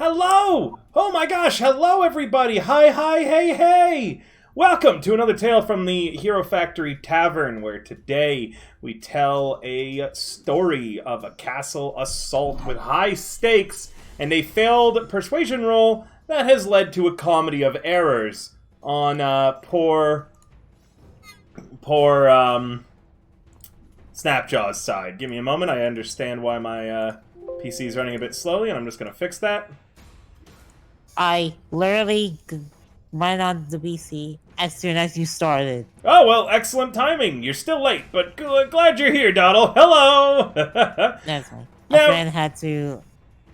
Hello! Oh my gosh, hello everybody! Hi, hey, hey! Welcome to another tale from the Hero Factory Tavern, where today we tell a story of a castle assault with high stakes and a failed persuasion roll that has led to a comedy of errors on poor Snapjaw's side. Give me a moment, I understand why my PC is running a bit slowly, and I'm just going to fix that. I literally went on the PC as soon as you started. Oh, well, excellent timing. You're still late, but glad you're here, Doddle. Hello! That's right.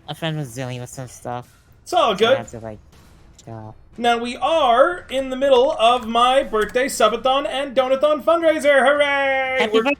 A friend was dealing with some stuff. It's all good. So I had to, chill. Now, we are in the middle of my birthday subathon and donathon fundraiser. Hooray! Happy birthday!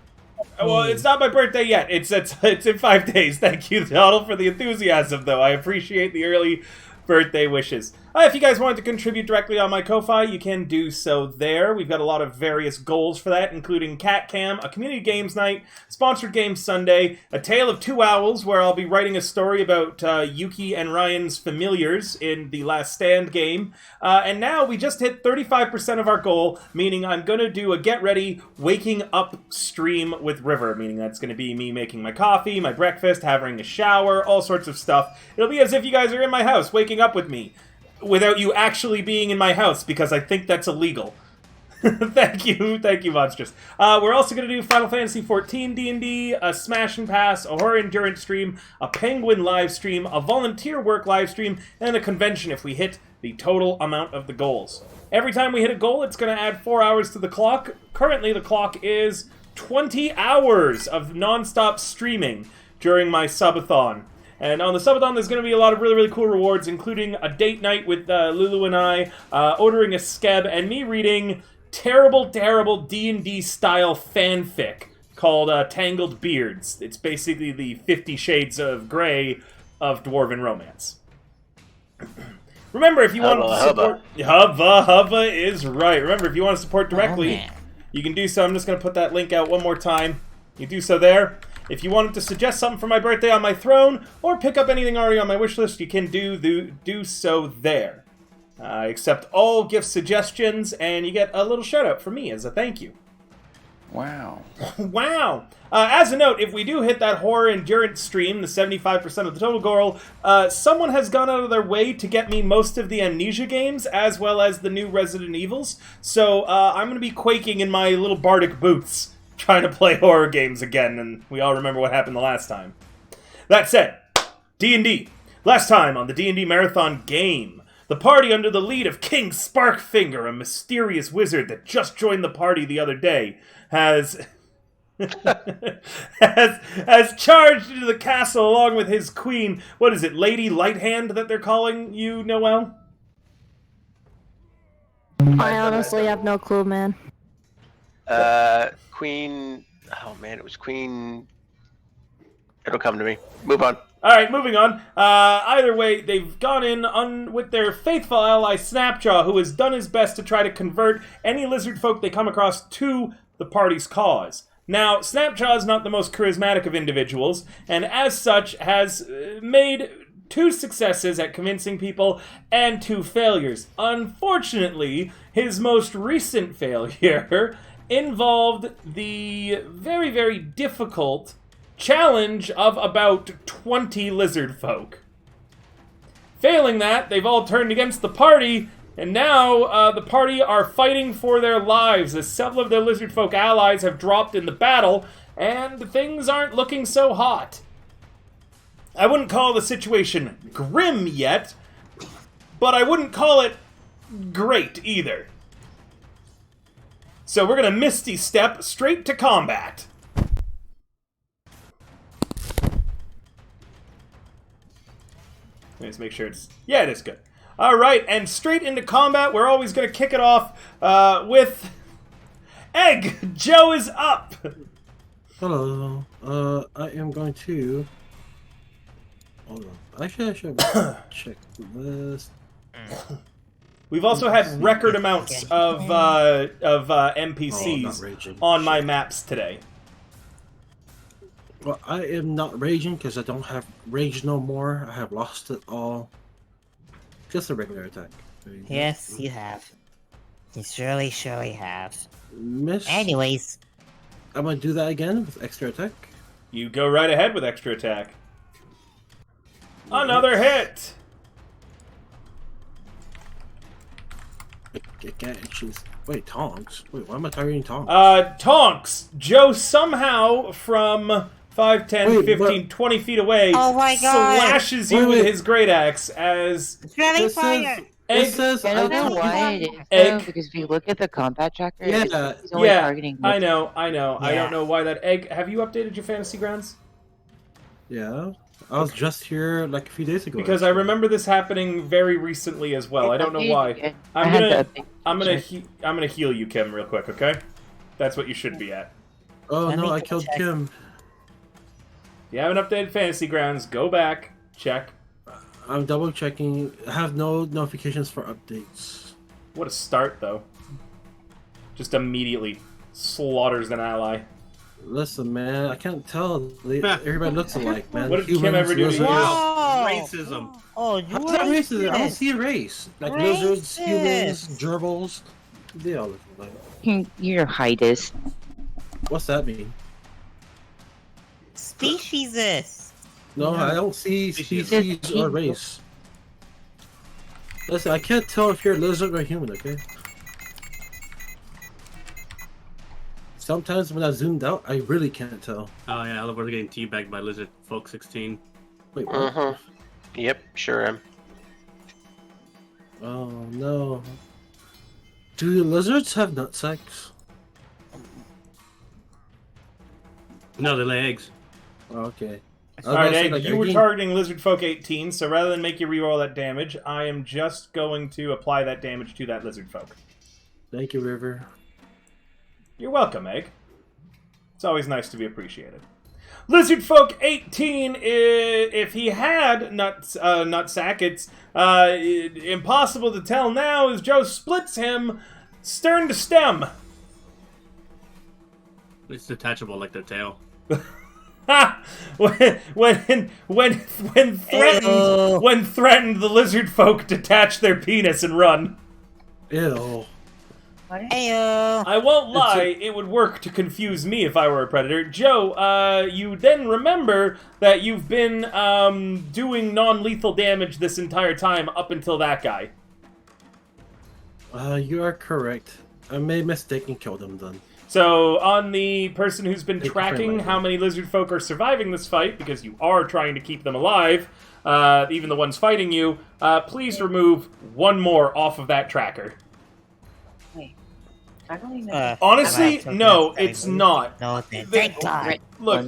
Well, it's not my birthday yet. It's in 5 days. Thank you, Doddle, for the enthusiasm, though. I appreciate the early birthday wishes. If you guys wanted to contribute directly on my Ko-Fi, you can do so there. We've got a lot of various goals for that, including Cat Cam, a community games night, sponsored games Sunday, a tale of 2 owls, where I'll be writing a story about Yuki and Ryan's familiars in the Last Stand game. And now we just hit 35% of our goal, meaning I'm going to do a get ready, waking up stream with River, meaning that's going to be me making my coffee, my breakfast, having a shower, all sorts of stuff. It'll be as if you guys are in my house, waking up with me. Without you actually being in my house, because I think that's illegal. Thank you, Monstrous. We're also going to do Final Fantasy XIV DnD, a Smash and Pass, a Horror Endurance stream, a Penguin live stream, a Volunteer Work live stream, and a convention if we hit the total amount of the goals. Every time we hit a goal, it's going to add 4 hours to the clock. Currently, the clock is 20 hours of non-stop streaming during my subathon. And on the subathon, there's going to be a lot of really, really cool rewards, including a date night with Lulu and I, ordering a skeb, and me reading terrible D&D style fanfic called Tangled Beards. It's basically the 50 Shades of Grey of Dwarven romance. Remember, if you want to support... Hubba is right. Remember, if you want to support directly, you can do so. I'm just going to put that link out one more time. You do so there. If you wanted to suggest something for my birthday on my throne, or pick up anything already on my wish list, you can do so there. Accept all gift suggestions, and you get a little shout out from me as a thank you. Wow. Wow! As a note, if we do hit that horror endurance stream, the 75% of the total goal, someone has gone out of their way to get me most of the Amnesia games, as well as the new Resident Evils, so I'm going to be quaking in my little bardic boots, trying to play horror games again, and we all remember what happened the last time. That said, D&D. Last time on the D&D Marathon game, the party under the lead of King Sparkfinger, a mysterious wizard that just joined the party the other day, has charged into the castle along with his queen. What is it, Lady Lighthand that they're calling you, Noelle? I honestly have no clue, man. Queen... Oh, man, it was Queen... It'll come to me. Move on. Alright, moving on. Either way, they've gone in with their faithful ally Snapjaw, who has done his best to try to convert any lizard folk they come across to the party's cause. Now, Snapjaw is not the most charismatic of individuals, and as such has made 2 successes at convincing people and 2 failures. Unfortunately, his most recent failure involved the very, very difficult challenge of about 20 lizard folk. Failing that, they've all turned against the party, and now the party are fighting for their lives as several of their lizard folk allies have dropped in the battle, and things aren't looking so hot. I wouldn't call the situation grim yet, but I wouldn't call it great either. So we're going to Misty Step straight to combat. Let's make sure it's... Yeah, it is good. Alright, and straight into combat, we're always going to kick it off with... Egg! Joe is up! Hello. I am going to... Hold on. Actually, I should check this. We've also had record amounts of NPCs on my maps today. Well, I am not raging because I don't have rage no more. I have lost it all. Just a regular attack. There you go. Yes, you have. You surely have. Miss. Anyways, I'm gonna do that again with extra attack. You go right ahead with extra attack. Another hit! Wait, Tonks? Wait, why am I targeting Tonks? Tonks! Joe somehow from 5, 10, Wait, 15, 20 feet away Oh my God. slashes you with his great axe as friendly This fire! Egg. says I don't know told you why that. it is Egg. though, because if you look at the combat tracker, Yeah, he's only Yeah, targeting. I know. I Yeah. don't know why that egg. Have you updated your fantasy grounds? Yeah, I was just here like a few days ago. Because I actually. remember this happening very recently as well. I don't know why. I'm gonna heal you, Kim, real quick. Okay, that's what you should be at. Oh Let no, me I double killed check. Kim. If you haven't updated fantasy grounds, go back, check. I'm double checking. I have no notifications for updates. What a start, though. Just immediately slaughters an ally. Listen, man, I can't tell. Everybody looks alike, man. What did Kim ever do to you? lizards- Whoa! Racism. Oh, you How's that racist? I don't see a race. Like lizards, humans, Racist. gerbils. They all look alike. You're hidest. What's that mean? Speciesist. No, I don't see species or race. Listen, I can't tell if you're a lizard or human, okay? Sometimes when I zoomed out, I really can't tell. Oh yeah, we're getting teabagged by Lizard Folk 16. Wait, what? Mm-hmm. Yep, sure am. Oh no. Do lizards have nutsacks? No, they lay eggs. Oh, okay. Alright, Egg, you were targeting Lizard Folk 18, so rather than make you reroll that damage, I am just going to apply that damage to that Lizard Folk. Thank you, River. You're welcome, Egg. It's always nice to be appreciated. Lizard Folk 18, if he had nutsack, it's impossible to tell now as Joe splits him stern to stem. It's detachable like their tail. when threatened, the lizard folk detach their penis and run. Ew. Ayo. I won't lie, it would work to confuse me if I were a predator. Joe, you then remember that you've been doing non-lethal damage this entire time up until that guy. You are correct. I made a mistake and killed him then. So, on the person who's been Thank you for tracking reminding how me. many lizard folk are surviving this fight, because you are trying to keep them alive, even the ones fighting you, please remove one more off of that tracker. I don't even Honestly, no, it's not. No, thank God. Look,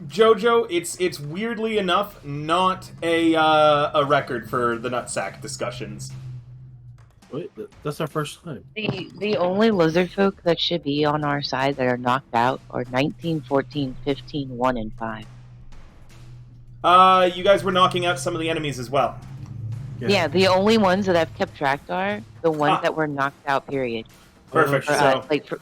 Jojo, it's weirdly enough not a record for the nutsack discussions. Wait, that's our first time. The only lizard folk that should be on our side that are knocked out are 19, 14, 15, 1, and 5. You guys were knocking out some of the enemies as well. Yeah, the only ones that I've kept track are the ones that were knocked out, period. Perfect. For, So, for,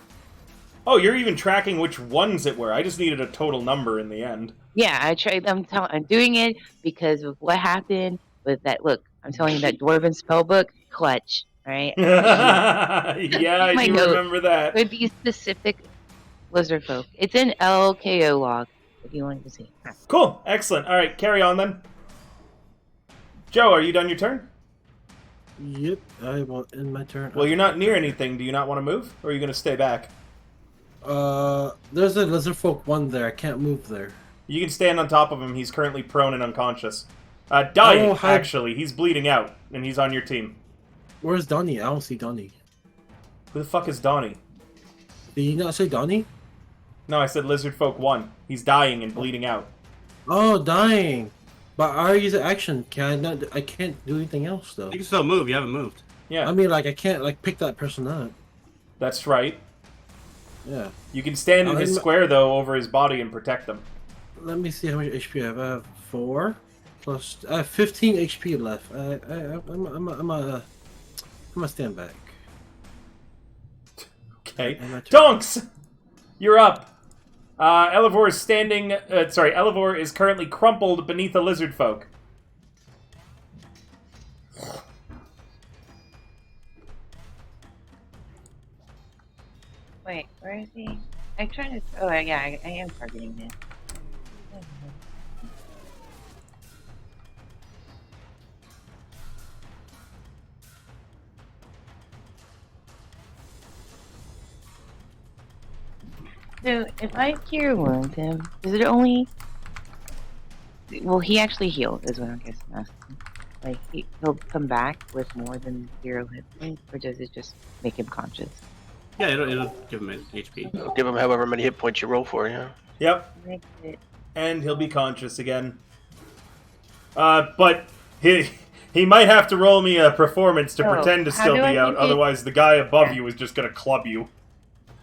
oh, you're even tracking which ones it were. I just needed a total number in the end. yeah, I tried. I'm doing it because of what happened with that. Look, I'm telling you that dwarven spellbook clutch. Right? Yeah, I My do note. remember that. Would be specific lizard folk. It's an LKO log if you wanted to see. Cool. Excellent. All right, carry on then. Joe, are you done your turn? Yep, I will end my turn. Well, you're not near anything. Do you not want to move? Or are you going to stay back? There's a lizard folk one there. I can't move there. You can stand on top of him. He's currently prone and unconscious. Dying, hi. actually. He's bleeding out, and he's on your team. Where's Donnie? I don't see Donnie. Who the fuck is Donnie? Did you not say Donnie? No, I said Lizard Folk 1. He's dying and bleeding out. Oh, dying. But I already used action. Can I not? I can't do anything else though. You can still move. You haven't moved. Yeah, I mean, like I can't like pick that person up. that's right. Yeah. You can stand in his square, though, over his body and protect them. Let me see how much HP I have. I have 4 plus. I have 15 HP left. I'm gonna stand back. Okay. And my turn. Donks! You're up. Elevor is standing... Elevor is currently crumpled beneath a lizard folk. Wait, where is he? I'm trying to. Oh, yeah, I am targeting him. So, if I cure wound him, is it only? Will he actually heal? Is what I'm guessing. Asking. Like he'll come back with more than 0 hit points, or does it just make him conscious? Yeah, it'll give him an HP. It'll give him however many hit points you roll for, yeah. Yep. Make it. And he'll be conscious again. But he might have to roll me a performance to Oh, pretend to how still do I be out, make it? otherwise the guy above you is just gonna club you.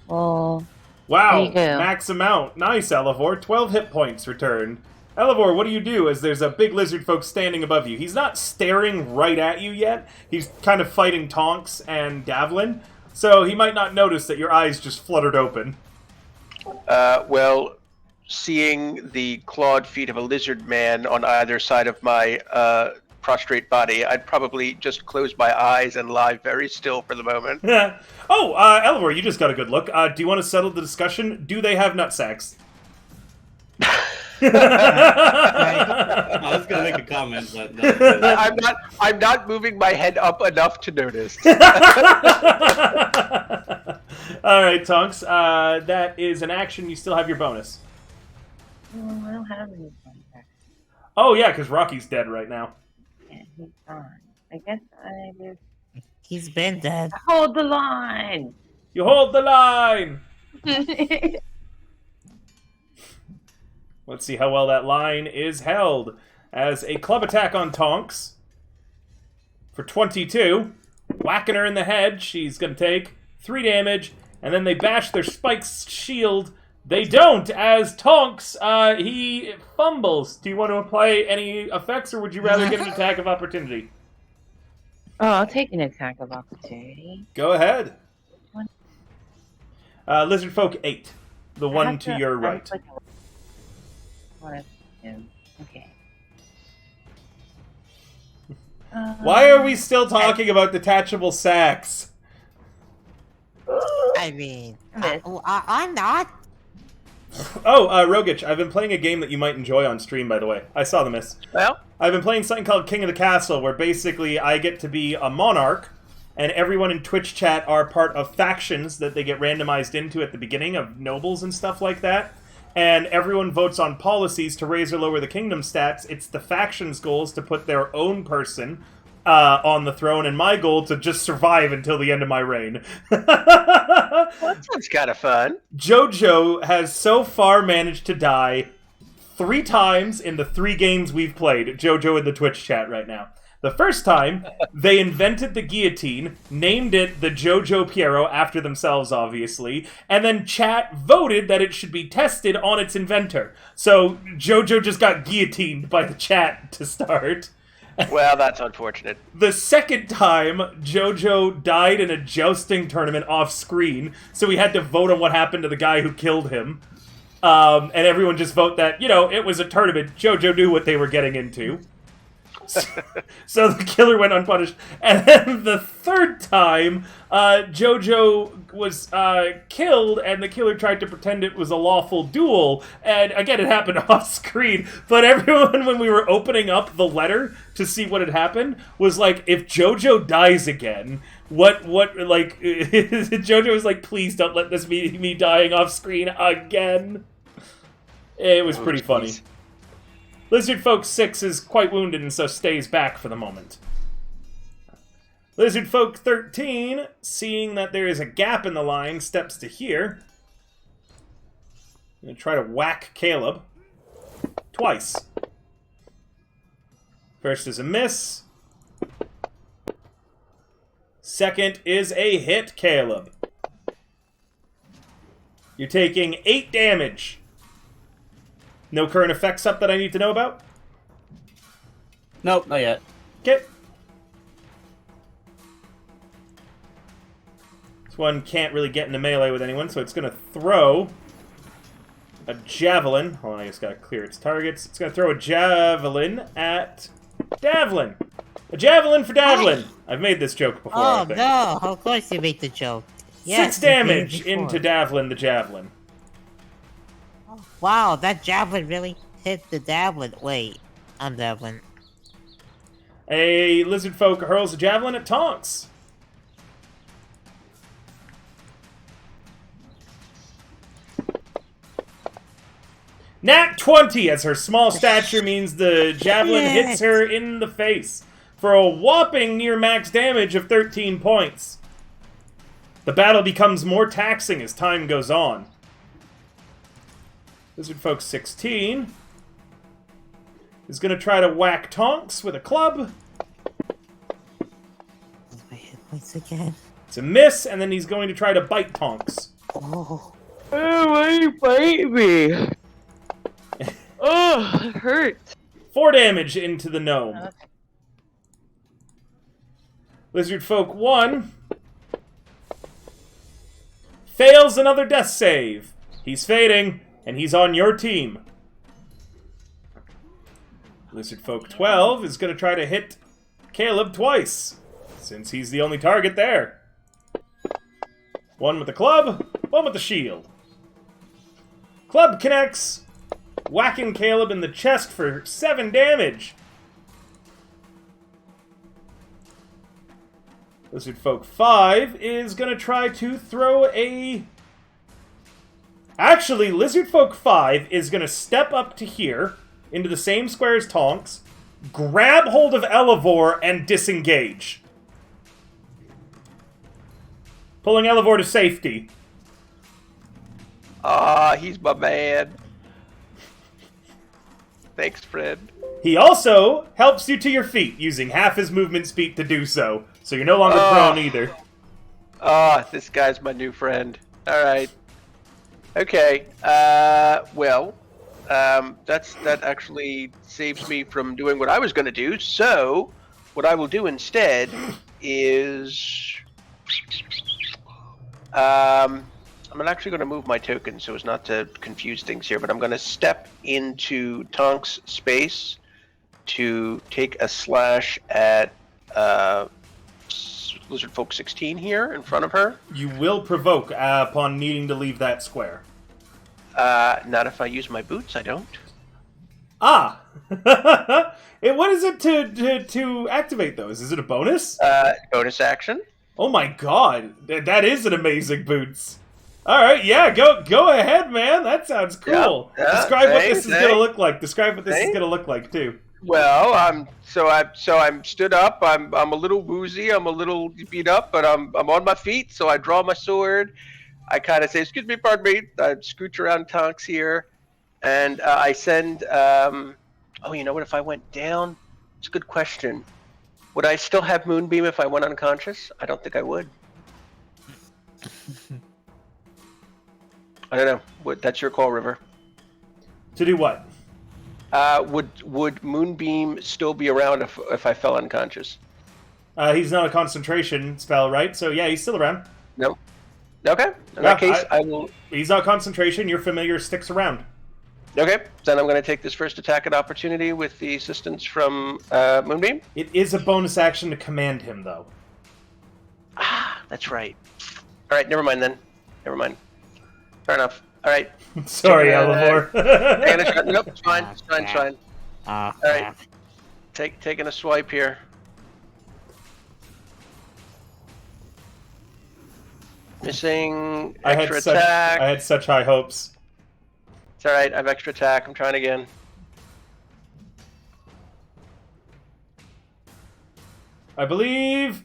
Well, Wow, there you go. max amount. Nice, Elevor. 12 hit points returned. Elevor, what do you do as there's a big lizard folk standing above you? He's not staring right at you yet. He's kind of fighting Tonks and Davlin, so he might not notice that your eyes just fluttered open. Well, seeing the clawed feet of a lizard man on either side of my prostrate body, I'd probably just close my eyes and lie very still for the moment. Oh, Elevor, you just got a good look. Do you want to settle the discussion? Do they have nutsacks? I was gonna make a comment, but no. I'm not moving my head up enough to notice. All right, Tonks. That is an action. You still have your bonus. I don't have any contacts. Oh yeah, because Rocky's dead right now. Yeah, he's gone. I guess I just He's been dead. hold the line. You hold the line. Let's see how well that line is held. As a club attack on Tonks for 22, whacking her in the head. She's going to take 3 damage, and then they bash their spikes shield. They don't, as Tonks, he fumbles. Do you want to apply any effects, or would you rather get an attack of opportunity? Oh, I'll take an attack of opportunity. Go ahead. Lizard Folk 8, the I one have to your right. Okay. Why are we still talking about detachable sacks? I mean, Miss. I'm not. Oh, Rogich, I've been playing a game that you might enjoy on stream, by the way. I saw the miss. Well, I've been playing something called King of the Castle, where basically I get to be a monarch, and everyone in Twitch chat are part of factions that they get randomized into at the beginning of nobles and stuff like that. And everyone votes on policies to raise or lower the kingdom stats. It's the faction's goals to put their own person on the throne, and my goal to just survive until the end of my reign. that sounds kind of fun. Jojo has so far managed to die 3 times in the 3 games we've played. Jojo in the Twitch chat right now. The first time, they invented the guillotine, named it the Jojo Piero, after themselves, obviously, and then chat voted that it should be tested on its inventor. So Jojo just got guillotined by the chat to start. Well, that's unfortunate. The second time, Jojo died in a jousting tournament off-screen, so we had to vote on what happened to the guy who killed him. And everyone just vote that, it was a tournament. Jojo knew what they were getting into. So the killer went unpunished. And then the third time, Jojo was killed, and the killer tried to pretend it was a lawful duel. And again, it happened off screen. But everyone, when we were opening up the letter to see what had happened, was like, if Jojo dies again, Jojo was like, please don't let this be me dying off screen again. It was pretty funny. Lizard Folk 6 is quite wounded and so stays back for the moment. Lizard Folk 13, seeing that there is a gap in the line, steps to here. I'm going to try to whack Caleb. Twice. First is a miss. Second is a hit, Caleb. You're taking 8 damage. No current effects up that I need to know about? Nope, not yet. Okay. This one can't really get into melee with anyone, so it's going to throw a javelin. Hold on, I just got to clear its targets. It's going to throw a javelin at Davlin. A javelin for Davlin! I've made this joke before, I Oh think. no! Of course you made the joke. Yes, 6 you did it damage before. into Davlin the Javelin. Wow, that javelin really hit the javelin. Wait, I'm javelin. A lizard folk hurls a javelin at Tonks. Nat 20, as her small stature means the javelin hits her in the face for a whopping near max damage of 13 points. The battle becomes more taxing as time goes on. Lizard folk 16 is going to try to whack Tonks with a club. My hit points again. It's a miss, and then he's going to try to bite Tonks. Oh, Oh, why you bite me? Oh, it hurts. 4 damage into the gnome. Okay. Lizard folk 1 fails another death save. He's fading, and he's on your team. Lizard folk 12 is going to try to hit Caleb twice, since he's the only target there. 1 with the club, 1 with the shield. Club connects, whacking Caleb in the chest for 7 damage. Lizard folk 5 is going to try to throw a... Actually, Lizard folk 5 is going to step up to here, into the same square as Tonks, grab hold of Elevor, and disengage. Pulling Elevor to safety. Ah, he's my man. Thanks, friend. He also helps you to your feet, using half his movement speed to do so. So you're no longer prone either. Ah, this guy's my new friend. Alright. Okay, that actually saves me from doing what I was going to do, so what I will do instead is... I'm actually going to move my token so as not to confuse things here, but I'm going to step into Tonk's space to take a slash at Lizard Folk 16 here in front of her. You will provoke upon needing to leave that square. Not if I use my boots, I don't. Ah! What is it to activate those? Is it a bonus? Bonus action. Oh my god, that is an amazing boots. Alright, yeah, go ahead, man. That sounds cool. Yeah, Describe what this is thanks. gonna look like. Describe what this is gonna look like, too. Well, I'm stood up. I'm a little woozy. I'm a little beat up, but I'm on my feet. So I draw my sword. I kind of say, "Excuse me, pardon me." I scooch around Tonks here, and I send. Oh, you know what? If I went down, it's a good question. Would I still have Moonbeam if I went unconscious? I don't think I would. I don't know. That's your call, River. To do what? Would Moonbeam still be around if I fell unconscious? He's not a concentration spell, right? So yeah, he's still around. No. Okay. In that case, I will. He's not concentration. Your familiar sticks around. Okay. Then I'm going to take this first attack at opportunity with the assistance from Moonbeam. It is a bonus action to command him, though. Ah, that's right. All right. Never mind then. Never mind. Fair enough. All right. Sorry, Elevor. Nope. It's fine. It's fine. It's fine. all right. Taking a swipe here. Missing extra attack. I had such high hopes. It's alright, I have extra attack. I'm trying again. I believe.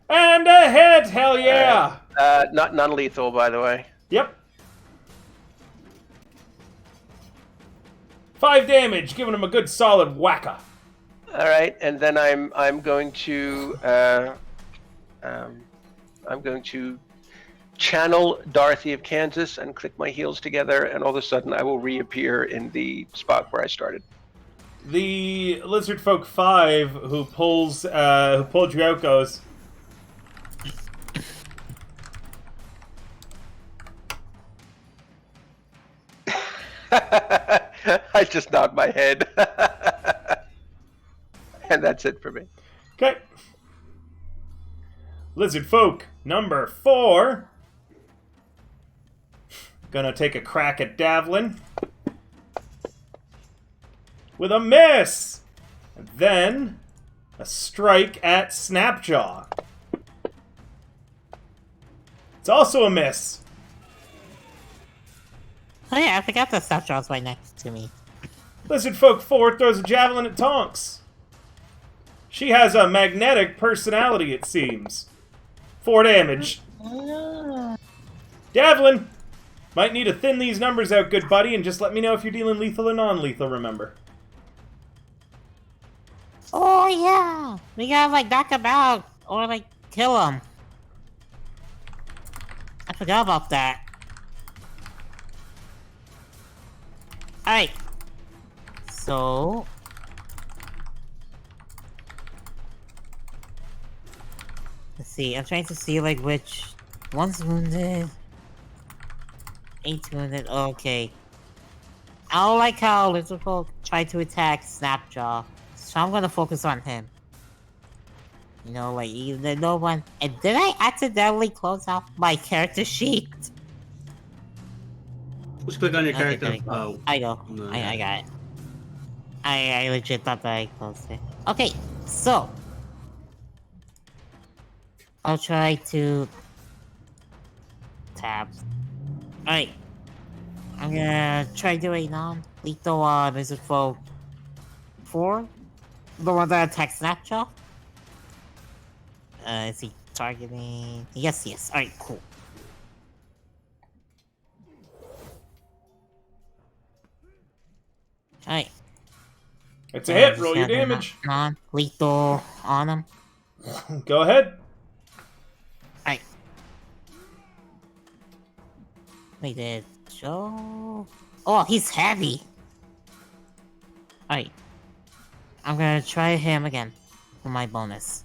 And a hit! Hell yeah! Not non-lethal, by the way. Yep. 5 damage, giving him a good solid whacker. Alright, and then I'm going to channel Dorothy of Kansas and click my heels together, and all of a sudden I will reappear in the spot where I started. The Lizard Folk 5 who pulled you out goes, I just nod my head. And that's it for me. okay. Lizard folk number 4. Gonna take a crack at Davlin. With a miss! And then a strike at Snapjaw. It's also a miss. Oh yeah, I forgot the Snapjaw's right next to me. Lizard folk 4 throws a javelin at Tonks. She has a magnetic personality, it seems. 4 damage. Davlin! Might need to thin these numbers out, good buddy, and just let me know if you're dealing lethal or non-lethal, remember. Oh yeah! We gotta like knock him out or like kill him. I forgot about that. Alright. So let's see, I'm trying to see like which one's wounded. 8's wounded, okay. I don't like how Lizard Folk tried to attack Snapjaw, so I'm gonna focus on him. You know, like, no one... And did I accidentally close out my character sheet? Just click on your Okay, character. there we go. Oh, I go. no. I got it. I legit thought that I closed it. Okay, so... I'll try to... Tabs. Alright. I'm gonna try doing non-lethal Lizard Folk 4. The one that attacks Snapjaw. Is he targeting? Yes. Alright, cool. Alright. It's a hit, roll your damage. Non-lethal on him. Go ahead. Alright. Wait, did Joe... Oh, he's heavy! Alright. I'm gonna try him again for my bonus.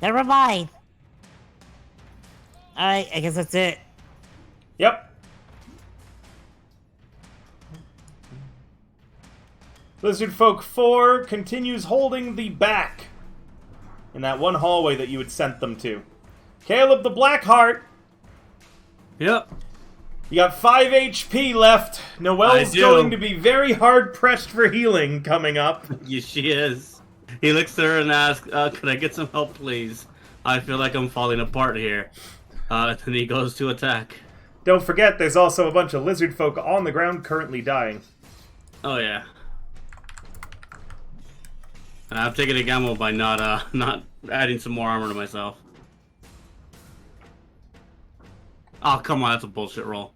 Never mind! Alright, I guess that's it. Yep. Lizard Folk 4 continues holding the back in that one hallway that you had sent them to. Caleb the Blackheart. Yep. You got 5 HP left. Noelle's going to be very hard pressed for healing coming up. Yes, she is. He looks at her and asks, could I get some help, please? I feel like I'm falling apart here. Then he goes to attack. Don't forget, there's also a bunch of lizard folk on the ground currently dying. Oh, yeah. And I've taken a gamble by not adding some more armor to myself. Oh, come on, that's a bullshit roll.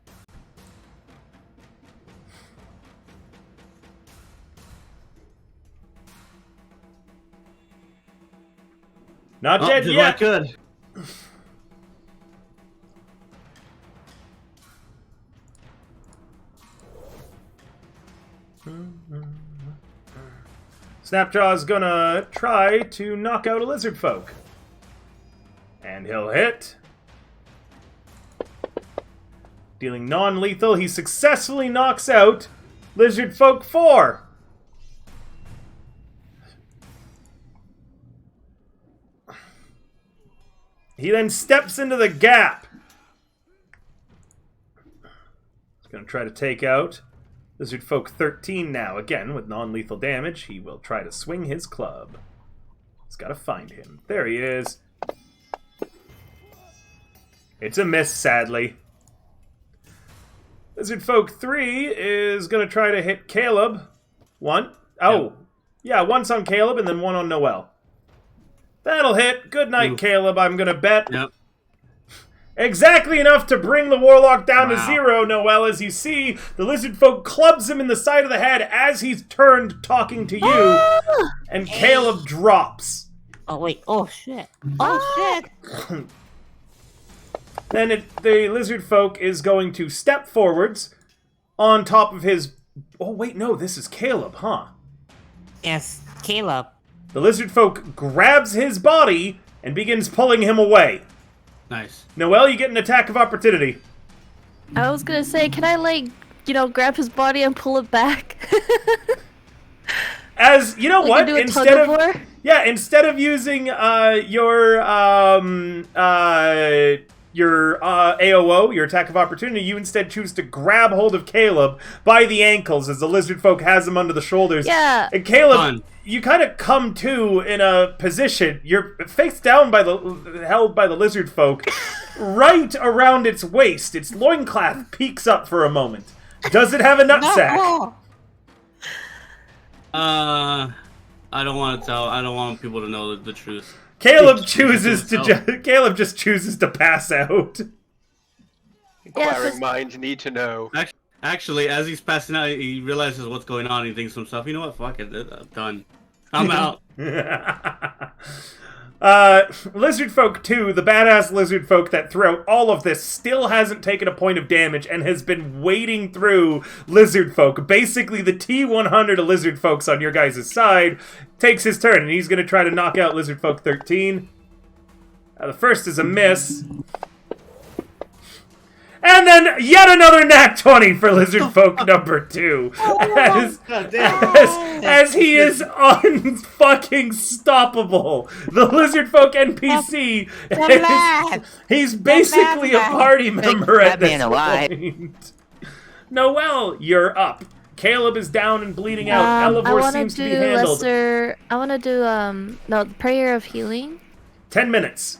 Not dead did yet. what I could. Snapjaw's gonna try to knock out a lizard folk. And he'll hit. Dealing non-lethal, he successfully knocks out Lizard Folk 4. He then steps into the gap. He's going to try to take out Lizard Folk 13 now. Again, with non-lethal damage, he will try to swing his club. He's got to find him. There he is. It's a miss, sadly. Lizard Folk 3 is going to try to hit Caleb. One. Oh, yep. Yeah, once on Caleb and then one on Noelle. That'll hit. Good night, Oof. Caleb, I'm going to bet. Yep. Exactly enough to bring the Warlock down to 0, Noelle. As you see, the Lizard Folk clubs him in the side of the head as he's turned talking to you. And Caleb drops. Oh, wait. Oh, shit. Oh, shit. Then the Lizard Folk is going to step forwards on top of his... Oh, wait, no, this is Caleb, huh? Yes, Caleb. The Lizard Folk grabs his body and begins pulling him away. Nice. Noelle, you get an attack of opportunity. I was gonna say, can I, like, grab his body and pull it back? As, you know Like what? do a tug of war? Yeah, instead of using your AOO, your attack of opportunity, you instead choose to grab hold of Caleb by the ankles as the lizard folk has him under the shoulders. Yeah. And Caleb, Fun. you kind of come to in a position. You're face down held by the lizard folk, right around its waist. Its loincloth peeks up for a moment. Does it have a nutsack? No. I don't want to tell. I don't want people to know the truth. Caleb chooses to. Caleb just chooses to pass out. Inquiring minds need to know. Actually, as he's passing out, he realizes what's going on. And he thinks to himself, "You know what? Fuck it. I'm done. I'm out." Lizard Folk 2, the badass lizard folk that throughout all of this still hasn't taken a point of damage and has been wading through lizard folk. Basically, the T100 of lizard folks on your guys' side takes his turn, and he's going to try to knock out lizard folk 13. The first is a miss. And then yet another nat 20 for Lizard Folk number 2. As he is unfucking stoppable. The Lizard Folk NPC, he's basically a party member at this point. Noelle, you're up. Caleb is down and bleeding out. Elevor seems to be handled. I want to do no, Prayer of Healing. 10 minutes.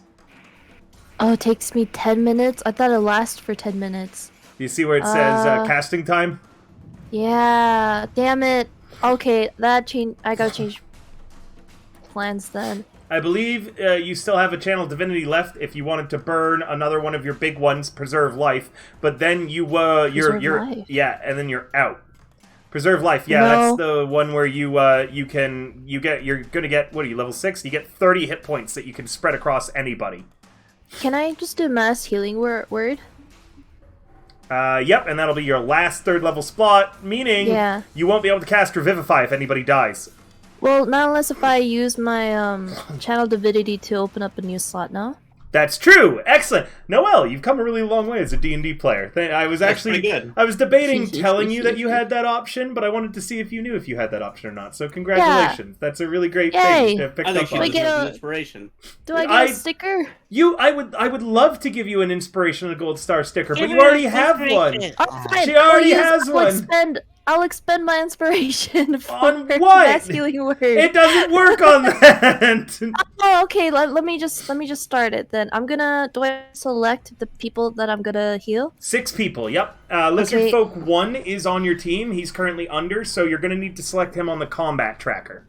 Oh, it takes me 10 minutes? I thought it lasts for 10 minutes. Do you see where it says casting time? Yeah, damn it. Okay, I gotta change plans then. I believe you still have a Channel Divinity left if you wanted to burn another one of your big ones, Preserve Life. But then you're Life. Yeah, and then you're out. Preserve Life, yeah, No. that's the one where you're gonna get, what are you, level 6? You get 30 hit points that you can spread across anybody. Can I just do Mass Healing word? Yep, and that'll be your last 3rd level spot, meaning you won't be able to cast Revivify if anybody dies. Well, not unless if I use my Channel Divinity to open up a new slot, no? That's true. Excellent. Noelle, you've come a really long way as a D&D player. I was actually good. I was debating telling you that you had that option, but I wanted to see if you knew if you had that option or not. So congratulations. That's a really great thing to have picked I think up she on. deserves an inspiration. Do I get a sticker? I would love to give you an inspirational gold star sticker, but you already have one. Fine. She already has one. I'll expend my inspiration for On what? Mass Healing word. It doesn't work on that. Oh, okay. Let me just start it then. Do I select the people that I'm gonna heal? 6 people, yep. Lizard Folk 1 is on your team. He's currently under, so you're going to need to select him on the combat tracker.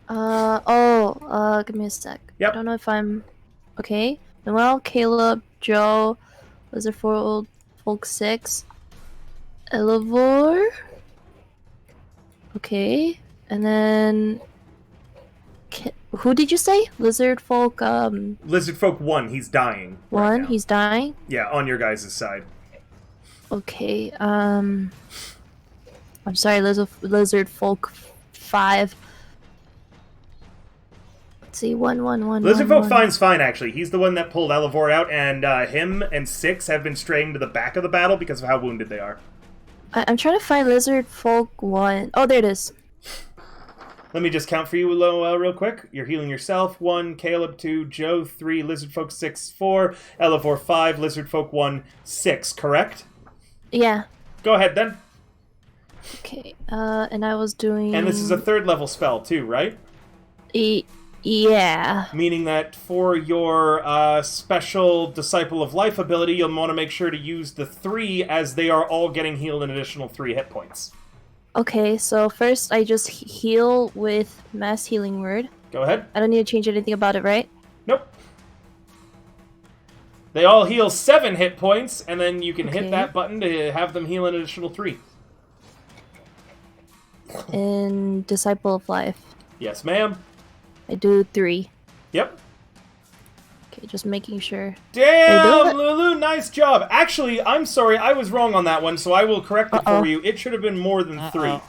Give me a sec. Yep. I don't know if I'm... Okay. Noelle, Caleb, Joe, Lizard Folk 6, Elevor. Okay. And then... Who did you say? Lizard Folk, Lizard Folk 1, he's dying. 1, right, he's dying? yeah, on your guys' side. Okay, I'm sorry, Lizard Folk 5. Let's see, 1. Lizard Folk Fine's fine, actually. He's the one that pulled Elevor out, and him and 6 have been straying to the back of the battle because of how wounded they are. I'm trying to find Lizard Folk 1. Oh, there it is. Let me just count for you real quick. You're healing yourself. 1, Caleb 2, Joe 3, Lizard Folk 6, 4, Elevor 5, Lizard Folk 1, 6, correct? Yeah. Go ahead, then. Okay, and I was doing... And this is a 3rd level spell, too, right? Yeah. Meaning that for your special Disciple of Life ability, you'll want to make sure to use the 3 as they are all getting healed an additional 3 hit points. Okay, so first I just heal with Mass Healing word. Go ahead. I don't need to change anything about it, right? Nope. They all heal 7 hit points, and then you can hit that button to have them heal an additional 3. In Disciple of Life. Yes, ma'am. I do 3. Yep. Okay, just making sure. Damn, Lulu, nice job. Actually, I'm sorry, I was wrong on that one, so I will correct it for you. It should have been more than 3.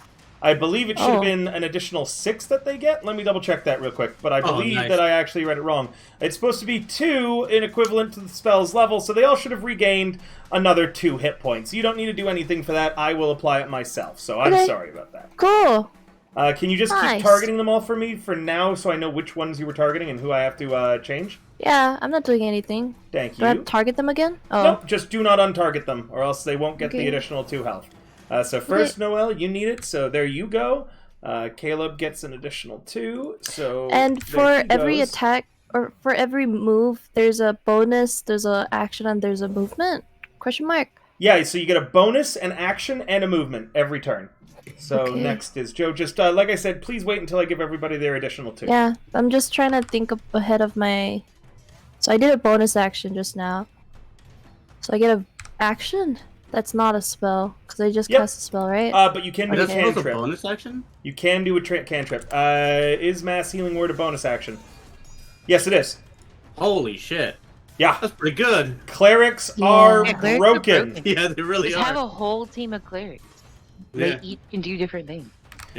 I believe it should have been an additional 6 that they get. Let me double check that real quick, but I believe that I actually read it wrong. It's supposed to be 2 in equivalent to the spell's level, so they all should have regained another 2 hit points. You don't need to do anything for that. I will apply it myself, so I'm sorry about that. Cool. Can you just keep Nice. targeting them all for me for now, so I know which ones you were targeting and who I have to change? Yeah, I'm not doing anything. Thank Do I have you. to target them again? Oh. Nope, just do not untarget them, or else they won't get the Okay. additional 2 health. So first, Noelle, you need it, so there you go. Caleb gets an additional 2, so And there for he every goes. attack, or for every move, there's a bonus, there's a action, and there's a movement? Question mark. Yeah, so you get a bonus, an action, and a movement every turn. So Okay. next is Joe. Just like I said, please wait until I give everybody their additional 2. Yeah, I'm just trying to think up ahead of my... So I did a bonus action just now. So I get a action? That's not a spell, because I just Yep. cast a spell, right? But you can do a That's supposed a cantrip. bonus action? You can do a cantrip. Is Mass Healing Word a bonus action? Yes, it is. Holy shit. Yeah. That's pretty good. Clerics Yeah. are Yeah, clerics are broken. broken. Yeah, they really Just have are. a whole team of clerics. Yeah. They each can do different things.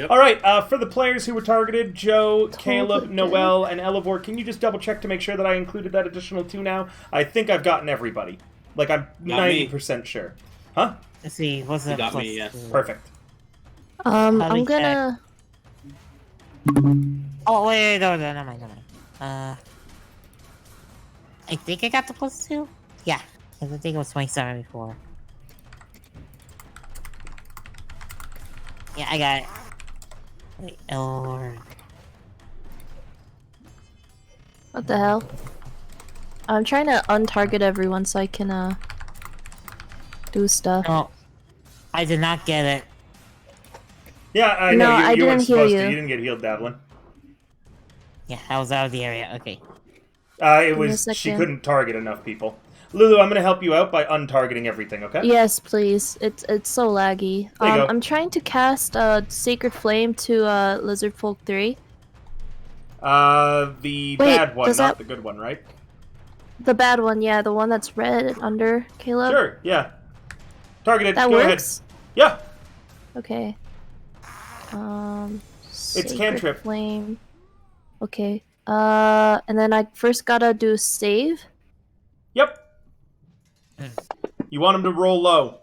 All right, for the players who were targeted, Joe, Caleb, Totally. Noelle, and Elevor, can you just double check to make sure that I included that additional 2 now? I think I've gotten everybody. Like, I'm Got me. 90% sure. Huh? Let's see, what's You that got plus me, yes. 2? Perfect. How do I'm we gonna... Oh, wait, no, never mind. I think I got the plus 2? Yeah, 'cause I think it was 27 before. Yeah, I got it. Wait, or... What the hell? I'm trying to untarget everyone so I can, do stuff. No, I did not get it. Yeah, I No, know. I You weren't didn't hear supposed to. you. You didn't get healed, Davlin. Yeah, I was out of the area, okay. It me a was... She second. couldn't target enough people. Lulu, I'm going to help you out by untargeting everything, okay? Yes, please. It's so laggy. There you go. I'm trying to cast Sacred Flame to Lizard Folk 3. The Wait, bad one, does not that- the good one, right? The bad one, yeah, the one that's red under Caleb. Sure, yeah. Targeted, That go works? ahead. Yeah, Okay. Sacred cantrip. Flame. Okay. And then I first gotta do save. yep. You want him to roll low.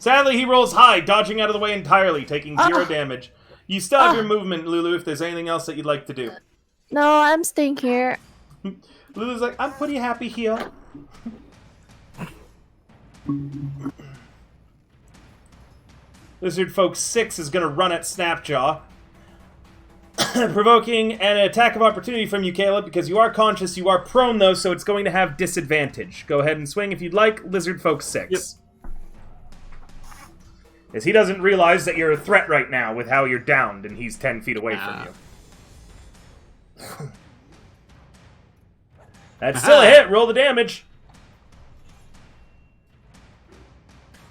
Sadly, he rolls high, dodging out of the way entirely, taking 0 damage. You still have your movement, Lulu, if there's anything else that you'd like to do. No, I'm staying here. Lulu's like, I'm pretty happy here. Lizard Folk 6 is going to run at Snapjaw, provoking an attack of opportunity from you, Caleb, because you are conscious, you are prone, though, so it's going to have disadvantage. Go ahead and swing if you'd like, Lizard Folk 6. Yep. As he doesn't realize that you're a threat right now with how you're downed, and he's 10 feet away from you. That's still a hit. Roll the damage.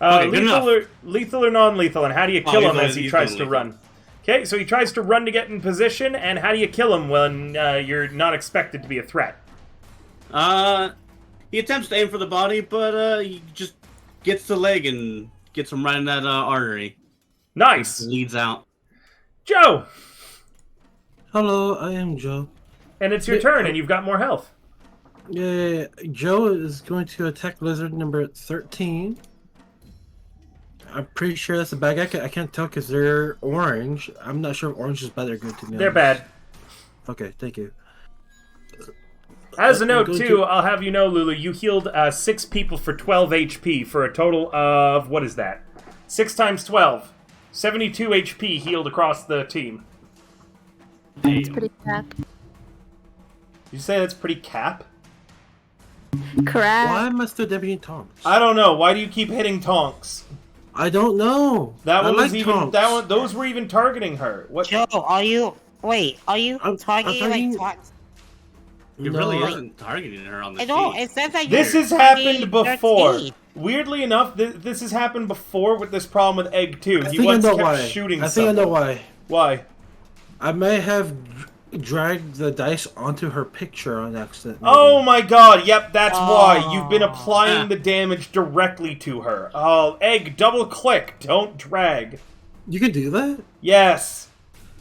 Okay, good lethal or non-lethal, and how do you kill him as he he's tries to non-lethal. run? Okay, so he tries to run to get in position, and how do you kill him when you're not expected to be a threat? He attempts to aim for the body, but he just gets the leg and gets him right in that artery. Nice! Leads out. Joe! Hello, I am Joe. And it's your turn, and you've got more health. Yeah, Joe is going to attack lizard number 13. I'm pretty sure that's a bad guy. I can't tell because they're orange. I'm not sure if orange is bad or good to me. They're bad. Okay, thank you. As a I'm note, going too, to- I'll have you know, Lulu, you healed 6 people for 12 HP for a total of, what is that? 6 times 12. 72 HP healed across the team. It's pretty crap. You say that's pretty cap? Crap. Why am I still damaging Tonks? I don't know. Why do you keep hitting Tonks? I don't know. That I one was like even. Tonks. That one. Those were even targeting her. What? Joe, are you... Wait, are you I'm targeting, targeting- like... It No, really I- isn't targeting her on the I know, sheet. it says that This you're has happened targeting before. 13. Weirdly enough, this has happened before with this problem with Egg too. I He think I once know kept why. shooting. I think I know someone. why. Why? I may have dragged the dice onto her picture on accident. maybe. Oh my God! Yep, that's why you've been Oh. applying Ah. the damage directly to her. Oh, Egg, double click. Don't drag. You can do that? Yes.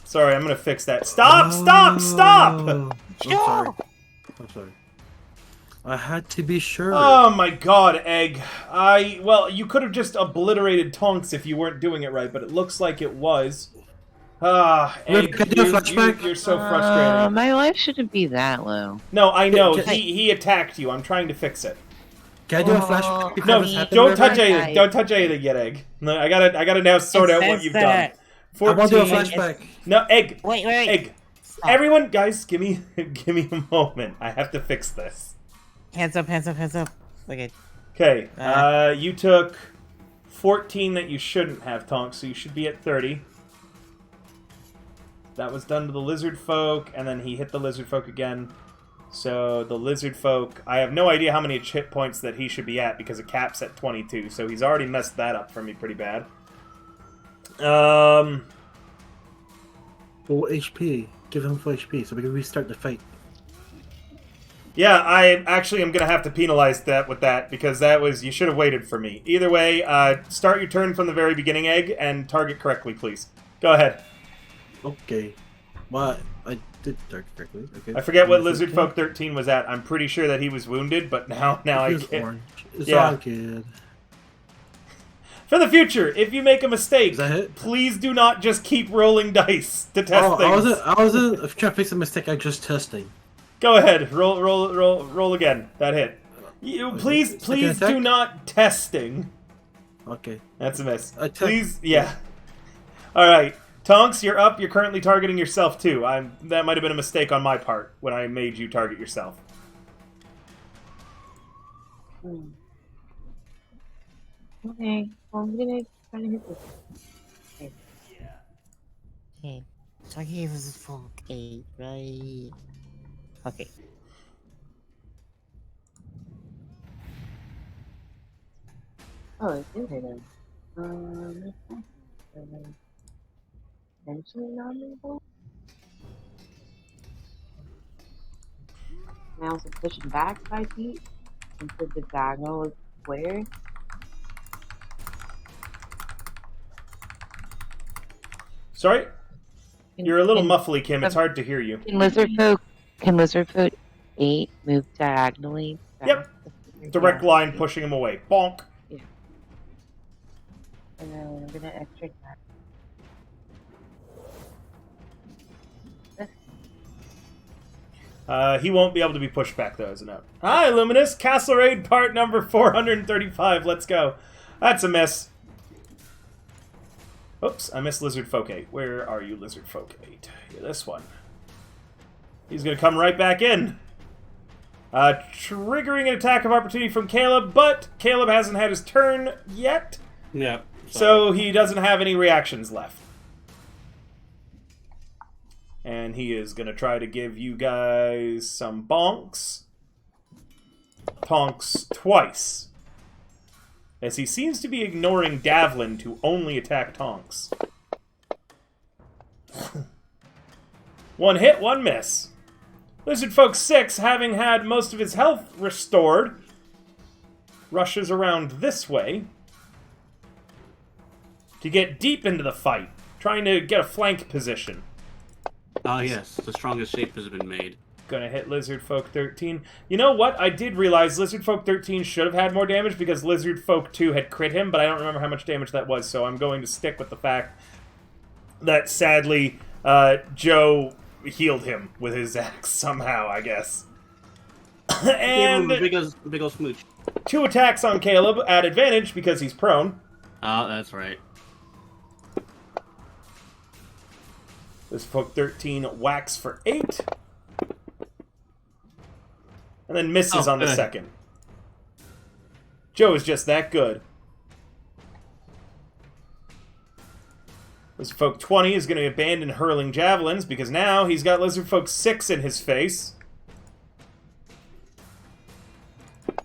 Sorry, I'm gonna fix that. Stop! Stop! Stop! Oh, I'm sorry. I'm sorry. I had to be sure. Oh my God, Egg. Well, you could have just obliterated Tonks if you weren't doing it right, but it looks like it was. Egg, Can I do a flashback? you're so frustrating. My life shouldn't be that low. No, I know. Can- He attacked you. I'm trying to fix it. Can I do a Oh, flashback? before No, this happened, don't River? touch anything. Don't touch anything yet, Egg. No, I gotta now sort out what you've done. I want to do a 14. flashback. No, Egg. Wait. Egg. Stop. Everyone, guys, give me a moment. I have to fix this. Hands up. Okay. Okay. You took 14 that you shouldn't have, Tonk, so you should be at 30. That was done to the lizard folk, and then he hit the lizard folk again. So the lizard folk, I have no idea how many hit points that he should be at because it caps at 22. So he's already messed that up for me pretty bad. Full HP. Give him full HP so we can restart the fight. Yeah, I actually am gonna have to penalize that with that because that was you should have waited for me. Either way, start your turn from the very beginning, Egg, and target correctly, please. Go ahead. Okay. What? I did start correctly. Okay. I forget what Lizard Folk 13 was at. I'm pretty sure that he was wounded, but now I He was can't. orange. It's Yeah. all good. For the future, if you make a mistake, Is that it? please do not just keep rolling dice to test Oh, things. I wasn't trying to fix a mistake. I was just testing. Go ahead, roll again. That hit. You please Second attack? do not testing. Okay. That's a miss. Attack. Please, yeah. All right, Tonks, you're up. You're currently targeting yourself too. That might have been a mistake on my part when I made you target yourself. Okay, well, I'm gonna try to hit this. Okay. So I gave us a full 8, right? Okay. Oh, it did hit him. Eventually non-lethal. Now also push him back 5 feet into the diagonal square. Sorry, you're a little Can- muffly, Kim. It's hard to hear you. Can Lizard Folk 8 move diagonally? Yep. Direct line pushing him away. Bonk. And then I'm gonna extra attack. He won't be able to be pushed back, though, as a note. Hi, Luminous! Castle Raid part number 435. Let's go. That's a miss. Oops, I missed Lizard Folk 8. Where are you, Lizard Folk 8? You're this one. He's going to come right back in. Triggering an attack of opportunity from Caleb, but Caleb hasn't had his turn yet, Yeah. so he doesn't have any reactions left. And he is going to try to give you guys some bonks. Tonks twice. As he seems to be ignoring Davlin to only attack Tonks. One hit, one miss. Lizard Folk 6, having had most of his health restored, rushes around this way to get deep into the fight, trying to get a flank position. Ah, yes. The strongest shape has been made. Gonna hit Lizard Folk 13. You know what? I did realize Lizard Folk 13 should have had more damage because Lizard Folk 2 had crit him, but I don't remember how much damage that was, so I'm going to stick with the fact that, sadly, Joe healed him with his axe somehow, I guess. And Give him a big ol' smooch. 2 attacks on Caleb at advantage because he's prone. Oh, that's right. This Folk 13 whacks for 8. And then misses on the second. Joe is just that good. Lizard Folk 20 is going to abandon hurling javelins because now he's got Lizard Folk 6 in his face.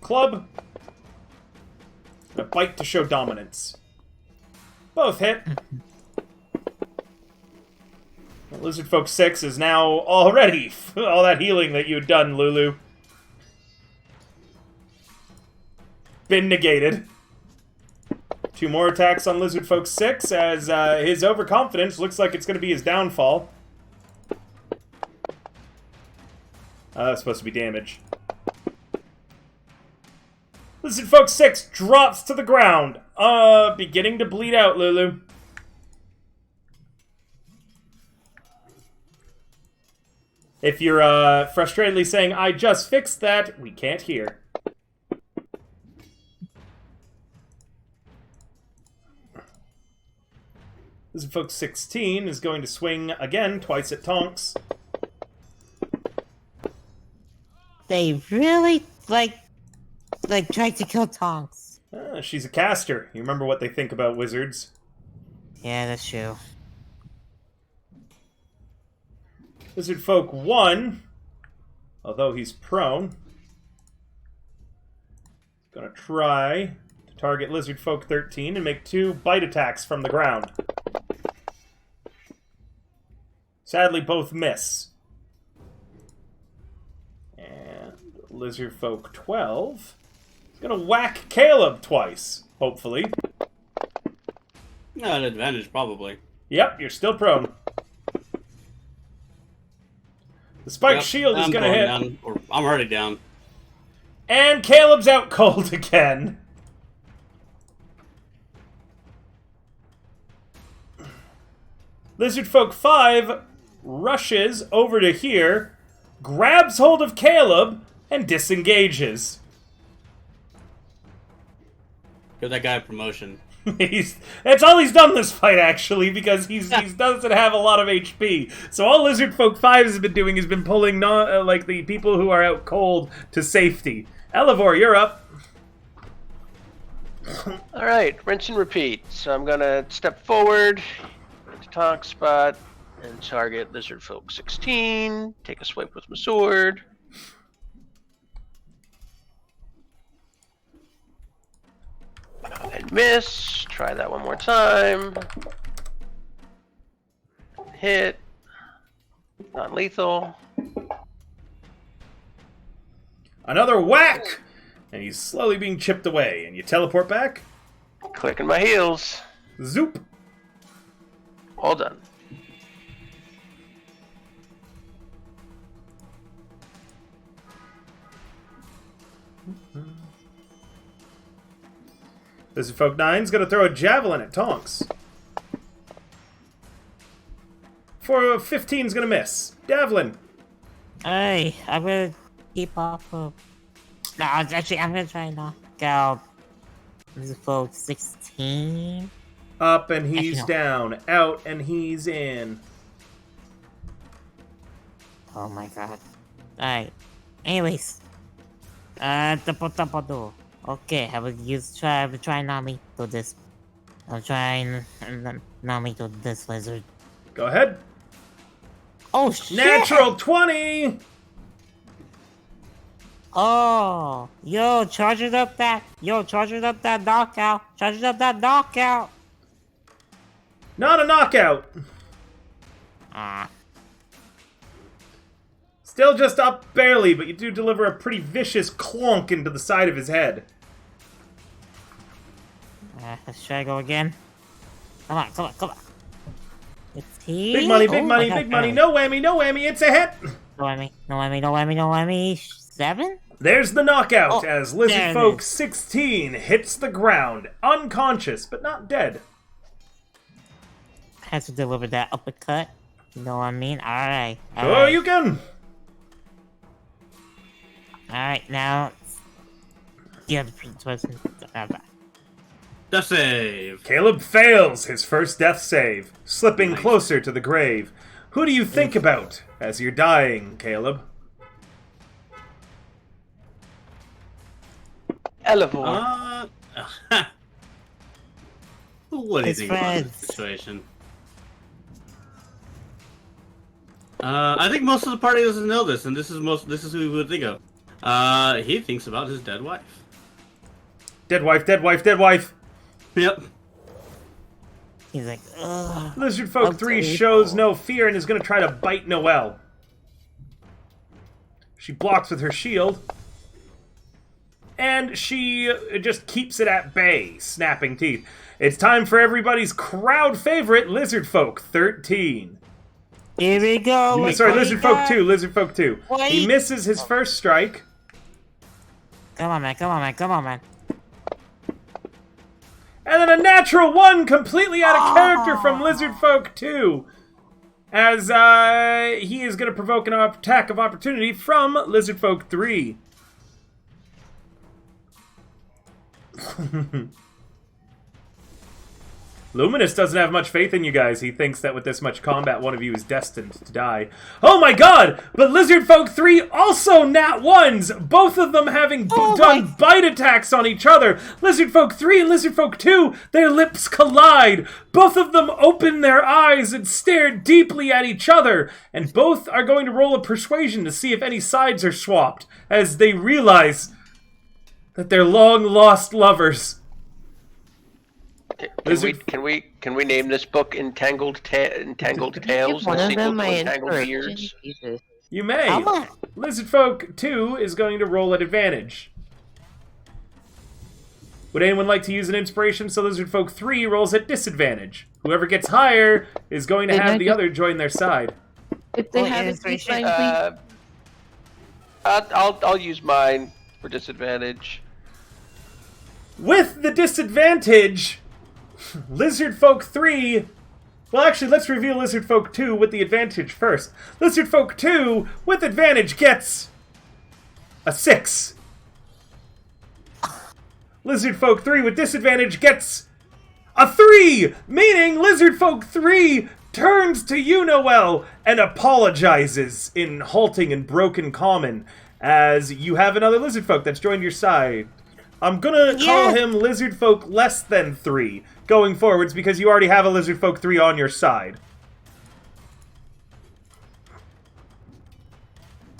Club. A bite to show dominance. Both hit. Lizard Folk 6 is now already all that healing that you'd done, Lulu. Been negated. 2 more attacks on Lizard Folk 6 as his overconfidence looks like it's going to be his downfall. That's supposed to be damage. Lizard Folk 6 drops to the ground. Beginning to bleed out, Lulu. If you're frustratedly saying, I just fixed that, we can't hear. This is folks 16 is going to swing again, twice at Tonks. They really, like tried to kill Tonks. She's a caster. You remember what they think about wizards. Yeah, that's true. Lizard Folk 1, although he's prone, is going to try to target Lizard Folk 13 and make 2 bite attacks from the ground. Sadly, both miss. And Lizard Folk 12 is going to whack Caleb twice, hopefully. An advantage, probably. Yep, you're still prone. The spike shield is going to hit. Down, or I'm already down. And Caleb's out cold again. Lizard Folk 5 rushes over to here, grabs hold of Caleb, and disengages. Give that guy a promotion. That's all he's done this fight, actually, because he doesn't have a lot of HP. So all Lizard Folk 5 has been doing has been pulling like the people who are out cold to safety. Elevor, you're up. All right, rinse and repeat. So I'm gonna step forward into talk spot and target Lizard Folk 16. Take a swipe with my sword. And miss. Try that one more time. Hit. Non-lethal. Another whack! And he's slowly being chipped away. And you teleport back. Clicking my heels. Zoop. All done. Lizard Folk 9's going to throw a javelin at Tonks. For 15's going to miss. Javelin. Hey, I'm gonna keep off of... No, actually, I'm gonna try and knock out Lizard Folk 16. Up and he's Actually, no. down. Out and he's in. Oh my god. Alright. Anyways. Tapo. Okay, I will try Nami to this. I'll try Nami to this lizard. Go ahead. Oh shit! Natural 20! Oh, charge it up that knockout. Charge it up that knockout. Not a knockout. Ah. Still just up barely, but you do deliver a pretty vicious clonk into the side of his head. Let's try to go again. Come on. 15? Big money, big Oh, money, I got big money. early. No whammy, it's a hit! No whammy. 7? There's the knockout Oh, as there Lizard it Folk is. 16 hits the ground, unconscious, but not dead. Has to deliver that uppercut. You know what I mean? Alright. Oh, you can! Alright, now... Yeah, the person... Death save. Caleb fails his first death save, slipping Nice. closer to the grave. Who do you think about as you're dying, Caleb? Elevor. What do you His think about friends. this situation? I think most of the party doesn't know this, and this is who we would think of. He thinks about his dead wife. Dead wife. Yep. He's like, ugh. Lizard Folk I'm 3 so shows evil. no fear and is going to try to bite Noelle. She blocks with her shield. And she just keeps it at bay, snapping teeth. It's time for everybody's crowd favorite, Lizard Folk 13. Here we go. Lizard Folk 2, Lizard Folk 2. He Wait. misses his first strike. Come on, man. And then a natural 1 completely out of character from Lizard Folk 2. as he is going to provoke an attack of opportunity from Lizardfolk 3. Luminous doesn't have much faith in you guys. He thinks that with this much combat, one of you is destined to die. Oh my god! But Lizardfolk 3 also nat 1s! Both of them having done bite attacks on each other. Lizardfolk 3 and Lizardfolk 2, their lips collide. Both of them open their eyes and stare deeply at each other. And both are going to roll a persuasion to see if any sides are swapped, as they realize that they're long-lost lovers. Can we name this book Entangled Tales? One and of sequel them to my Entangled inspiration. Beards? Jesus. You may. How much? Lizardfolk 2 is going to roll at advantage. Would anyone like to use an inspiration so Lizardfolk 3 rolls at disadvantage? Whoever gets higher is going to have the other join their side. If they Well, have inspiration? I'll use mine for disadvantage. With the disadvantage, Lizardfolk 3... Well, actually, let's reveal Lizardfolk 2 with the advantage first. Lizardfolk 2, with advantage, gets a 6. Lizardfolk 3 with disadvantage gets a 3! Meaning Lizardfolk 3 turns to you, Noel, and apologizes in halting and broken common, as you have another Lizardfolk that's joined your side. I'm gonna call him Lizardfolk less than 3 going forwards because you already have a Lizardfolk 3 on your side.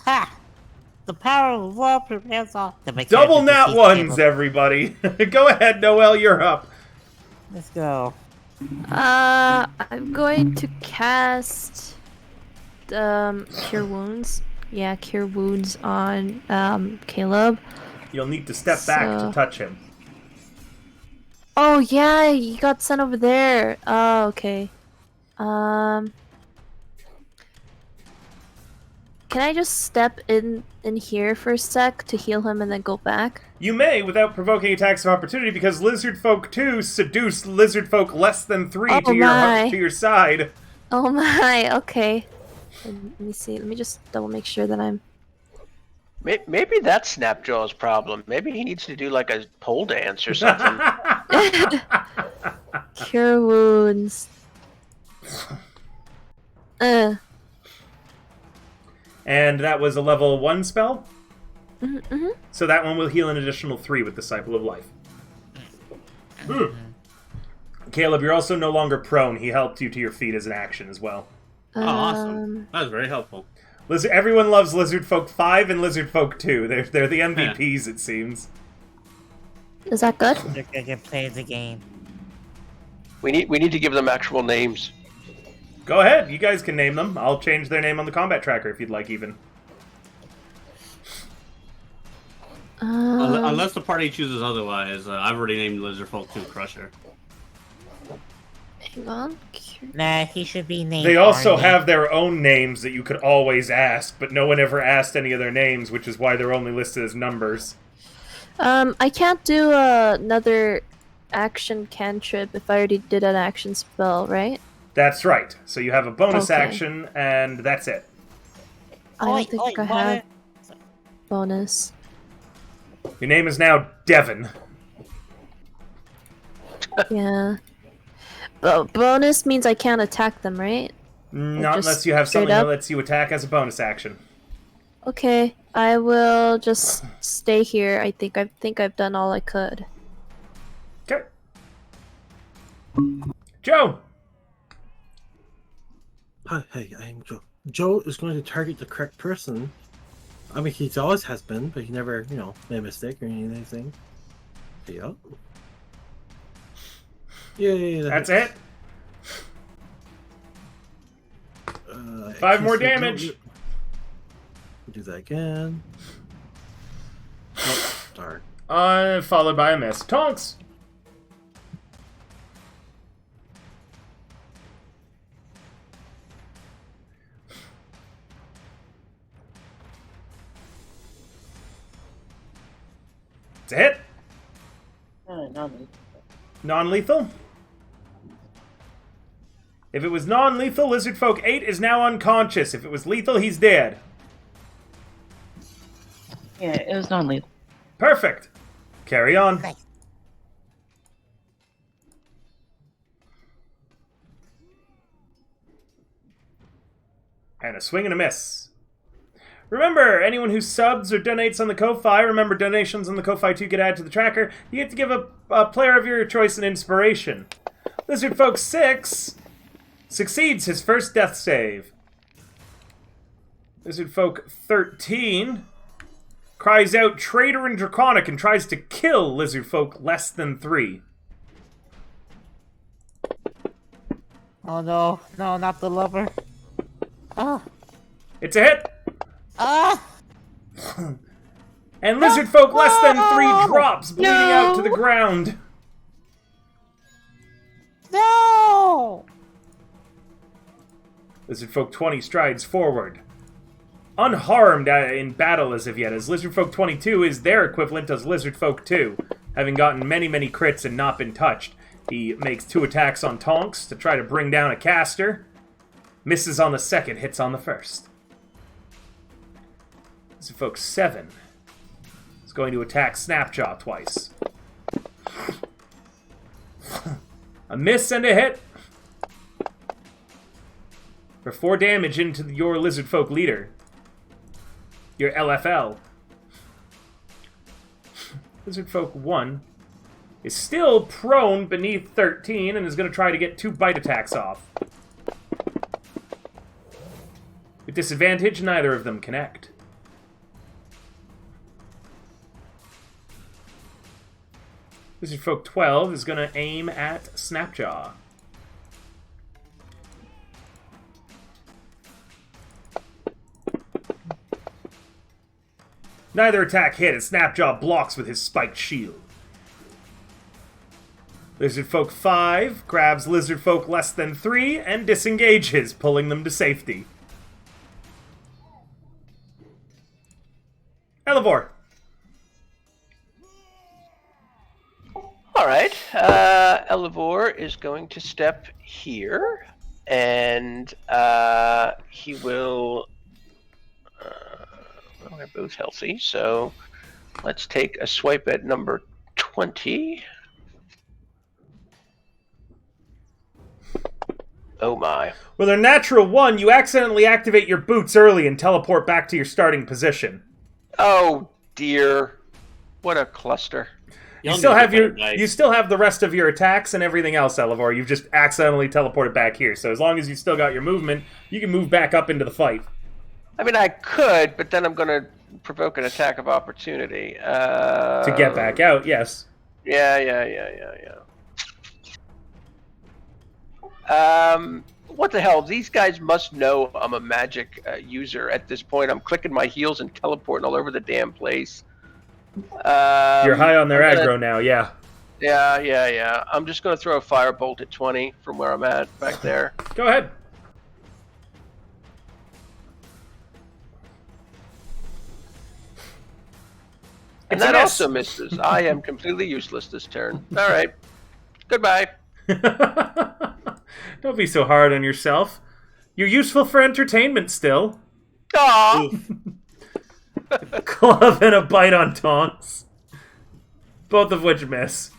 Ha! The power of love prevails all. Double nat 1s, everybody. Go ahead, Noel, you're up. Let's go. I'm going to cast Cure Wounds. Yeah, Cure Wounds on Caleb. You'll need to step back to touch him. Oh yeah, he got sent over there. Oh, okay. Can I just step in here for a sec to heal him and then go back? You may, without provoking attacks of opportunity, because Lizardfolk 2 seduced Lizardfolk less than 3 to your side. Oh my, okay. Let me see. Let me just double make sure that I'm... Maybe that's Snapjaw's problem. Maybe he needs to do like a pole dance or something. Cure Wounds. And that was a level 1 spell? Mm-hmm. So that one will heal an additional 3 with the Cycle of Life. Caleb, you're also no longer prone. He helped you to your feet as an action as well. Oh, awesome. That was very helpful. Everyone loves Lizardfolk 5 and Lizardfolk 2. They're the MVPs, it seems. Is that good? They're gonna play the game. We need to give them actual names. Go ahead, you guys can name them. I'll change their name on the combat tracker if you'd like, even. Unless the party chooses otherwise, I've already named Lizardfolk 2 Crusher. Hang on. Nah, he should be named. They also Arnie. have their own names that you could always ask, but no one ever asked any of their names, which is why they're only listed as numbers. I can't do another action cantrip if I already did an action spell, right? That's right. So you have a bonus Okay. action, and that's it. I don't think I have bonus. Your name is now Devon. Yeah. Bonus means I can't attack them, right? Not just unless you have straight something that up? lets you attack as a bonus action. Okay, I will just stay here. I think I've done all I could. Okay. Joe! Hi, hey, I'm Joe. Joe is going to target the correct person. I mean, he always has been, but he never, made a mistake or anything. Yep. Yeah. That's it? 5 more damage. Do that again. Oh, darn. Followed by a miss. Tonks! It's a hit. Non-lethal? If it was non-lethal, Lizard Folk 8 is now unconscious. If it was lethal, he's dead. Yeah, it was non-lethal. Perfect. Carry on. Nice. And a swing and a miss. Remember, anyone who subs or donates on the Ko-Fi, remember donations on the Ko-Fi 2 get added to the tracker, you get to give a player of your choice an inspiration. Lizard Folk 6 succeeds his first death save. Lizard Folk 13 cries out traitor and draconic and tries to kill Lizard Folk less than 3. Oh no, no, not the lover. Ah, It's a hit! ah, And Lizard Folk less than 3 No! drops, bleeding out to the ground. no! Lizard Folk 20 strides forward. Unharmed in battle as of yet, as Lizard Folk 22 is their equivalent as Lizard Folk 2, having gotten many, many crits and not been touched. He makes 2 attacks on Tonks to try to bring down a caster. Misses on the second, hits on the first. Lizard Folk 7 is going to attack Snapjaw twice. A miss and a hit. For 4 damage into your Lizard Folk leader. Your LFL. Lizard Folk 1 is still prone beneath 13 and is going to try to get 2 bite attacks off. With disadvantage, neither of them connect. Lizard Folk 12 is going to aim at Snapjaw. Neither attack hit as Snapjaw blocks with his spiked shield. Lizard Folk 5 grabs Lizard Folk less than 3 and disengages, pulling them to safety. Elevor. All right. Elevor is going to step here, and he will. Well, they're both healthy, so let's take a swipe at number 20. Oh my. With a natural 1, you accidentally activate your boots early and teleport back to your starting position. Oh dear. What a cluster. You still have the rest of your attacks and everything else, Elevor. You've just accidentally teleported back here. So as long as you still got your movement, you can move back up into the fight. I mean, I could, but then I'm going to provoke an attack of opportunity. To get back out, yes. Yeah. What the hell? These guys must know I'm a magic user at this point. I'm clicking my heels and teleporting all over the damn place. You're high on their aggro now, yeah. Yeah. I'm just going to throw a firebolt at 20 from where I'm at back there. Go ahead. And that also misses. I am completely useless this turn. All right. Goodbye. Don't be so hard on yourself. You're useful for entertainment still. Aww. Club and a bite on Tonks. Both of which miss.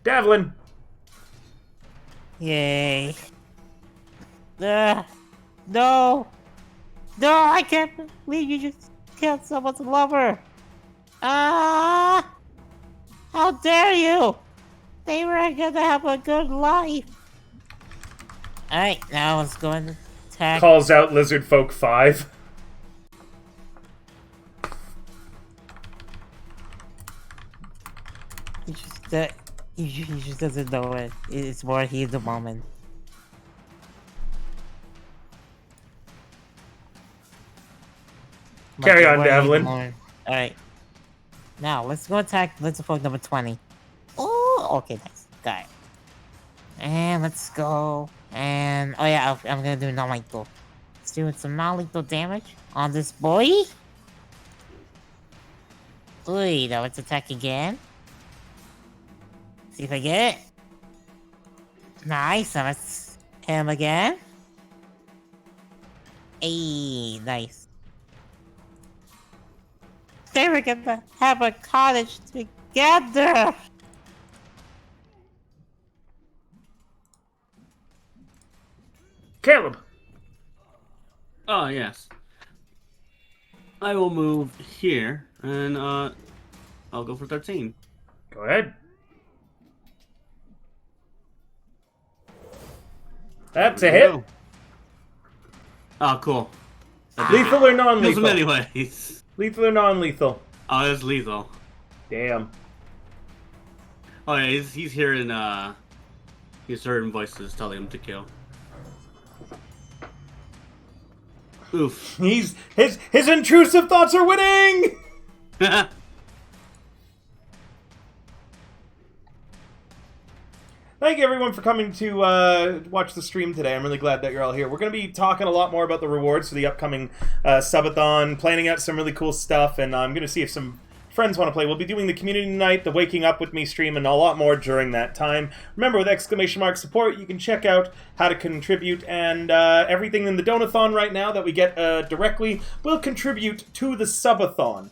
Davlin. Yay. No! No, I can't believe you just killed someone's lover! Ah! How dare you! They were gonna have a good life! Alright, now let's go and attack. Calls out Lizard Folk 5. He just doesn't know it. It's more heat of the moment. Carry on, Davlin. Alright. Now, let's go attack Lizard Folk number 20. Oh, okay, nice. Got it. And let's go. And, oh yeah, I'm gonna do non-lethal. Let's do some non-lethal damage on this boy. Ooh, now let's attack again. See if I get it. Nice, and let's him again. Hey, nice. They were gonna have a cottage together. Caleb. Oh, yes. I will move here, and I'll go for 13. Go ahead. That's a There we hit. go. Oh, cool. Lethal or Kills him non-lethal? anyways. Lethal or non-lethal? Oh, it's lethal. Damn. Oh yeah, he's hearing certain voices telling him to kill. Oof. His intrusive thoughts are winning! Thank you everyone for coming to watch the stream today. I'm really glad that you're all here. We're going to be talking a lot more about the rewards for the upcoming subathon, planning out some really cool stuff, and I'm going to see if some friends want to play. We'll be doing the community night, the Waking Up With Me stream, and a lot more during that time. Remember, with exclamation mark support, you can check out how to contribute, and everything in the donathon right now that we get directly will contribute to the subathon,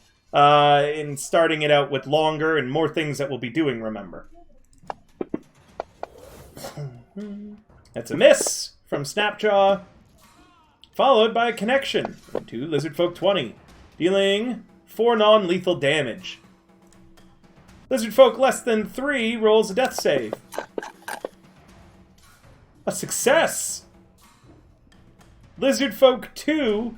in starting it out with longer and more things that we'll be doing, remember. That's a miss from Snapjaw, followed by a connection to Lizardfolk 20, dealing 4 non-lethal damage. Lizardfolk less than 3 rolls a death save. A success! Lizardfolk 2,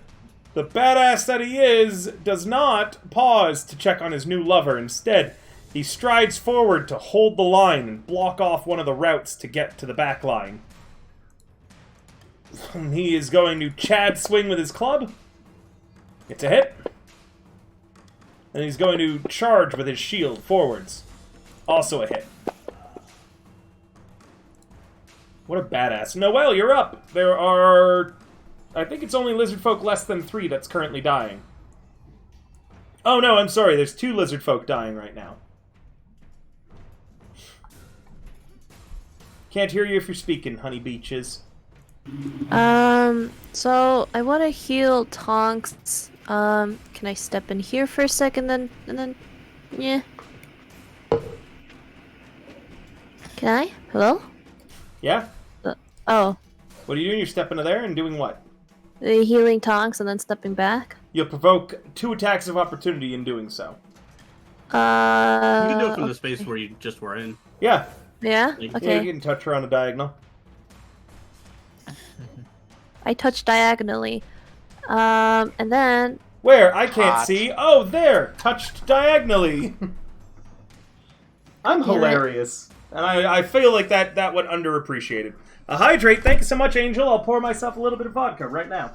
the badass that he is, does not pause to check on his new lover. Instead, he strides forward to hold the line and block off one of the routes to get to the back line. He is going to Chad swing with his club. It's a hit. And he's going to charge with his shield forwards. Also a hit. What a badass. Noelle, you're up. There are... I think it's only Lizardfolk less than 3 that's currently dying. Oh no, I'm sorry. There's 2 Lizardfolk dying right now. Can't hear you if you're speaking, Honey Beaches. So I want to heal Tonks. Can I step in here for a second, and then, yeah. Can I? Hello? Yeah? Oh. What are you doing? You're stepping to there and doing what? Healing Tonks and then stepping back? You'll provoke 2 attacks of opportunity in doing so. You can do it from the space okay. where you just were in. Yeah. Yeah? Yeah, Okay. you can touch her on a diagonal. I touch diagonally. And then... Where? I can't Hot. see. Oh, there! Touched diagonally! I'm Damn it. hilarious. And I feel like that went underappreciated. Hydrate, thank you so much, Angel. I'll pour myself a little bit of vodka right now.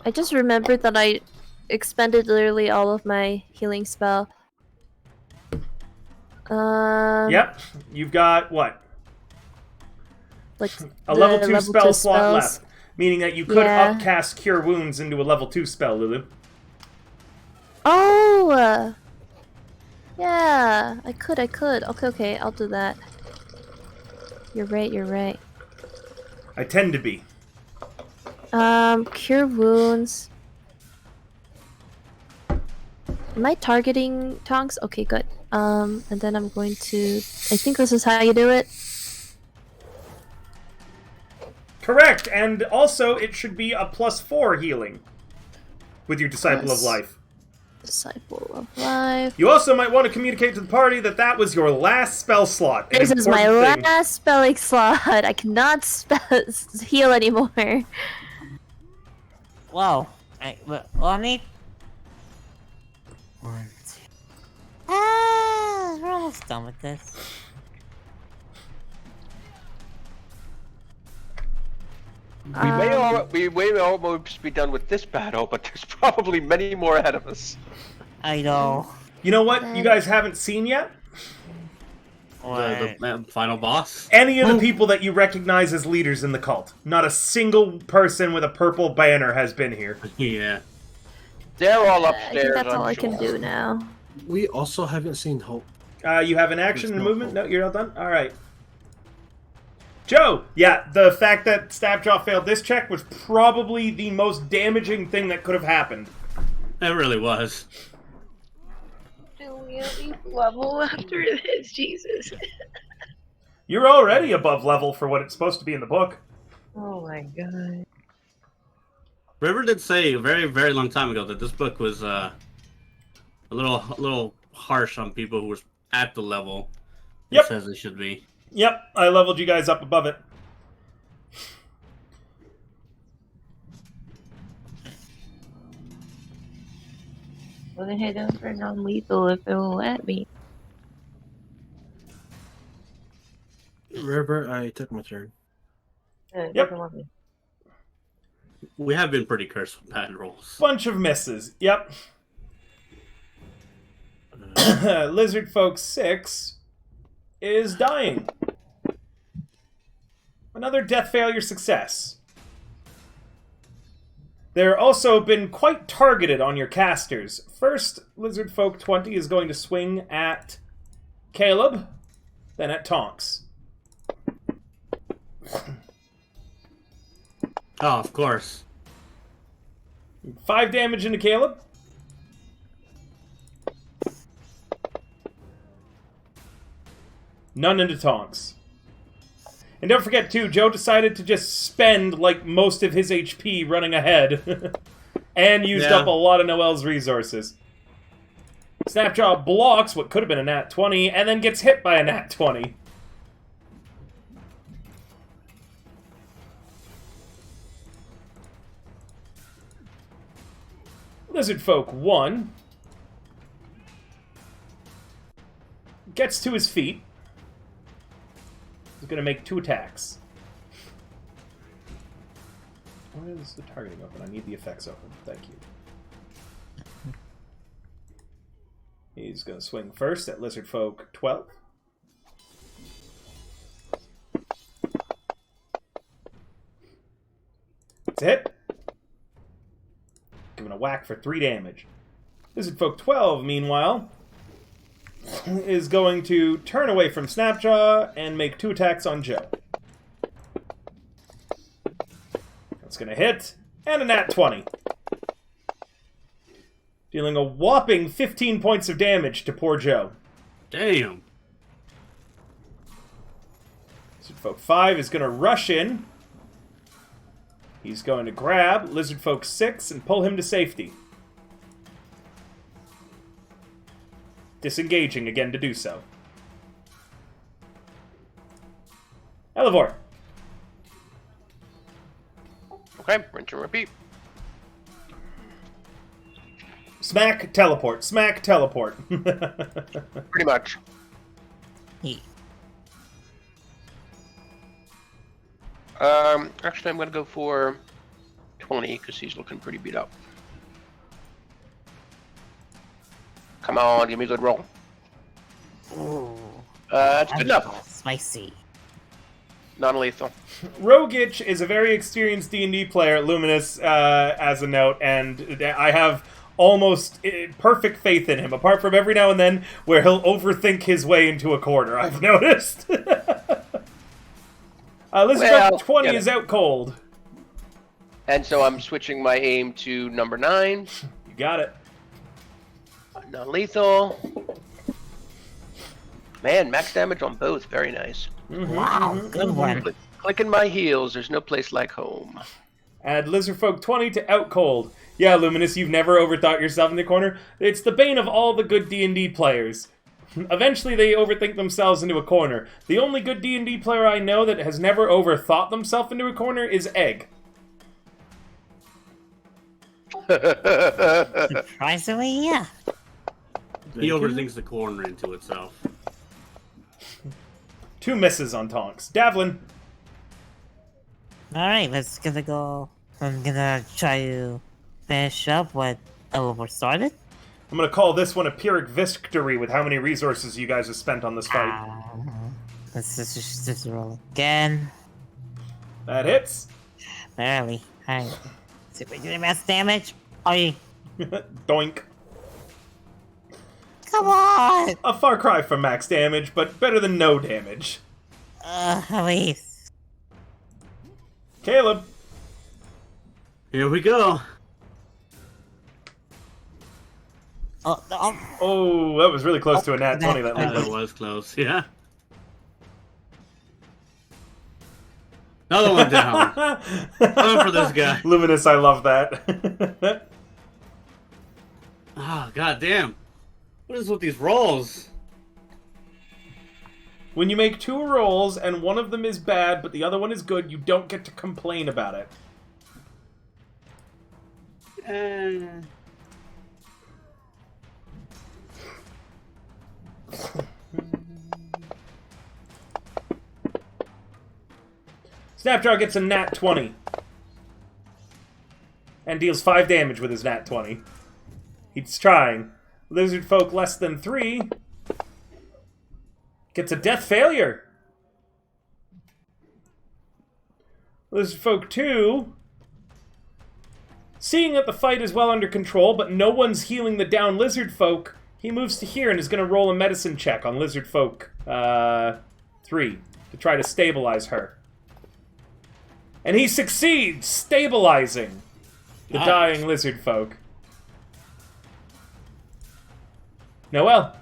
I just remembered that I expended literally all of my healing spell. Yep. You've got, what? Like A the level 2 spell 2 slot spells. left. Meaning that you could Yeah. upcast Cure Wounds into a level 2 spell, Lulu. Oh! Yeah, I could. Okay, I'll do that. You're right. I tend to be. Cure wounds. Am I targeting Tonks? Okay, good. And then I'm going to... I think this is how you do it. Correct, and also it should be a +4 healing with your Disciple of Life. Disciple of Life. You also might want to communicate to the party that that was your last spell slot. An This is my important thing. last spelling slot. I cannot heal anymore. Whoa. Well, I need... 1, 2... we're almost done with this. We may almost be done with this battle, but there's probably many more ahead of us. I know. You know what you guys haven't seen yet? The final boss. Any of the people that you recognize as leaders in the cult. Not a single person with a purple banner has been here. Yeah. They're all I upstairs. think that's I'm all I sure. can do now. We also haven't seen Hope. You have an action There's and no movement? hope. No, you're not done? Alright. Joe, yeah, the fact that Snapjaw failed this check was probably the most damaging thing that could have happened. It really was. Do we level after this? Jesus. You're already above level for what it's supposed to be in the book. Oh my god. River did say a very, very long time ago that this book was a little harsh on people who were at the level it says it should be. Yep, I leveled you guys up above it. Well, then hit him for non-lethal if it will let me. River, I took my turn. It Yep. doesn't want me. We have been pretty cursed with bad rolls. Bunch of misses. Yep. Lizard Folk 6 is dying. Another death failure success. They're also been quite targeted on your casters. First, Lizard Folk 20 is going to swing at Caleb, then at Tonks. Oh, of course. 5 damage into Caleb. None into Tonks. And don't forget, too, Joe decided to just spend, like, most of his HP running ahead. And used up a lot of Noel's resources. Snapjaw blocks what could have been a nat 20, and then gets hit by a nat 20. Lizard Folk 1 gets to his feet. He's going to make 2 attacks. Why is the targeting open? I need the effects open. Thank you. He's going to swing first at Lizard Folk 12. That's a hit. Giving a whack for 3 damage. Lizard Folk 12, meanwhile, is going to turn away from Snapjaw and make 2 attacks on Joe. That's going to hit, and a nat 20. Dealing a whopping 15 points of damage to poor Joe. Damn. Lizard Folk 5 is going to rush in. He's going to grab Lizard Folk 6 and pull him to safety. Disengaging again to do so. Elevor. Okay, rinse and repeat. Smack, teleport. Smack, teleport. Pretty much. Actually, I'm going to go for 20 because he's looking pretty beat up. Come on, give me a good roll. Ooh. That's good enough. Spicy. Non-lethal. Rogich is a very experienced D&D player, Luminous, as a note, and I have almost perfect faith in him, apart from every now and then where he'll overthink his way into a corner, I've noticed. Elizabeth 20 is out cold. And so I'm switching my aim to number 9. You got it. Non-lethal. Man, max damage on both. Very nice. Wow, good one. Clicking my heels. There's no place like home. Add Lizard Folk 20 to out cold. Yeah, Luminous, you've never overthought yourself in the corner. It's the bane of all the good D&D players. Eventually they overthink themselves into a corner. The only good D&D player I know that has never overthought themselves into a corner is Egg. Surprisingly, yeah. He overthinks the corner into itself. 2 misses on Tonks. Davlin. Alright, let's gonna go. I'm gonna try to finish up what Elevor started. I'm going to call this one a Pyrrhic victory with how many resources you guys have spent on this fight. Let's just roll again. That hits. Barely. Alright. See if we do the mass damage. Oh, Doink. come on! A far cry from max damage, but better than no damage. At least. Caleb. Here we go. Oh, that was really close to a nat 20, that That lethal. was close, yeah. Another one down. Going for this guy. Luminous, I love that. Oh, god damn. What is with these rolls? When you make 2 rolls and one of them is bad but the other one is good, you don't get to complain about it. Snapjaw gets a nat 20. And deals 5 damage with his nat 20. He's trying. Lizard folk less than 3 gets a death failure. Lizard folk 2, seeing that the fight is well under control, but no one's healing the down lizard folk, he moves to here and is going to roll a medicine check on lizard folk 3 to try to stabilize her. And he succeeds, stabilizing the dying lizard folk. Noel.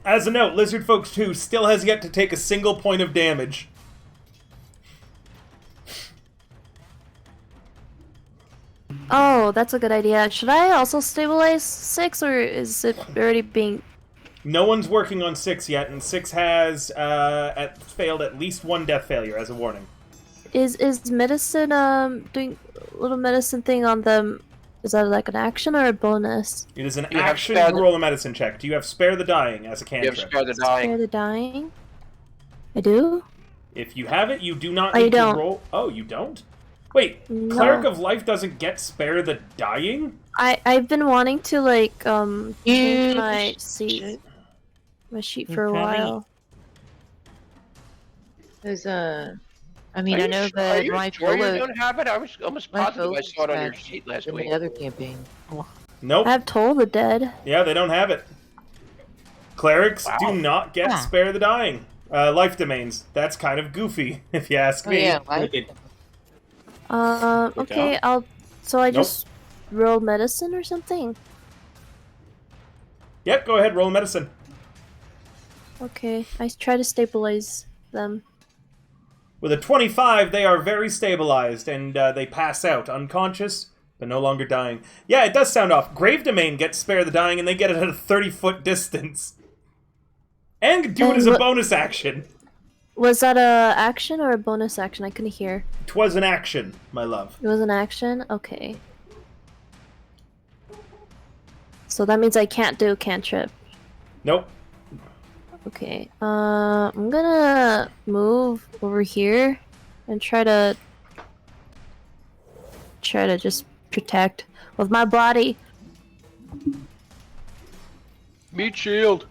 As a note, Lizard Folks 2 still has yet to take a single point of damage. Oh, that's a good idea. Should I also stabilize 6, or is it already being... No one's working on 6 yet, and 6 has failed at least 1 death failure as a warning. Is medicine, doing a little medicine thing on them, is that like an action or a bonus? It is an You have action spare to roll a medicine check. Do you have Spare the Dying as a You cantrip? have Spare the Spare Dying. the dying? I do? If you have it, you do not I need to don't. roll... Oh, you don't? Wait, No. Cleric of Life doesn't get Spare the Dying? I've been wanting to, like, change You- my sheet for a probably- while. There's I mean, Are I you know sure- are that you my sure you fellow, don't have it? I was almost my positive I fellows saw it on your had sheet last in week. the other campaign. Nope. I have Toll the Dead. Yeah, they don't have it. Clerics Wow. do not get Huh. Spare the Dying. Life domains. That's kind of goofy, if you ask Oh me. yeah, like, Okay, so I just roll medicine or something? Yep, go ahead, roll medicine. Okay, I try to stabilize them. With a 25, they are very stabilized, and they pass out, unconscious, but no longer dying. Yeah, it does sound off. Grave Domain gets Spare the Dying, and they get it at a 30-foot distance. And do it And as a what- bonus action. Was that a action or a bonus action? I couldn't hear. 'Twas an action, my love. It was an action? Okay. So that means I can't do cantrip. Nope. Okay. I'm gonna move over here and try to just protect with my body. Meat shield.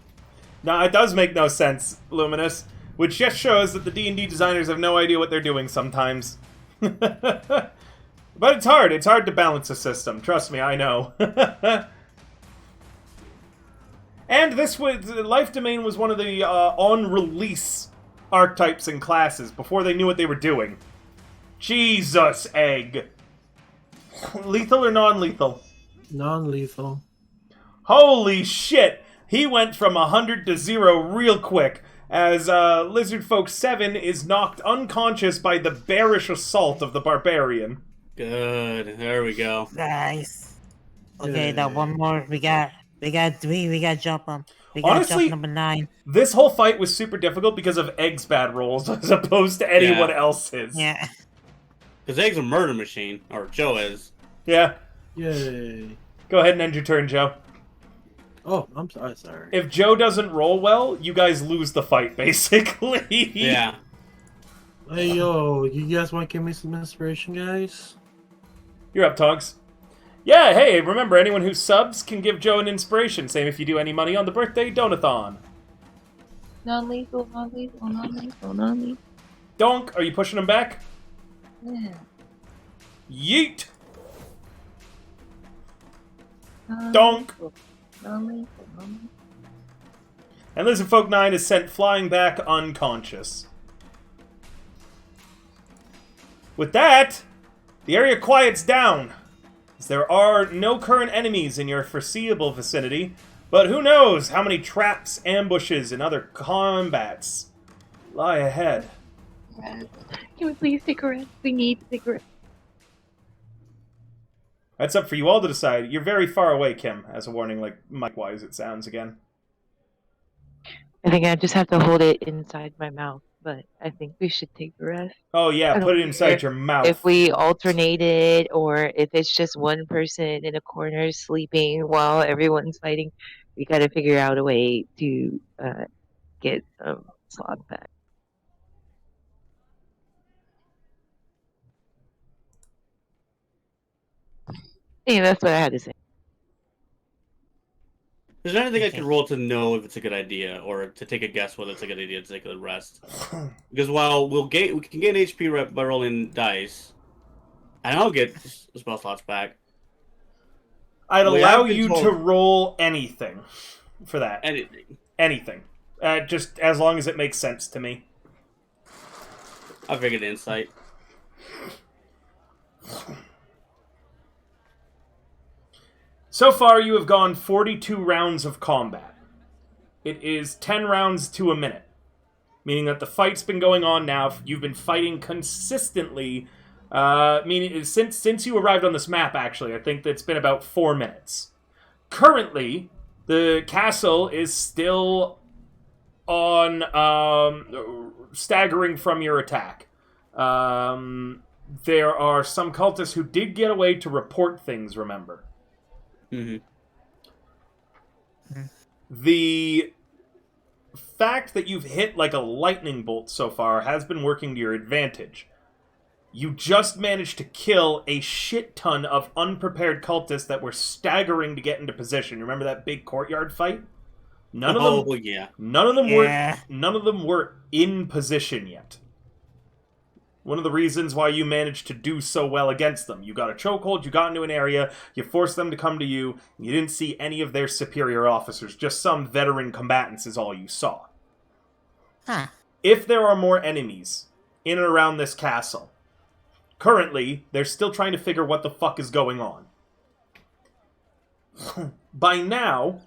Now, it does make no sense, Luminous, which just shows that the D&D designers have no idea what they're doing sometimes. But it's hard. It's hard to balance a system. Trust me, I know. And this was... Life Domain was one of the on-release archetypes and classes before they knew what they were doing. Jesus, Egg. Lethal or non-lethal? Non-lethal. Holy shit! He went from 100 to 0 real quick, as Lizard Folk 7 is knocked unconscious by the bearish assault of the Barbarian. Good. There we go. Nice. Okay, Yay. now one more. We got 3. We got jump 'em. We got Honestly- jump number 9. This whole fight was super difficult because of Egg's bad rolls, as opposed to anyone Yeah. else's. Yeah. Because Egg's a murder machine, or Joe is. Yeah. Yay. Go ahead and end your turn, Joe. Oh, I'm sorry. If Joe doesn't roll well, you guys lose the fight, basically. Yeah. Hey, yo, you guys want to give me some inspiration, guys? You're up, Tonks. Yeah, hey, remember, anyone who subs can give Joe an inspiration. Same if you do any money on the birthday donathon. non-lethal, non-lethal, non-lethal, non-lethal. Donk, are you pushing him back? Yeah. Yeet! Non-lethal, Donk! Non-lethal, non-lethal. And Lizardfolk 9 is sent flying back unconscious. With that, the area quiets down, as there are no current enemies in your foreseeable vicinity, but who knows how many traps, ambushes, and other combats lie ahead. Can we please take a rest? We need to take a rest. That's up for you all to decide. You're very far away, Kim, as a warning, like mic-wise it sounds again. I think I just have to hold it inside my mouth, but I think we should take a rest. Oh yeah, I don't put it care inside your mouth. If we alternated, or if it's just one person in a corner sleeping while everyone's fighting, we gotta figure out a way to get some slots back. Yeah, that's what I had to say. Is there anything I can roll to know if it's a good idea, or to take a guess whether it's a good idea to take a rest? Because while we can gain HP by rolling dice, and I'll get spell slots back. I'd allow you to roll anything for that. Anything. Anything. Just as long as it makes sense to me. I figured insight. So far, you have gone 42 rounds of combat. It is 10 rounds to a minute, meaning that the fight's been going on now. You've been fighting consistently, meaning since you arrived on this map, actually. I think it's been about 4 minutes. Currently, the castle is still on staggering from your attack. There are some cultists who did get away to report things, remember. Mm-hmm. The fact that you've hit like a lightning bolt so far has been working to your advantage. You just managed to kill a shit ton of unprepared cultists that were staggering to get into position. Remember that big courtyard fight? None of them were in position yet. One of the reasons why you managed to do so well against them. You got a chokehold, you got into an area, you forced them to come to you, and you didn't see any of their superior officers. Just some veteran combatants is all you saw. Huh. If there are more enemies in and around this castle, currently, they're still trying to figure what the fuck is going on. By now,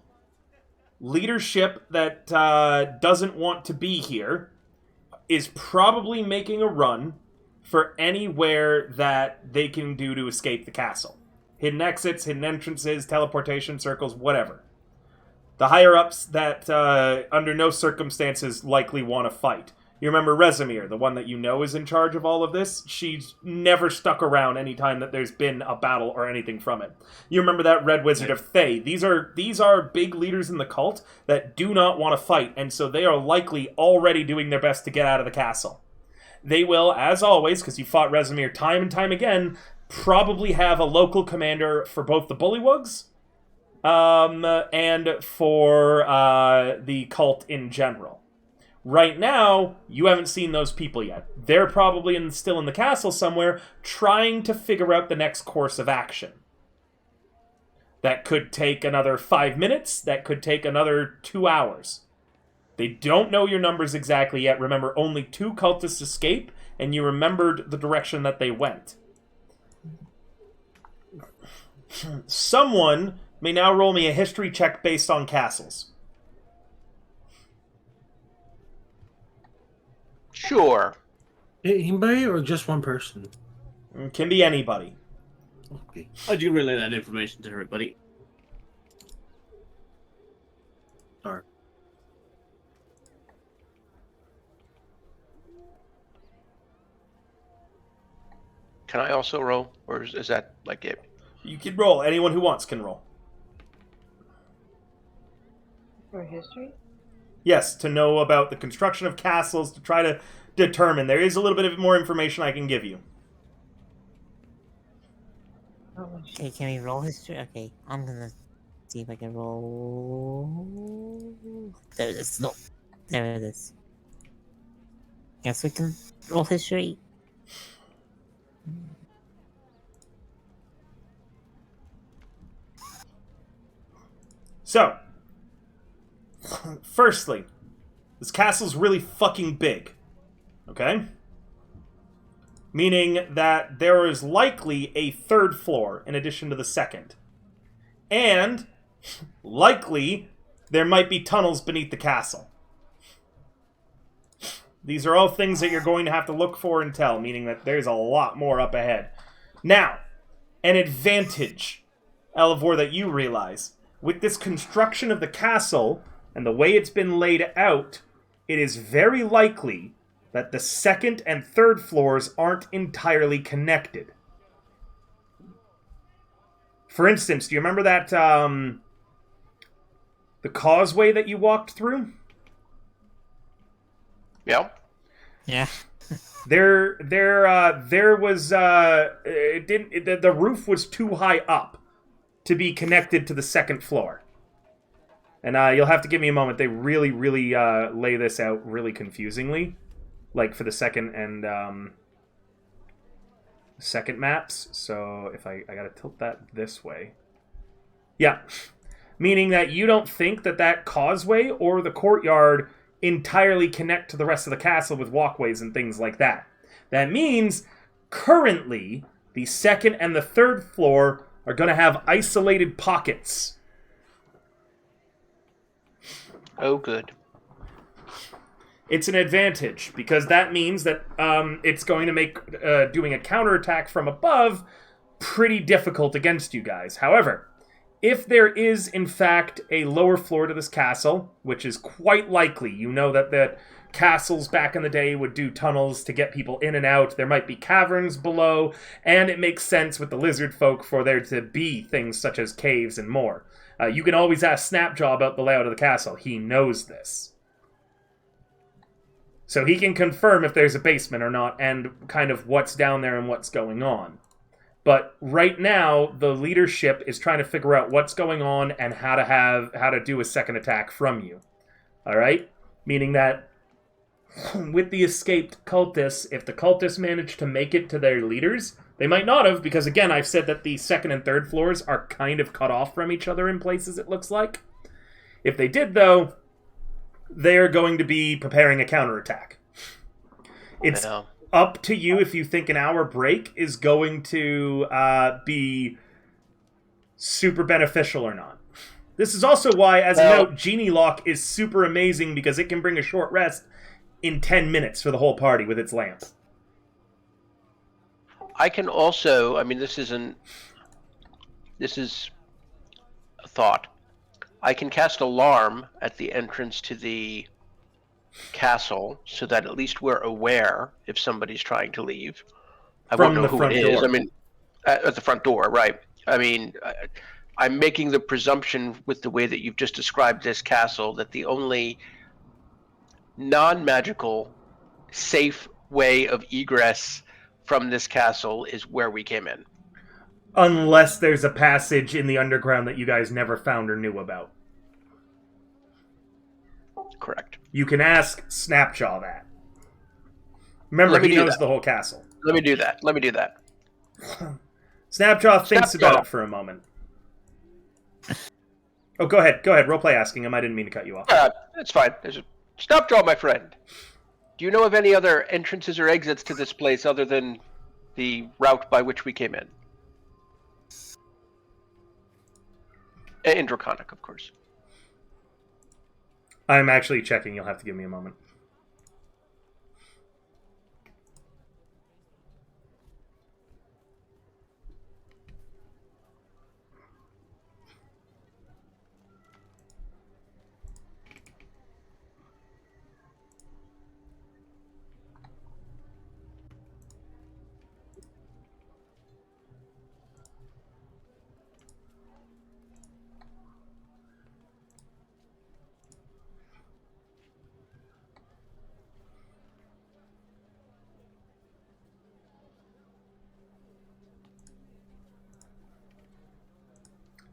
leadership that doesn't want to be here is probably making a run for anywhere that they can do to escape the castle. Hidden exits, hidden entrances, teleportation circles, whatever. The higher-ups that, under no circumstances, likely want to fight. You remember Rezimir, the one that you know is in charge of all of this? She's never stuck around any time that there's been a battle or anything from it. You remember that Red Wizard of Thay. These are big leaders in the cult that do not want to fight, and so they are likely already doing their best to get out of the castle. They will, as always, because you fought Rezimir time and time again, probably have a local commander for both the Bullywugs and for the cult in general. Right now, you haven't seen those people yet. They're probably still in the castle somewhere, trying to figure out the next course of action. That could take another 5 minutes. That could take another 2 hours. They don't know your numbers exactly yet. Remember, only 2 cultists escape, and you remembered the direction that they went. Someone may now roll me a history check based on castles. Sure. Anybody or just one person? It can be anybody. Okay. I do relay that information to everybody. Sorry. Can I also roll, or is that like it? You can roll. Anyone who wants can roll. For history? Yes, to know about the construction of castles, to try to determine. There is a little bit of more information I can give you. Okay, can we roll history? Okay, I'm gonna see if I can roll. There it is. No, there it is. Guess we can roll history. So, Firstly, this castle's really fucking big. Okay? Meaning that there is likely a third floor in addition to the second. And, likely, there might be tunnels beneath the castle. These are all things that you're going to have to look for and tell, meaning that there's a lot more up ahead. Now, an advantage, Elivor, that you realize. With this construction of the castle, and the way it's been laid out, it is very likely that the second and third floors aren't entirely connected. For instance, do you remember that, the causeway that you walked through? Yeah. Yeah. There was, the roof was too high up to be connected to the second floor. And you'll have to give me a moment. They really, really lay this out really confusingly. Like for the second and second maps. So if I gotta tilt that this way. Yeah. Meaning that you don't think that causeway or the courtyard entirely connect to the rest of the castle with walkways and things like that. That means currently the second and the third floor are going to have isolated pockets. Oh, good. It's an advantage, because that means that it's going to make doing a counterattack from above pretty difficult against you guys. However, if there is, in fact, a lower floor to this castle, which is quite likely, you know that castles back in the day would do tunnels to get people in and out, there might be caverns below, and it makes sense with the lizard folk for there to be things such as caves and more. You can always ask Snapjaw about the layout of the castle. He knows this. So he can confirm if there's a basement or not, and kind of what's down there and what's going on. But right now, the leadership is trying to figure out what's going on and how to do a second attack from you. All right? Meaning that with the escaped cultists, if the cultists manage to make it to their leaders, they might not have, because again, I've said that the second and third floors are kind of cut off from each other in places, it looks like. If they did, though, they're going to be preparing a counterattack. It's up to you if you think an hour break is going to be super beneficial or not. This is also why, as a note, Genie Lock is super amazing because it can bring a short rest in 10 minutes for the whole party with its lamp. I can also, I mean, this is a thought. I can cast Alarm at the entrance to the castle so that at least we're aware if somebody's trying to leave. I won't know who it is. I mean, at the front door, right. I mean, I'm making the presumption with the way that you've just described this castle that the only non-magical safe way of egress from this castle is where we came in. Unless there's a passage in the underground that you guys never found or knew about. Correct. You can ask Snapjaw that. Remember, he knows the whole castle. Let me do that. Snapjaw thinks about it for a moment. Oh, go ahead. Roleplay asking him. I didn't mean to cut you off. It's fine. Snapjaw, my friend. Do you know of any other entrances or exits to this place other than the route by which we came in? In Draconic, of course. I'm actually checking. You'll have to give me a moment.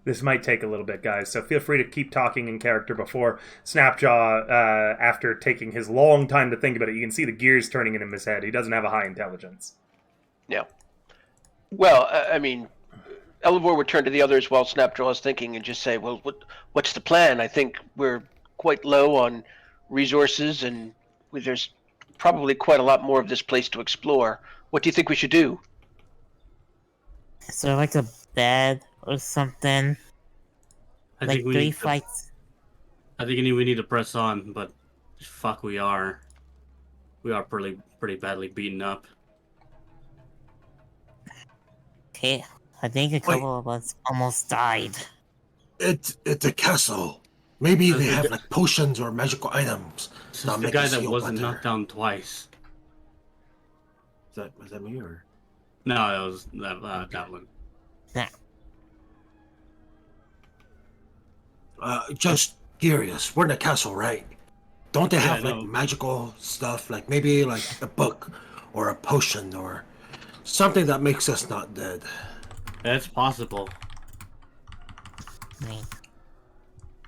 This might take a little bit, guys, so feel free to keep talking in character before Snapjaw, after taking his long time to think about it, you can see the gears turning in his head. He doesn't have a high intelligence. Yeah. Well, I mean, Elivor would turn to the others while Snapjaw is thinking and just say, well, what's the plan? I think we're quite low on resources, and there's probably quite a lot more of this place to explore. What do you think we should do? Is there like a bed or something? I Like think we 3 need to, flights. I think we need to press on, but fuck, we are pretty badly beaten up. Okay, I think a couple of us almost died. It's a castle. Maybe That's they the have g- like potions or magical items. This that is the make guy us that heal wasn't better. knocked down twice. Was that me or? No, that was that one. Just curious. We're in a castle, right? Don't they have like no. magical stuff, like maybe like a book or a potion or something that makes us not dead? That's possible, I mean,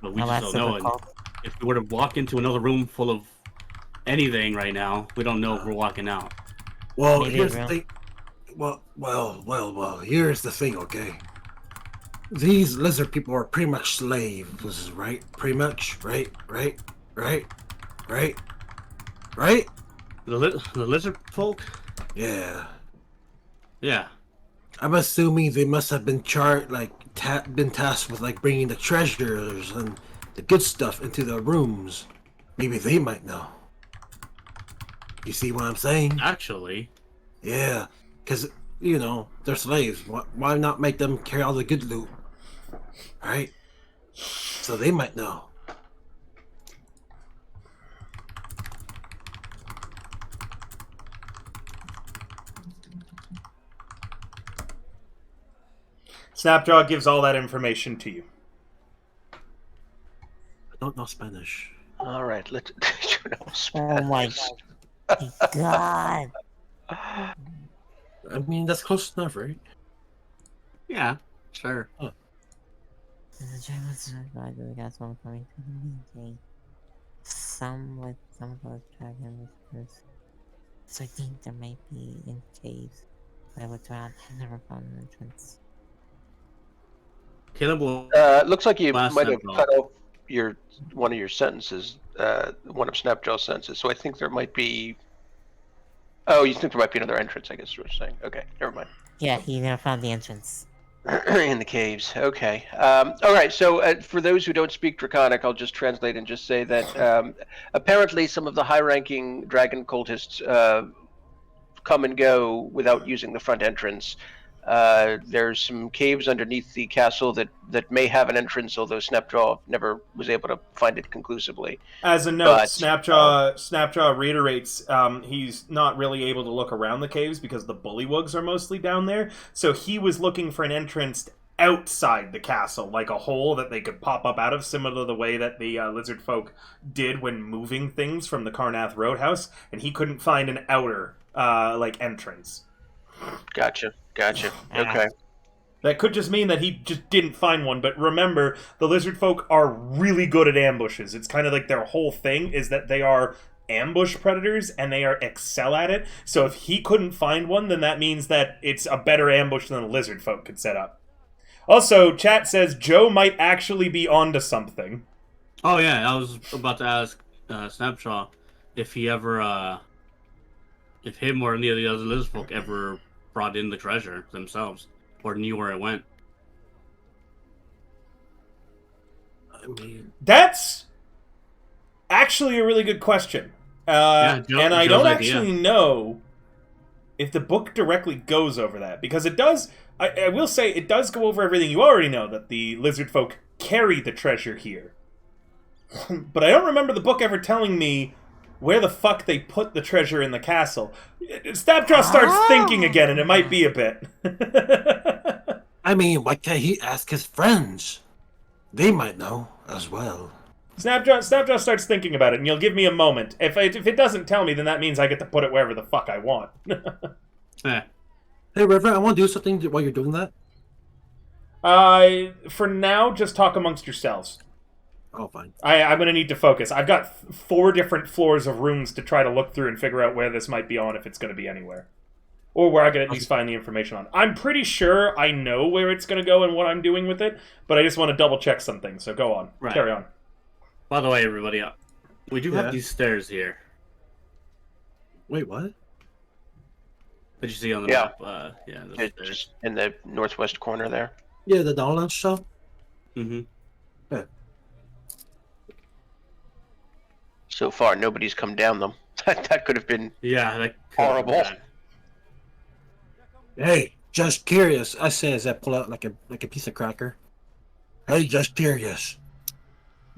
but we no, just that's don't know. And difficult. if we were to walk into another room full of anything right now, we don't know if we're walking out. Well, Maybe here's a the room. thing. Well. Here's the thing, okay? These lizard people are pretty much slaves, right? Pretty much, right? The lizard folk? Yeah. Yeah. I'm assuming they must have been been tasked with like bringing the treasures and the good stuff into the rooms. Maybe they might know. You see what I'm saying? Actually, Yeah, because they're slaves. Why not make them carry all the good loot, right? So they might know. Snapjaw gives all that information to you. I don't know Spanish. All right, let's. Oh my god. I mean, that's close enough, right? yeah, sure. The Germans survived the castle coming to the meeting. Some of those dragon whispers. So I think there might be in caves. I looked around and never found an entrance. Caleb will. Looks like you Last might have Snapjaw. cut off one of your sentences, one of Snapjaw's sentences. So I think there might be. Oh, you think there might be another entrance? I guess you were saying. Okay, never mind. Yeah, he never found the entrance. In the caves. Okay. All right. So for those who don't speak Draconic, I'll just translate and just say that apparently some of the high-ranking dragon cultists come and go without using the front entrance. There's some caves underneath the castle that may have an entrance, although Snapjaw never was able to find it conclusively. As a note, Snapjaw reiterates he's not really able to look around the caves because the bullywugs are mostly down there. So he was looking for an entrance outside the castle, like a hole that they could pop up out of, similar to the way that the lizard folk did when moving things from the Karnath Roadhouse, and he couldn't find an outer entrance. Gotcha. Okay. That could just mean that he just didn't find one, but remember, the lizard folk are really good at ambushes. It's kind of like their whole thing is that they are ambush predators, and they excel at it. So if he couldn't find one, then that means that it's a better ambush than the lizard folk could set up. Also, chat says Joe might actually be onto something. Oh yeah, I was about to ask Snapjaw if he ever, if him or any of the other lizard folk ever brought in the treasure themselves, or knew where it went. I mean, That's actually a really good question. And I don't actually know if the book directly goes over that, because it does. I will say it does go over everything you already know, that the lizard folk carry the treasure here. But I don't remember the book ever telling me where the fuck they put the treasure in the castle. Snapjaw starts thinking again, and it might be a bit. I mean, why can't he ask his friends? They might know as well. Snapjaw starts thinking about it, and you'll give me a moment. If it doesn't tell me, then that means I get to put it wherever the fuck I want. Hey, Reverend, I want to do something while you're doing that. For now, just talk amongst yourselves. Oh, fine. I'm going to need to focus. I've got 4 different floors of rooms to try to look through and figure out where this might be on, if it's going to be anywhere. Or where I can at least find the information on. I'm pretty sure I know where it's going to go and what I'm doing with it, but I just want to double check something, so go on. Right. Carry on. By the way, everybody, we do Yeah. have these stairs here Wait, what? that you see on the Yeah. map. Yeah, the It's stairs. just in the northwest corner there. Yeah, the Downland stuff. Mm-hmm. So far, nobody's come down them. That could have been Yeah, that could have horrible. been bad. Hey, just curious. I say as I pull out like a piece of cracker. Hey, just curious.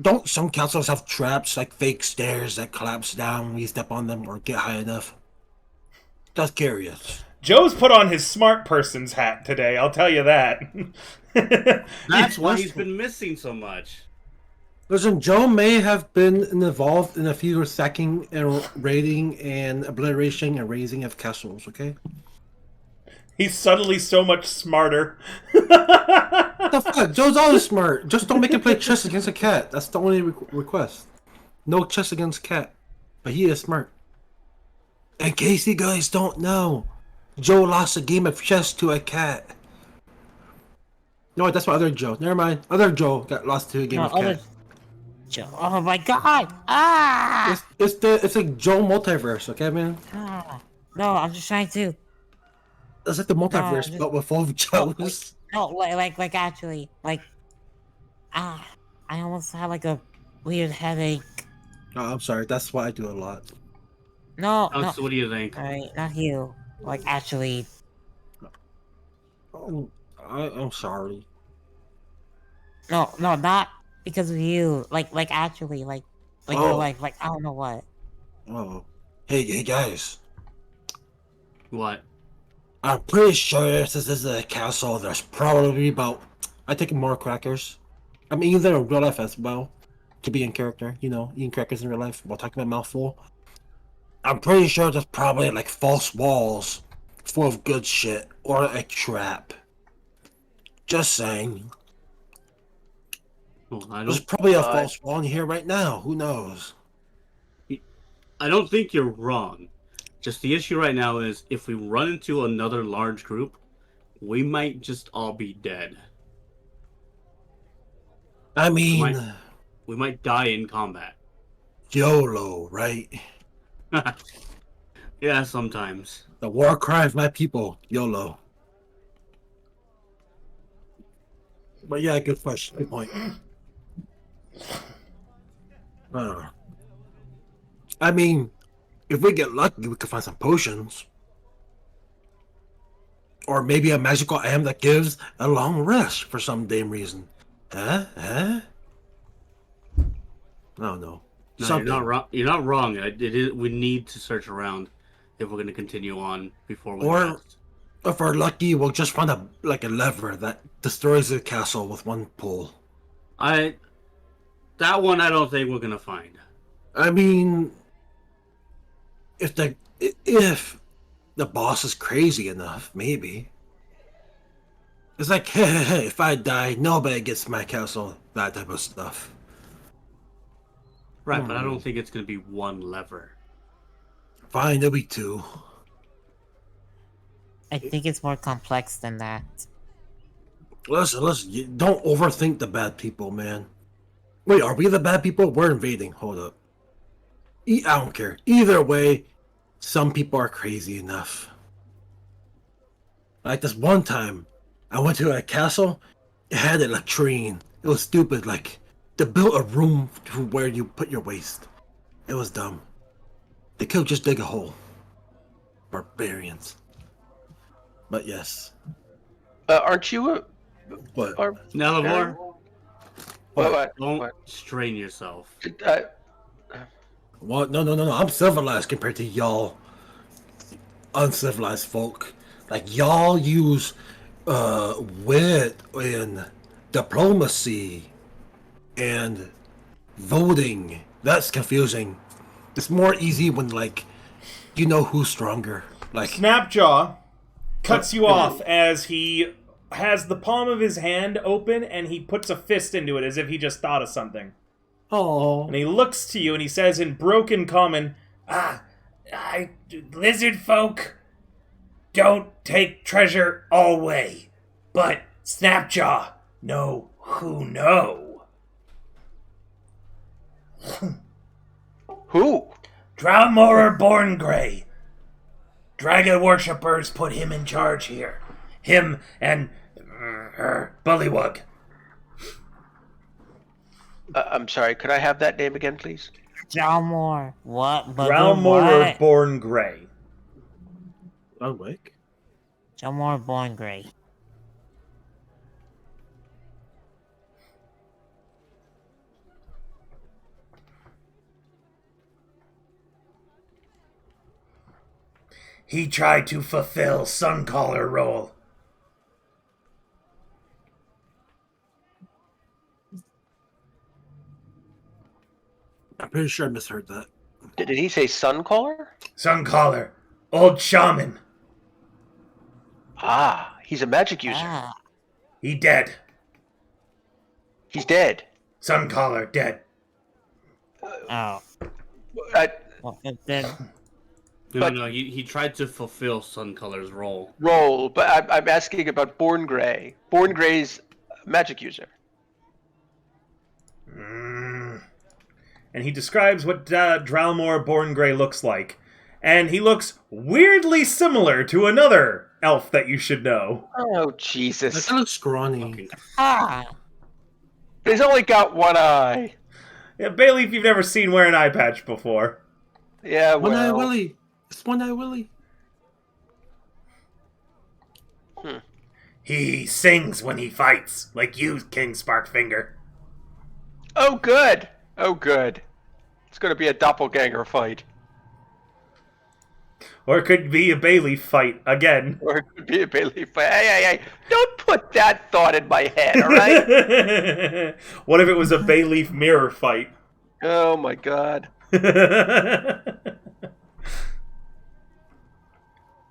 Don't some castles have traps like fake stairs that collapse down when you step on them or get high enough? Just curious. Joe's put on his smart person's hat today, I'll tell you that. That's why he's been missing so much. Listen, Joe may have been involved in a few sacking and raiding and obliteration and raising of castles, okay? He's suddenly so much smarter. The fuck? Joe's always smart. Just don't make him play chess against a cat. That's the only request. No chess against cat. But he is smart. In case you guys don't know, Joe lost a game of chess to a cat. No, that's my other Joe. Never mind. Other Joe got lost to a game of cat. Joe. Oh my god! Ah! It's like Joe multiverse, okay, man? Ah. No, I'm just trying to. It's like the multiverse, but with full of Joes. No, like actually, like, I almost had like a weird headache. Oh, I'm sorry. That's why I do a lot. No, Alex, no. what do you think? Alright, not you. Like, actually, Oh, I'm sorry. no, not because of you. Like actually, like Oh. real life. Like, I don't know what. Oh, hey guys. What? I'm pretty sure this is a castle. There's probably about, I think, more crackers. I mean, either in real life as well, to be in character. You know, eating crackers in real life while talking about mouthful. I'm pretty sure there's probably like false walls full of good shit or a trap. Just saying. Well, There's probably a false wall in here right now. Who knows? I don't think you're wrong. Just the issue right now is if we run into another large group, we might just all be dead. I mean, We might die in combat. YOLO, right? Yeah, sometimes. The war cry of my people, YOLO. But yeah, good question. Good point. I mean, if we get lucky, we could find some potions. Or maybe a magical item that gives a long rest for some damn reason. Huh? I don't know. No, you're not wrong. You're not wrong. It is. We need to search around if we're going to continue on before we. Or rest. if we're lucky, we'll just find a lever that destroys the castle with one pull. That one I don't think we're gonna find. I mean, if the boss is crazy enough, maybe. It's like, hey, if I die, nobody gets my castle. That type of stuff. Right, but I don't think it's gonna be one lever. Fine, there'll be two. I think it's more complex than that. Listen, don't overthink the bad people, man. Wait, are we the bad people? We're invading. Hold up. I don't care. Either way, some people are crazy enough. Like this one time, I went to a castle. It had a latrine. It was stupid. Like, they built a room to where you put your waste. It was dumb. They could just dig a hole. Barbarians. But yes. Aren't you a... What? Nelavor, What? don't strain yourself. What? No. I'm civilized compared to y'all uncivilized folk. Like, y'all use wit and diplomacy and voting. That's confusing. It's more easy when, like, you know who's stronger. Like, Snapjaw cuts you off as he has the palm of his hand open and he puts a fist into it as if he just thought of something. oh, And he looks to you and he says in broken common, lizard folk don't take treasure alway, but Snapjaw know who know. Who? Drowmorer Born Grey. Dragon worshippers put him in charge here. Him and Bullywug. I'm sorry. Could I have that name again, please? Jalmor. What? Drowmorer What? Born Grey. Oh, wake. Jalmor Born Grey. He tried to fulfill Suncaller role. I'm pretty sure I misheard that. Did he say Suncaller? Suncaller. Old shaman. Ah, he's a magic user. Ah. He dead. He's dead. Suncaller dead. Oh. I, Well, then. But- No, he tried to fulfill Suncolor's role. role, but I'm asking about Born Grey. Born Grey's a magic user. And he describes what Drowmore Born Grey looks like. And he looks weirdly similar to another elf that you should know. Oh, That Jesus. kind of scrawny. Fucking- Ah. He's only got one eye. Yeah, Bailey, if you've never seen wear an eye patch before. Yeah, One Eye well. Willie. It's One Eye Willie. He sings when he fights, like you, King Sparkfinger. Oh, good. Oh, good. It's going to be a doppelganger fight. Or it could be a Bailey fight again. Or it could be a Bailey fight. Hey. Don't put that thought in my head, all right? What if it was a Bayleaf mirror fight? Oh, my God.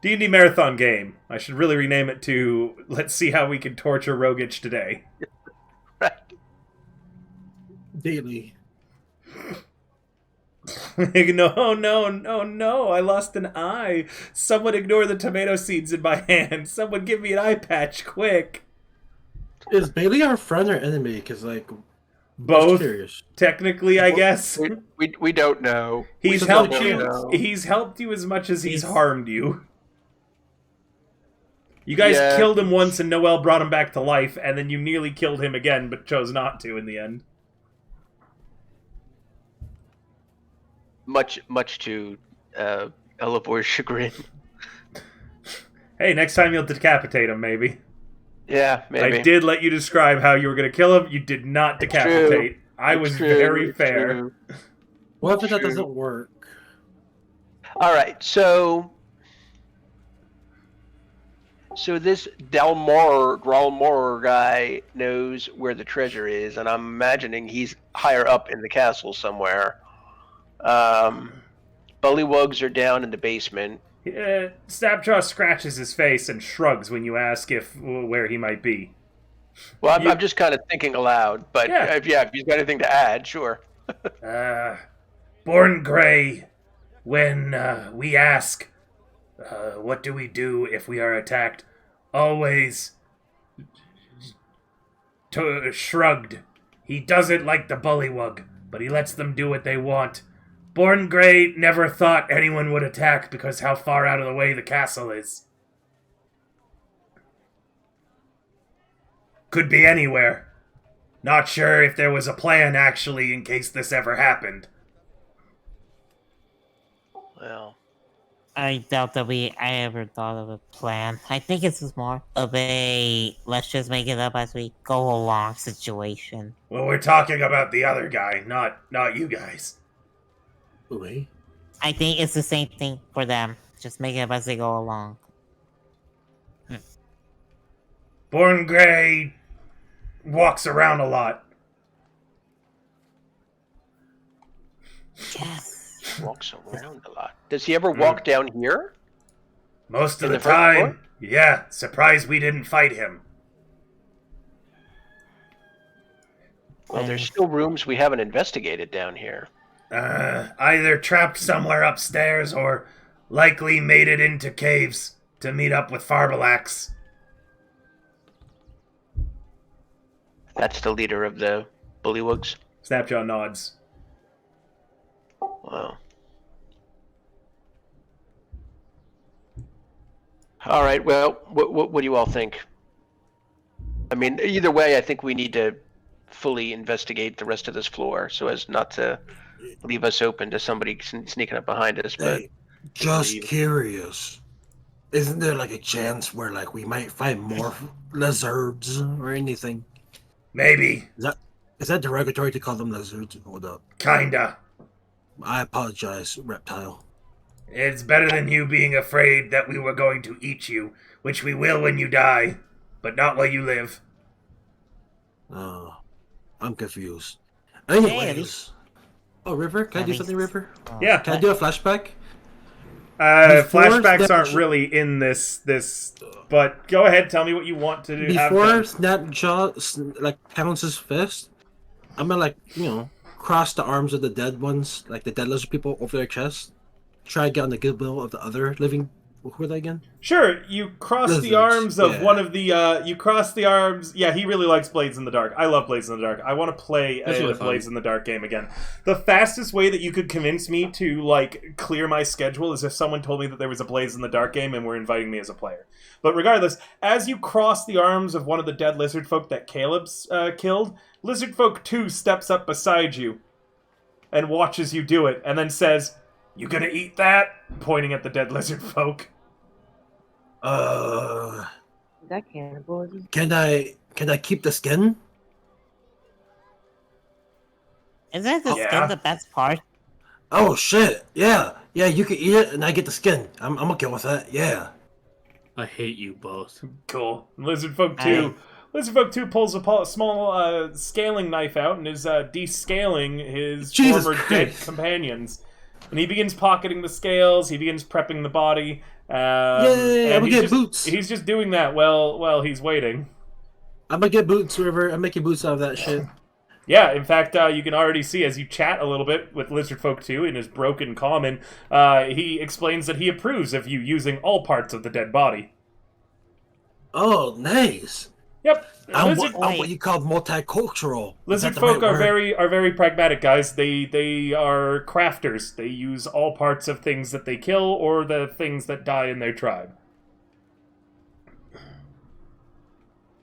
D&D marathon game. I should really rename it to Let's See How We Can Torture Rogich Today. Right. Daily. No, I lost an eye. Someone ignore the tomato seeds in my hand. Someone give me an eye patch, quick. Is Bailey our friend or enemy? Because, like, just Both, curious. technically, I guess. We don't know. We He's just helped don't you. know. He's helped you as much as he's He's- harmed you. You guys Yeah. killed him once, and Noel brought him back to life, and then you nearly killed him again, but chose not to in the end. Much to Elivor's chagrin. Hey, next time you'll decapitate him, maybe. Yeah, maybe. I did let you describe how you were going to kill him. You did not It's decapitate. true. I It's was true, very it's fair. true. What if that True. doesn't work? All right, so this Dralmor guy knows where the treasure is, and I'm imagining he's higher up in the castle somewhere. Bullywugs are down in the basement. Snapjaw scratches his face and shrugs when you ask where he might be. Well, You- I'm just kind of thinking aloud, but Yeah. if he's got anything to add, sure. Born Grey, when we ask, what do we do if we are attacked? Always shrugged. He doesn't like the Bullywug, but he lets them do what they want. Born Grey never thought anyone would attack because how far out of the way the castle is. Could be anywhere. Not sure if there was a plan, actually, in case this ever happened. Well, I doubt that I ever thought of a plan. I think it's just more of a let's just make it up as we go along situation. Well, we're talking about the other guy, not you guys. Wait. I think it's the same thing for them. Just make it up as they go along. Born Grey walks around a lot. Yes. walks around a lot. Does he ever walk down here? Most of In the the first time, floor? yeah. Surprised we didn't fight him. Well, there's still rooms we haven't investigated down here. Either trapped somewhere upstairs or likely made it into caves to meet up with Farbalax. That's the leader of the Bullywugs. Snapjaw nods. Wow. All right. Well, what do you all think? I mean, either way, I think we need to fully investigate the rest of this floor so as not to leave us open to somebody sneaking up behind us. But Hey, just curious. Isn't there like a chance where like we might find more lizards or anything? Maybe. Is that derogatory to call them lizards? Hold up. Kinda. I apologize, reptile. It's better than you being afraid that we were going to eat you, which we will when you die, but not while you live. Oh, I'm confused. Hey, Anyways. Oh, River? Can I do something, River? Yeah. Can I do a flashback? Flashbacks aren't really in this, but go ahead, tell me what you want to do. Before have Snapjaw like pounds his fist, I'm gonna cross the arms of the dead ones, like the dead lizard people, over their chest. Try to get on the goodwill of the other living. Who are they again? Sure, you cross Lizards, the arms of yeah. one of the. You cross the arms. Yeah, he really likes Blades in the Dark. I love Blades in the Dark. I want to play That's a really fun. Blades in the Dark game again. The fastest way that you could convince me to clear my schedule is if someone told me that there was a Blades in the Dark game and were inviting me as a player. But regardless, as you cross the arms of one of the dead lizard folk that Caleb's killed, Lizard Folk 2 steps up beside you and watches you do it, and then says, "You gonna eat that?" Pointing at the dead lizard folk. Is that cannibalism? Can I keep the skin? Isn't the Yeah. skin the best part? Oh shit! Yeah, you can eat it, and I get the skin. I'm okay with that. Yeah. I hate you both. Cool. Lizard Folk 2. Lizard Folk 2 pulls a small scaling knife out and is descaling his Jesus former dead Christ. companions. And he begins pocketing the scales, he begins prepping the body. Yay, and I'm gonna he's get just, boots. He's just doing that while he's waiting. I'm gonna get boots, River. I'm making boots out of that shit. Yeah, in fact, you can already see as you chat a little bit with Lizard Folk 2 in his broken common, he explains that he approves of you using all parts of the dead body. Oh, nice. Yep. I'm what you call multicultural. Is Lizard that the folk right are word? very pragmatic guys. They are crafters. They use all parts of things that they kill or the things that die in their tribe.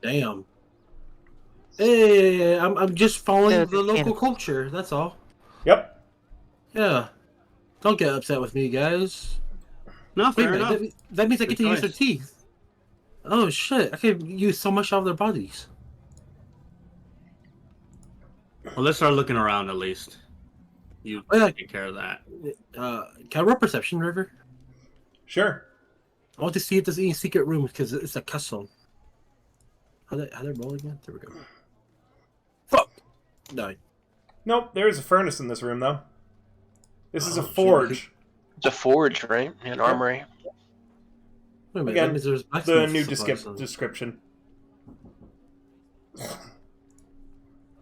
Damn. Hey, I'm just following So the the local can- culture. That's all. Yep. Yeah. Don't get upset with me, guys. No, Wait a fair minute. enough. That means I get Good to use their choice. teeth. Oh shit! I can use so much out of their bodies. Well, let's start looking around at least. You Oh, yeah. take care of that. Can I roll perception, River? Sure. I want to see if there's any secret rooms because it's a custom. How they roll again? There we go. Fuck! No. Nope, there is a furnace in this room, though. This is a Oh, shit. forge. it's a forge, right? An armory. Wait a minute, Again, that means there's The blacksmith new supplies on it. description.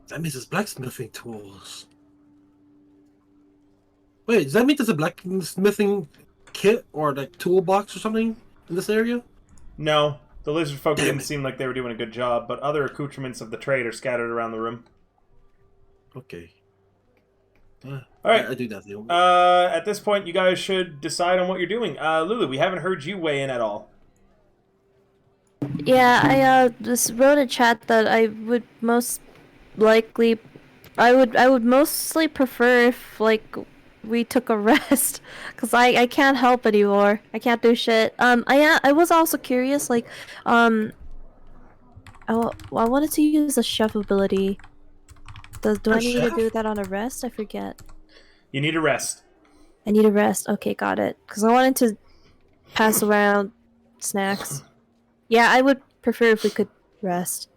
That means there's blacksmithing tools. Wait, does that mean there's a blacksmithing kit or like toolbox or something in this area? No, the lizard folk Damn didn't it. seem like they were doing a good job, but other accoutrements of the trade are scattered around the room. Okay. All right. I do nothing. At this point, you guys should decide on what you're doing. Lulu, we haven't heard you weigh in at all. Yeah, I just wrote a chat that I would most likely, I would mostly prefer if we took a rest, cause I can't help anymore. I can't do shit. I was also curious, I wanted to use the chef ability. Do I A need to chef? do that on a rest? I forget. You need a rest. I need a rest. Okay, got it. Cause I wanted to pass around snacks. Yeah, I would prefer if we could rest.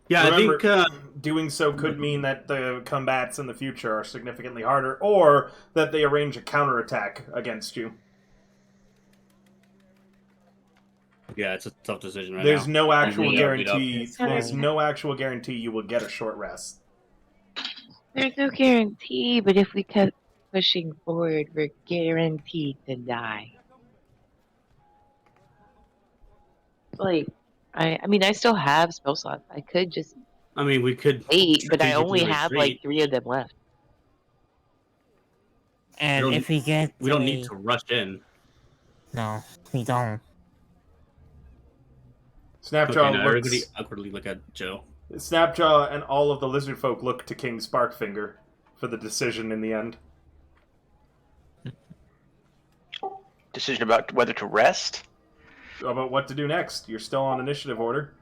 Yeah, Remember, I think doing so could mean that the combats in the future are significantly harder, or that they arrange a counterattack against you. yeah, it's a tough decision right There's now. no actual beat up. guarantee. It's fine. There's no actual guarantee you will get a short rest. There's no guarantee, but if we kept pushing forward, we're guaranteed to die. I mean, I still have spell slots. I could just I mean, we could 8, but I only strategically have retreat. 3 of them left. And don't- if we get We don't need to rush in. No, we don't. Snapjaw Okay, now everybody looks. awkwardly look at Joe. Snapjaw and all of the lizard folk look to King Sparkfinger for the decision in the end. Decision about whether to rest? About what to do next. You're still on initiative order.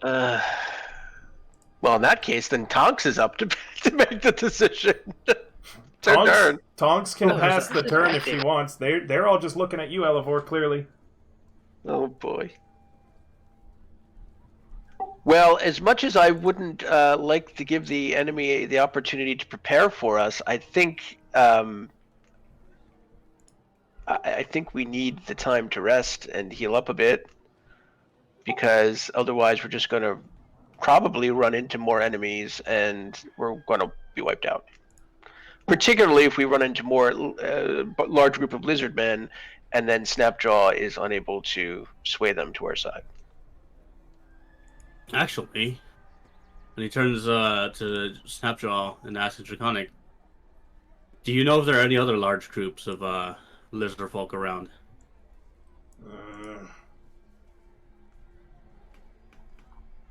Well, in that case, then Tonks is up to make the decision. Turn. Tonks can Oh, pass the that's turn if active. she wants. They're all just looking at you, Elevor, clearly. Oh boy. Well, as much as I wouldn't like to give the enemy the opportunity to prepare for us, I think I think we need the time to rest and heal up a bit, because otherwise we're just going to probably run into more enemies and we're going to be wiped out. Particularly if we run into more large group of lizard men, and then Snapjaw is unable to sway them to our side. Actually, when he turns to Snapjaw and asks in Draconic, do you know if there are any other large groups of lizard folk around?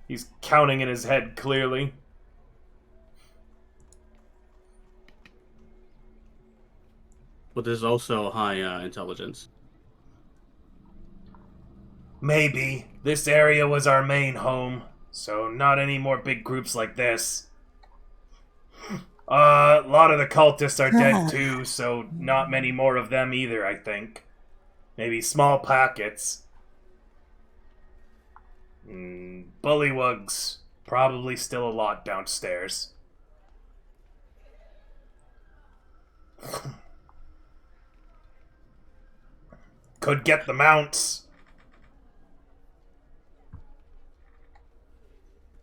He's counting in his head clearly. But there's also high intelligence. Maybe. This area was our main home, so not any more big groups like this. A lot of the cultists are dead too, so not many more of them either, I think. Maybe small packets. Bullywugs. Probably still a lot downstairs. Could get the mounts.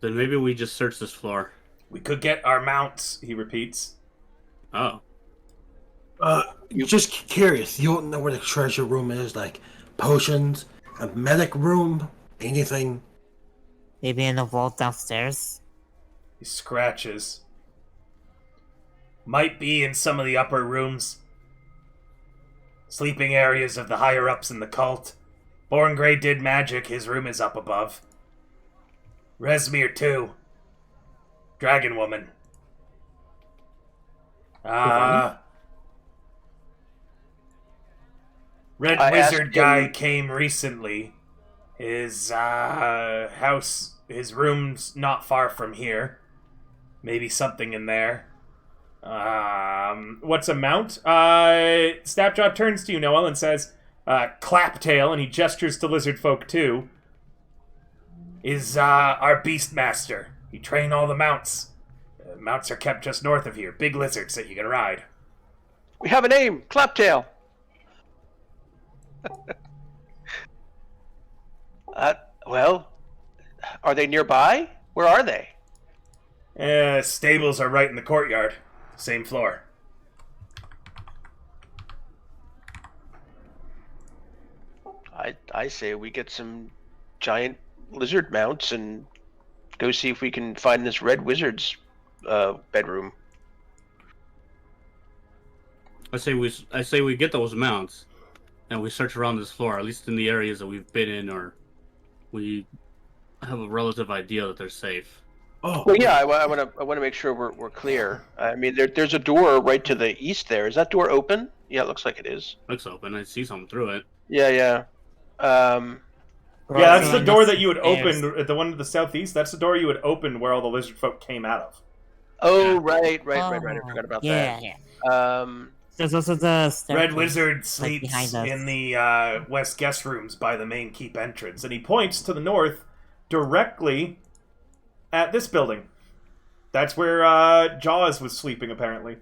Then maybe we just search this floor. We could get our mounts, he repeats. Oh. Just curious. You don't know where the treasure room is? Like potions, a medic room, anything? Maybe in the vault downstairs. He scratches. Might be in some of the upper rooms. Sleeping areas of the higher-ups in the cult. Borngrey did magic, his room is up above. Resmir too. Dragon Woman. Red I Wizard asked guy him- came recently. His house, his room's not far from here. Maybe something in there. What's a mount? Snapjaw turns to you, Noel, and says, Claptail, and he gestures to lizard folk too, is our Beastmaster. He trained all the mounts. Mounts are kept just north of here. Big lizards that you can ride. We have a name, Claptail. Well, are they nearby? Where are they? Stables are right in the courtyard. Same floor. I say we get some giant lizard mounts and go see if we can find this red wizard's bedroom. I say we get those mounts, and we search around this floor, at least in the areas that we've been in, or we have a relative idea that they're safe. Oh, Well, yeah, I want to make sure we're clear. I mean, there's a door right to the east there. Is that door open? Yeah, it looks like it is. Looks open. I see something through it. Yeah. Yeah, that's the door that you would Stairs. open, the one to the southeast. That's the door you would open where all the lizard folk came out of. Oh, right. I forgot about Yeah. that. There's also the staircase. Red Wizard like sleeps behind us. in the west guest rooms by the main keep entrance, and he points to the north, directly at this building. That's where Jaws was sleeping, apparently.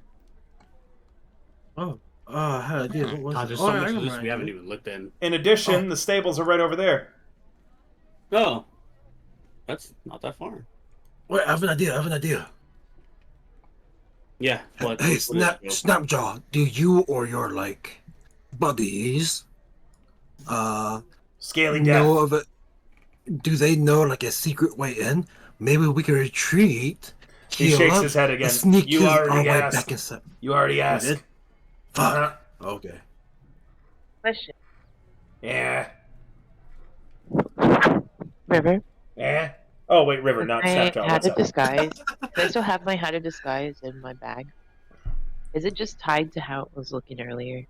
I had an idea. What was God, it? there's Oh, so I much of remember this we it. haven't even looked in. In addition, the stables are right over there. Oh, that's not that far. Wait, I have an idea. Yeah, but Hey, what is it? Snapjaw, do you or your buddies Scaly know Death. of it? Do they know like a secret way in? Maybe we can retreat. He heal shakes up, his head and again. sneak You our already way asked. back inside. You already asked. did? Okay. Question. Yeah. River, Yeah. Oh, wait, River, if not I Snapjaw. had What's a up? disguise, do I still have my hat of disguise in my bag? Is it just tied to how it was looking earlier?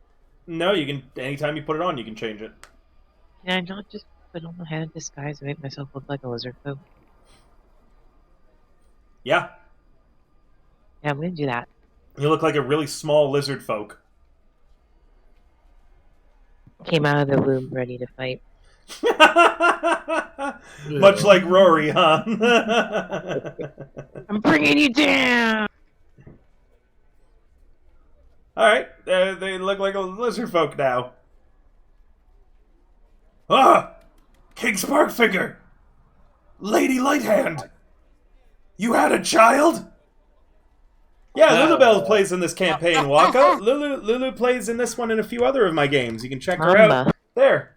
No, you can. Anytime you put it on, you can change it. Can I not just put on the hat of disguise and make myself look like a lizard folk? Yeah. Yeah, I'm gonna do that. You look like a really small lizard folk. Came out of the womb ready to fight. Much like Rory, huh? I'm bringing you down! Alright, they look like a lizard folk now. Ah! King Sparkfinger! Lady Lighthand! You had a child? Yeah, Lulubelle plays in this campaign, Waka. Lulu plays in this one and a few other of my games. You can check her out Mama. there.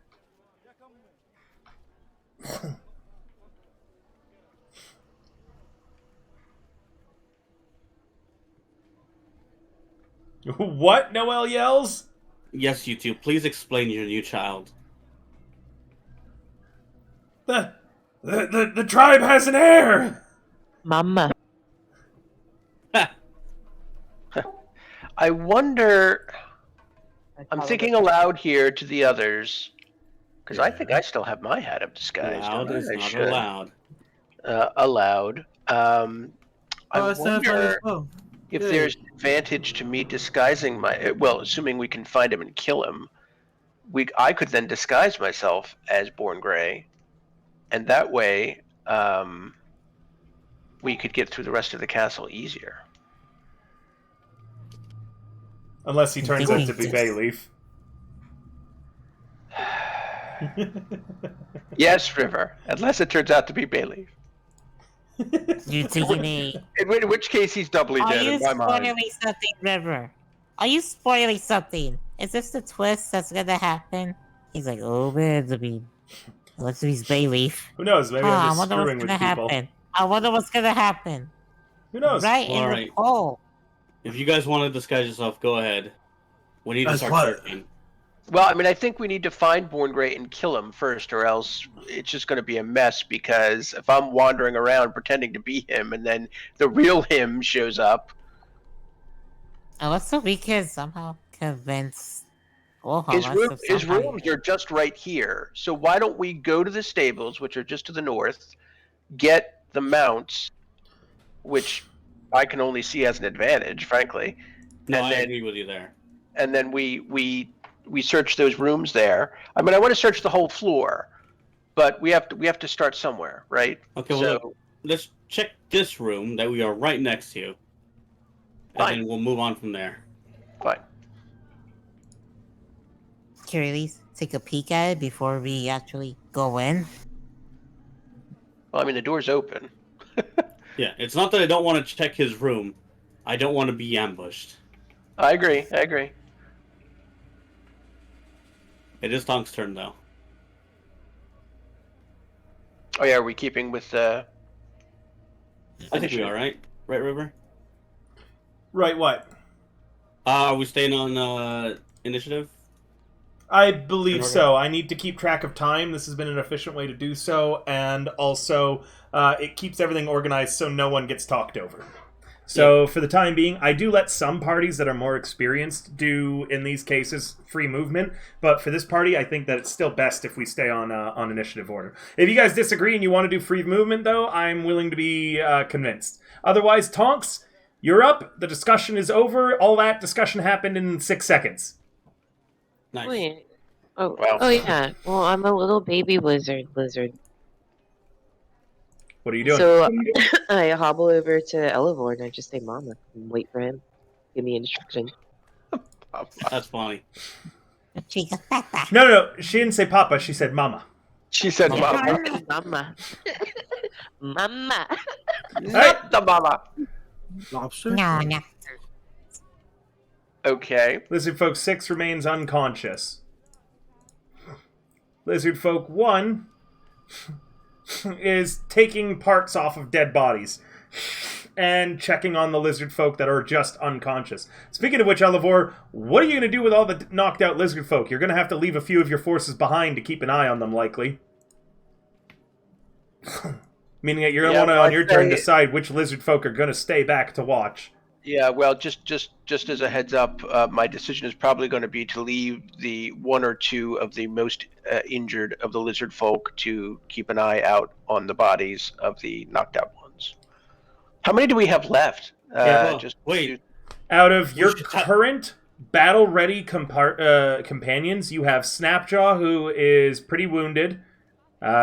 What? Noelle yells? Yes, you two. Please explain your new child. The tribe has an heir! Mama. I wonder. I'm thinking aloud here to the others, because I think I still have my hat of disguise. Loud don't I? is I not should. allowed. Aloud. I It's not fun as wonder well. if Yay. there's advantage to me disguising my. Well, assuming we can find him and kill him, I could then disguise myself as Born Grey, and that way, we could get through the rest of the castle easier. Unless he turns out to be Bayleaf. Yes, River. Unless it turns out to be Bayleaf. You're taking a. In which case, he's doubly Are dead you in my mind. spoiling something, River? Are you spoiling something? Is this the twist that's gonna happen? He's like, oh man, let's be Bayleaf. Who knows? Maybe I I'm just wonder what's screwing with gonna people. happen. I wonder what's gonna happen. Who knows? Right in Alright. the poll. If you guys want to disguise yourself, go ahead. We need to As start what? searching. Well, I mean, I think we need to find Born Grey and kill him first, or else it's just going to be a mess. Because if I'm wandering around pretending to be him, and then the real him shows up, Unless so we can somehow convince his rooms are just right here. So why don't we go to the stables, which are just to the north, get the mounts, which I can only see as an advantage, frankly. No, and I then, agree with you there. And then we search those rooms there. I mean, I want to search the whole floor, but we have to start somewhere, right? Okay, well, look, let's check this room that we are right next to, and Fine. then we'll move on from there. Fine. Can we at least take a peek at it before we actually go in? Well, I mean, the door's open. Yeah, it's not that I don't want to check his room. I don't want to be ambushed. I agree. It is Tonk's turn, though. Oh yeah, are we keeping with I think we are, right? Right, River? Right, what? Are we staying on initiative? I believe so. I need to keep track of time. This has been an efficient way to do so, and also it keeps everything organized so no one gets talked over. So for the time being, I do let some parties that are more experienced do, in these cases, free movement. But for this party, I think that it's still best if we stay on initiative order. If you guys disagree and you want to do free movement, though, I'm willing to be convinced. Otherwise, Tonks, you're up. The discussion is over. All that discussion happened in 6 seconds. Nice. Wait. Oh, Wow. oh yeah. Well, I'm a little baby lizard. What are you doing? So I hobble over to Elevor and I just say "Mama" and wait for him. Give me instruction. That's funny. Chica Papa. No, she didn't say Papa. She said Mama. She said, "Mama, Mama. Mama. not the mama." Lobster? No. Okay. Lizard Folk 6 remains unconscious. Lizard Folk 1 is taking parts off of dead bodies and checking on the lizard folk that are just unconscious. Speaking of which, Elevor, what are you going to do with all the knocked out lizard folk? You're going to have to leave a few of your forces behind to keep an eye on them, likely. Meaning that you're going to want to, on your turn, decide which lizard folk are going to stay back to watch. Yeah, well, just as a heads up, my decision is probably going to be to leave the one or two of the most injured of the lizard folk to keep an eye out on the bodies of the knocked out ones. How many do we have left? Wait. Out of your current battle-ready companions, you have Snapjaw, who is pretty wounded.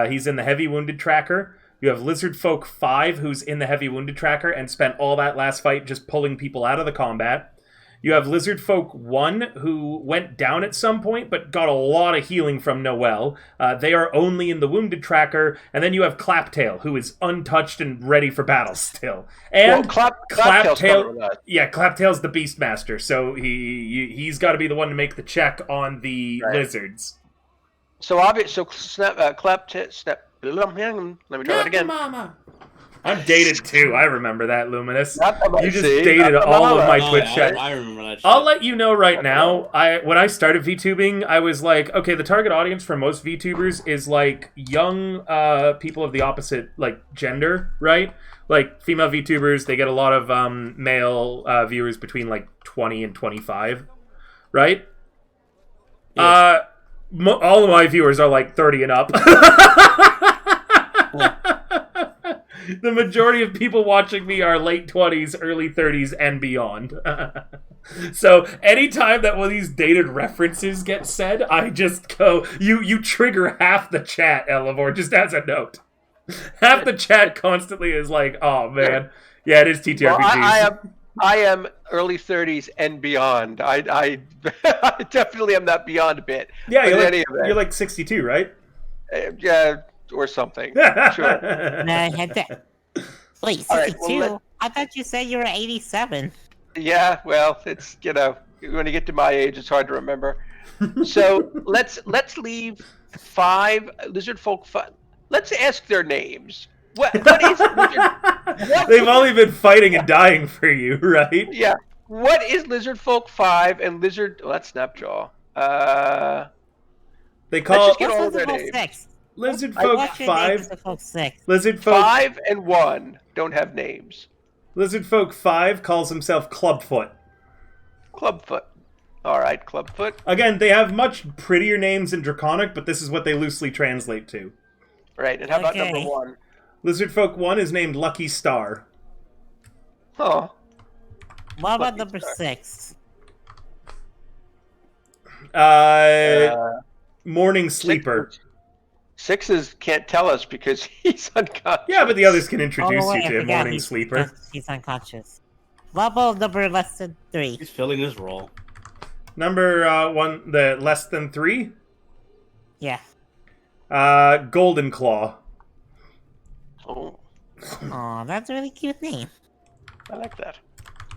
He's in the heavy wounded tracker. You have Lizard Folk 5, who's in the heavy wounded tracker and spent all that last fight just pulling people out of the combat. You have Lizard Folk 1, who went down at some point, but got a lot of healing from Noel. They are only in the wounded tracker. And then you have Claptail, who is untouched and ready for battle still. And Claptail, Claptail's the Beastmaster, so he's got to be the one to make the check on the lizards. So Claptail. Let me try that again. Mama. I'm dated too. I remember that, Luminous. You just see. dated all of my Twitch chat. I remember that shit. I'll let you know right now. When I started VTubing, I was like, okay, the target audience for most VTubers is like young people of the opposite like gender, right? Like female VTubers, they get a lot of male viewers between like 20 and 25, right? Yes. All of my viewers are like 30 and up. The majority of people watching me are late 20s, early 30s, and beyond. So anytime that one of these dated references get said, I just go, you trigger half the chat, Elevor, just as a note. Half the chat constantly is like, oh man. Yeah, it is TTRPGs. Well, I am early 30s and beyond. I definitely am not beyond a bit. Yeah, you're like 62, right? Yeah, or something. Sure. Wait, 62? I thought you said you were 87. Yeah, well, it's, when you get to my age, it's hard to remember. So let's leave 5 lizard folk. Let's ask their names. What is lizard? They've only been fighting and dying for you, right? Yeah. What is Lizard Folk 5 and Lizard? Oh, that's Snapjaw. They call let's just get all their names. 6? Lizard Folk 5. Lizard Folk 6. Lizard Folk 5 and 1 don't have names. Lizard Folk 5 calls himself Clubfoot. Clubfoot. All right, Clubfoot. Again, they have much prettier names in Draconic, but this is what they loosely translate to. Right, and how about number 1? Lizard Folk 1 is named Lucky Star. Oh. What about number 6? Morning Sleeper. 6 can't tell us because he's unconscious. Yeah, but the others can introduce you to Morning he's, Sleeper. He's unconscious. What about number less than 3? He's filling his role. Number 1, the less than 3? Yeah. Golden Claw. Oh. Aw, that's a really cute name. I like that.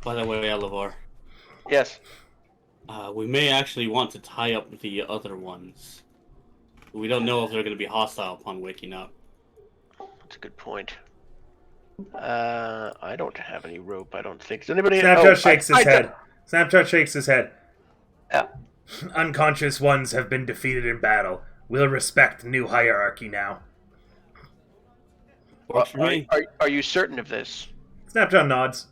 By the way, Elevor. Yes. We may actually want to tie up the other ones. We don't know if they're going to be hostile upon waking up. That's a good point. I don't have any rope, I don't think. Does anybody... Snapchat shakes his head. Snapchat shakes his head. Yeah. Unconscious ones have been defeated in battle. We'll respect new hierarchy now. Are you certain of this? Snapchat nods.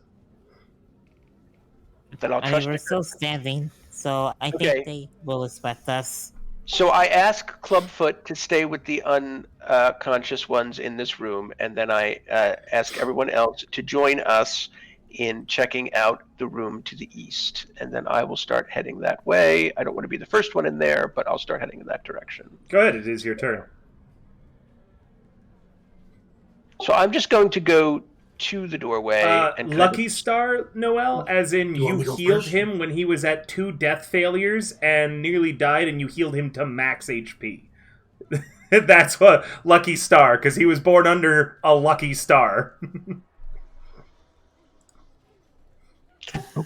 Then I'll trust we're you. still standing, so I think they will respect us. So I ask Clubfoot to stay with the unconscious ones in this room, and then I ask everyone else to join us in checking out the room to the east. And then I will start heading that way. I don't want to be the first one in there, but I'll start heading in that direction. Go ahead, it is your turn. So I'm just going to go to the doorway. And Lucky Star, Noel, as in you healed him when he was at 2 death failures and nearly died, and you healed him to max HP. That's what Lucky Star, because he was born under a lucky star.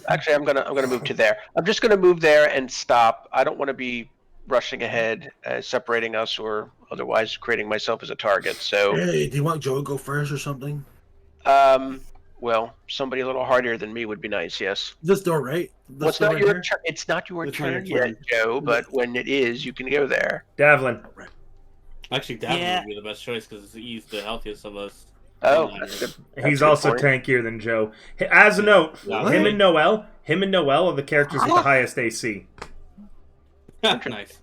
Actually, I'm gonna move to there. I'm just gonna move there and stop. I don't want to be rushing ahead, separating us, or otherwise creating myself as a target. So, hey, do you want Joe to go first or something? Well, somebody a little hardier than me would be nice. Yes. This door, right? Well, it's not your turn. It's not your It's not your turn yet, turn. Joe. But when it is, you can go there. Davlin. Actually, Davin Yeah. would be the best choice because he's the healthiest of us. Oh, that's good. That's He's a good also point. tankier than Joe. As a note, Yeah. him and Noel are the characters with the highest AC. Nice.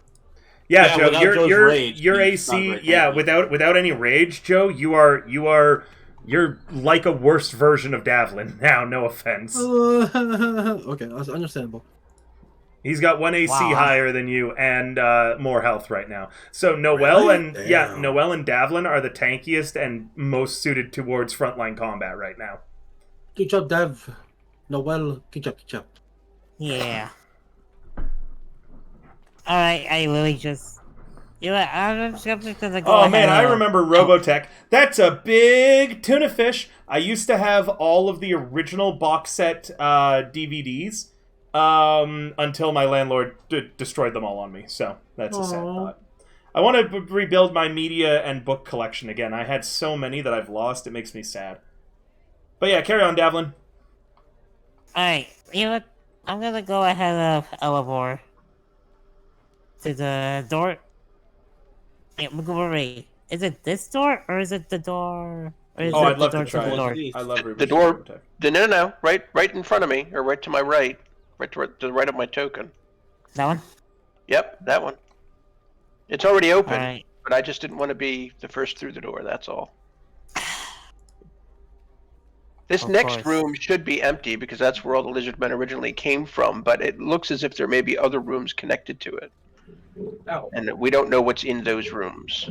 Yeah, Yeah, Joe, without Joe's your rage, your he's not AC, very yeah, tanky. without any rage, Joe, you're like a worse version of Davlin now. No offense. Okay, that's understandable. He's got one AC Wow. higher than you and more health right now. So Noel Really? and Damn. Noel and Davlin are the tankiest and most suited towards frontline combat right now. Good job, Dev. Noel, good job, good job. Yeah. Alright, I literally just... You know what, I'm just gonna go Oh ahead man, I and- remember Robotech. That's a big tuna fish. I used to have all of the original box set DVDs until my landlord destroyed them all on me. So that's a sad Aw. thought. I want to rebuild my media and book collection again. I had so many that I've lost. It makes me sad. But yeah, carry on, Davlin. Alright, you know what, I'm gonna go ahead of Elevor to the door. Wait, is it this door or is it the door? Or is Oh, it I'd the love door to try the it. door? I love Ruby. The door- No. Right in front of me, or right to my right, to the right of my token. That one? Yep, that one. It's already open, Alright. but I just didn't want to be the first through the door. That's all. This Of next course. room should be empty because that's where all the lizard men originally came from. But it looks as if there may be other rooms connected to it, Ow. and we don't know what's in those rooms.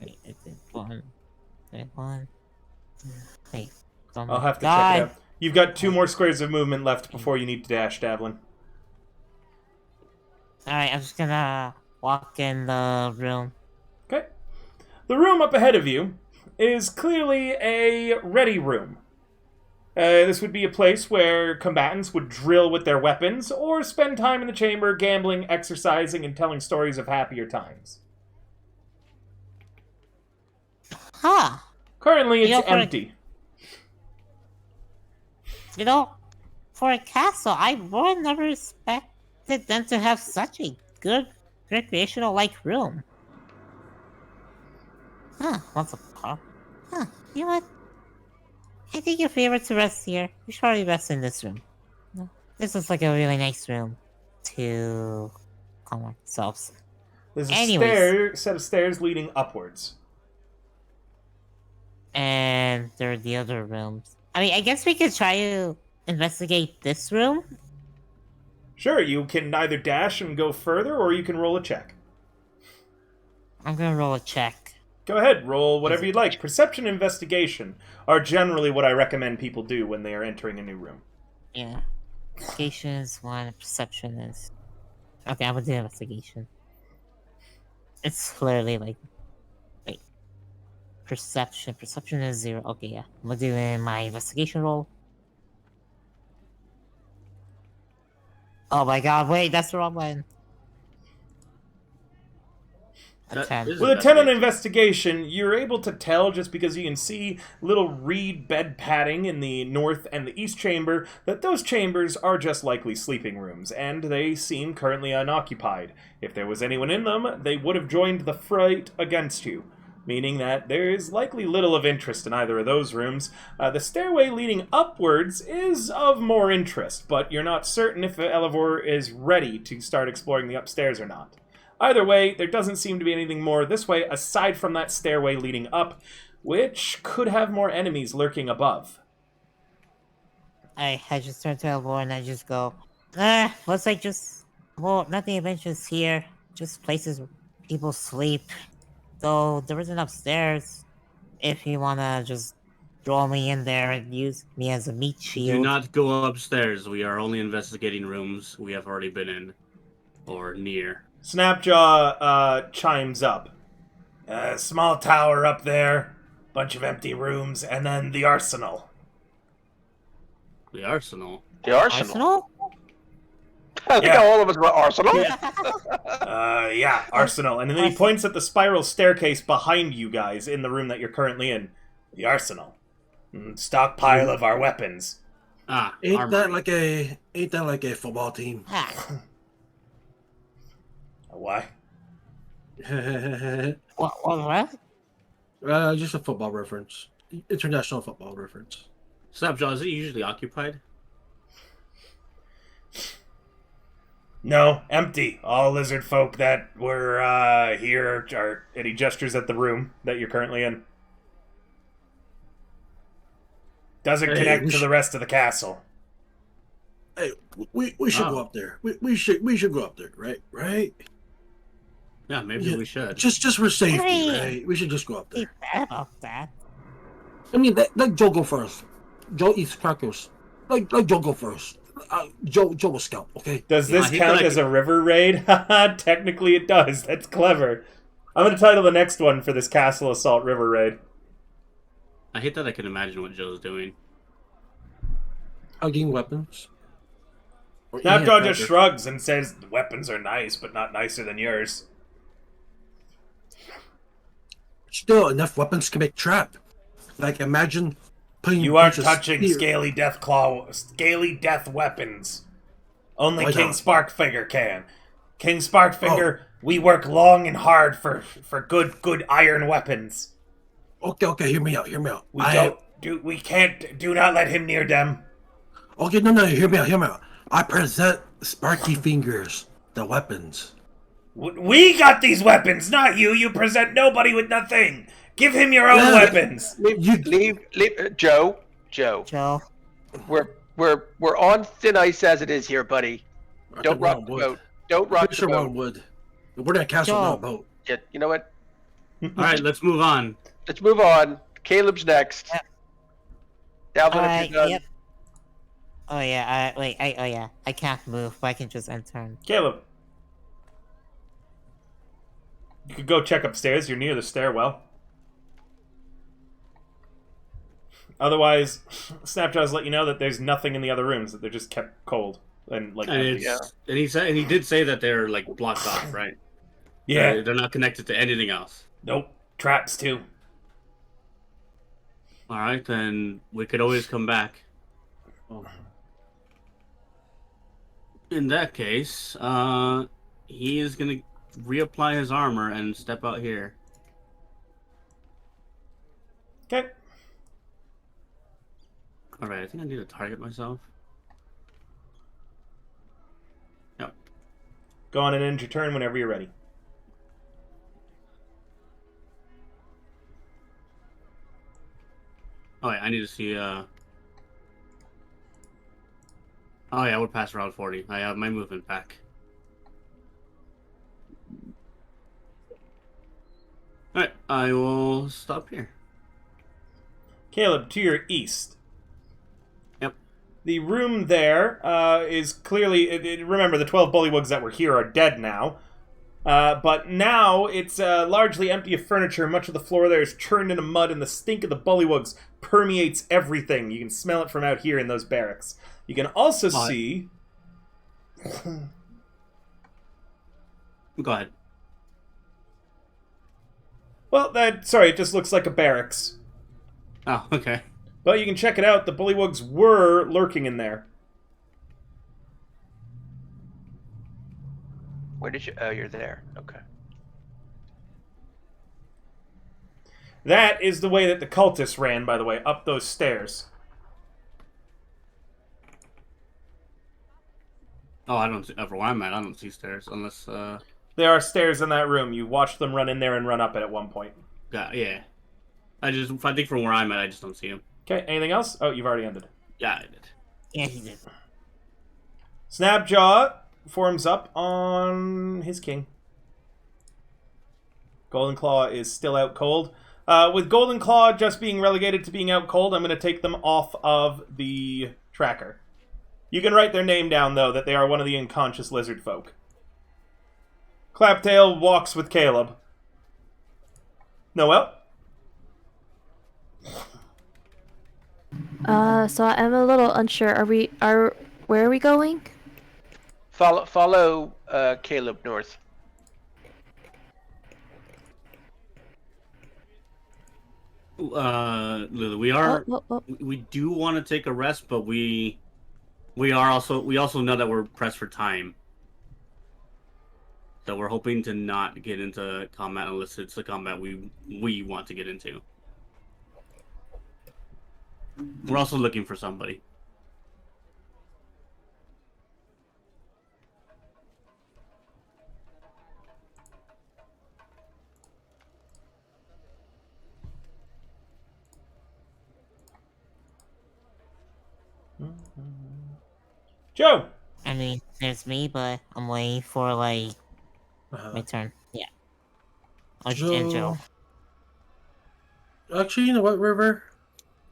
Wait, is it one? Is it one? Wait, I'll have to check it out. You've got 2 more squares of movement left before you need to dash, Davlin. Alright, I'm just gonna walk in the room. Okay. The room up ahead of you is clearly a ready room. This would be a place where combatants would drill with their weapons or spend time in the chamber gambling, exercising, and telling stories of happier times. Huh! Currently, it's You know, for a- empty. You know, for a castle, I would never expected them to have such a good recreational-like room. Huh, what's a pub? Huh, you know what? I think your favorite to rest here. You should probably rest in this room. No, this looks like a really nice room to calm ourselves. There's a Anyways. set of stairs leading upwards. And there are the other rooms. I mean, I guess we could try to investigate this room. Sure, you can either dash and go further, or you can roll a check. I'm gonna roll a check. Go ahead, roll whatever you'd like. Perception and investigation are generally what I recommend people do when they are entering a new room. Yeah. Investigation is one, perception is... Okay, I'm gonna do investigation. It's clearly like... Wait. Perception. Perception is 0. Okay, yeah. I'm gonna do my investigation roll. Oh my god, wait, that's the wrong one. A That 10. is- With a 10 on investigation, you're able to tell, just because you can see little reed bed padding in the north and the east chamber, that those chambers are just likely sleeping rooms, and they seem currently unoccupied. If there was anyone in them, they would have joined the fight against you, meaning that there is likely little of interest in either of those rooms. The stairway leading upwards is of more interest, but you're not certain if Elevor is ready to start exploring the upstairs or not. Either way, there doesn't seem to be anything more this way aside from that stairway leading up, which could have more enemies lurking above. I just turn to Elvor and I just go, looks like just, well, nothing adventures here, just places where people sleep. Though there isn't upstairs, if you wanna just draw me in there and use me as a meat shield. Do not go upstairs. We are only investigating rooms we have already been in or near. Snapjaw chimes up. Small tower up there, bunch of empty rooms, and then the arsenal. The arsenal. The arsenal. Arsenal? I think Yeah. all of us were arsenal. Yeah, arsenal. And then he points at the spiral staircase behind you guys in the room that you're currently in. The arsenal. Stockpile of our weapons. Ain't that armory. like a football team? Ha. Why? What? Just a football reference. International football reference. Snapjaw, is it usually occupied? No, empty. All lizard folk that were here are... And he gestures at the room that you're currently in. Doesn't connect to the rest of the castle. Hey, we should go up there. We should go up there, right? Yeah, maybe we should. Just for safety, Hey. right? We should just go up Be there. bad about that. I mean, let Joe go first. Joe eats crackers. Let Joe go first. Joe will scout, okay? Does this he count could, as a river raid? Haha, technically it does. That's clever. I'm going to title the next one for this Castle Assault River Raid. I hate that I can imagine what Joe's doing. Hugging weapons. Or eating a Snapjaw just cracker. shrugs and says, the weapons are nice, but not nicer than yours. Still, enough weapons can make trap. Like, imagine putting... You aren't bunch of touching spear- scaly death weapons. Only Why King not? Sparkfinger can. King Sparkfinger, we work long and hard for good iron weapons. Okay, hear me out. We can't, do not let him near them. Okay, no, hear me out. I present Sparky Fingers the weapons. We got these weapons, not you. You present nobody with nothing. Give him your own Yeah. weapons. Leave, Joe. Joe. We're on thin ice as it is here, buddy. Don't rock the boat. Don't rock the We're on boat. wood. We're in a castle, Joe. not a boat. Yeah, you know what? All right, let's move on. Let's move on. Caleb's next. Yep. Dalvin, Alright, if you're done. yep. Oh yeah, I can't move, but I can just enter. Caleb. You could go check upstairs. You're near the stairwell. Otherwise, Snapjaw's let you know that there's nothing in the other rooms, that they're just kept cold. And like And, empty. and he did say that they're like blocked off, right? Yeah. They're not connected to anything else. Nope. Traps too. All right, then we could always come back. In that case, he is gonna reapply his armor and step out here. Okay. All right, I think I need to target myself. Yep. Go on and end your turn whenever you're ready. Oh yeah, I need to see. Oh yeah, we're past round 40. I have my movement back. All right, I will stop here. Caleb, to your east. Yep. The room there is clearly... remember, the 12 bullywugs that were here are dead now. But now it's largely empty of furniture. Much of the floor there is churned into mud, and the stink of the bullywugs permeates everything. You can smell it from out here in those barracks. You can also see... Go ahead. Well, sorry, it just looks like a barracks. Oh, okay. But you can check it out. The bullywugs were lurking in there. Where did you? Oh, you're there. Okay. That is the way that the cultists ran, by the way, up those stairs. Oh, I don't see, for where I'm at, I don't see stairs unless, There are stairs in that room. You watched them run in there and run up it at one point. yeah. I think from where I'm at, I just don't see him. Okay, anything else? Oh, you've already ended. Yeah, I did. Yeah, he did. Snapjaw forms up on his king. Golden Claw is still out cold. With Golden Claw just being relegated to being out cold, I'm going to take them off of the tracker. You can write their name down, though, that they are one of the unconscious lizard folk. Claptail walks with Caleb. Noel? So I'm a little unsure. Where are we going? Follow Caleb north. Ooh, Lulu, we are Oh. we do want to take a rest, but we also know that we're pressed for time. So we're hoping to not get into combat unless it's the combat we want to get into. We're also looking for somebody. Joe! I mean, there's me, but I'm waiting for, like, my turn. Yeah. Oh, and Joe. Actually, you know what, River?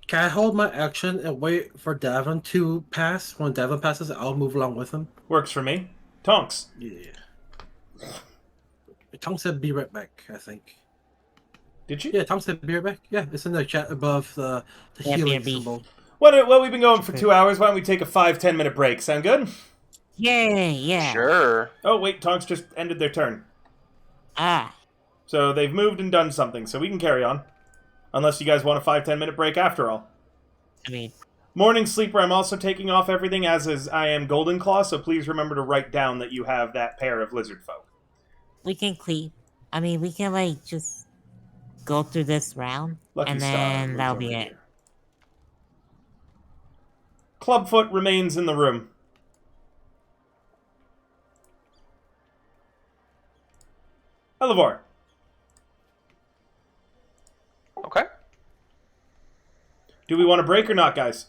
Can I hold my action and wait for Davin to pass? When Davin passes, I'll move along with him. Works for me. Tonks. Yeah. Tom said be right back, I think. Did you? Yeah, Tom said be right back. Yeah, it's in the chat above the healing BRB. symbol. Well, we've been going for 2 hours. Why don't we take a 5-10 minute break? Sound good? Yeah. Sure. Oh, wait, Tonks just ended their turn. Ah. So they've moved and done something, so we can carry on. Unless you guys want a 5-10 minute break after all. I mean, Morning sleeper, I'm also taking off everything, as is I am Golden Claw, so please remember to write down that you have that pair of lizard folk. we can like, just go through this round, Lucky and Star then moves that'll over be it. here. Clubfoot remains in the room. Elevor. Okay. Do we want to break or not, guys?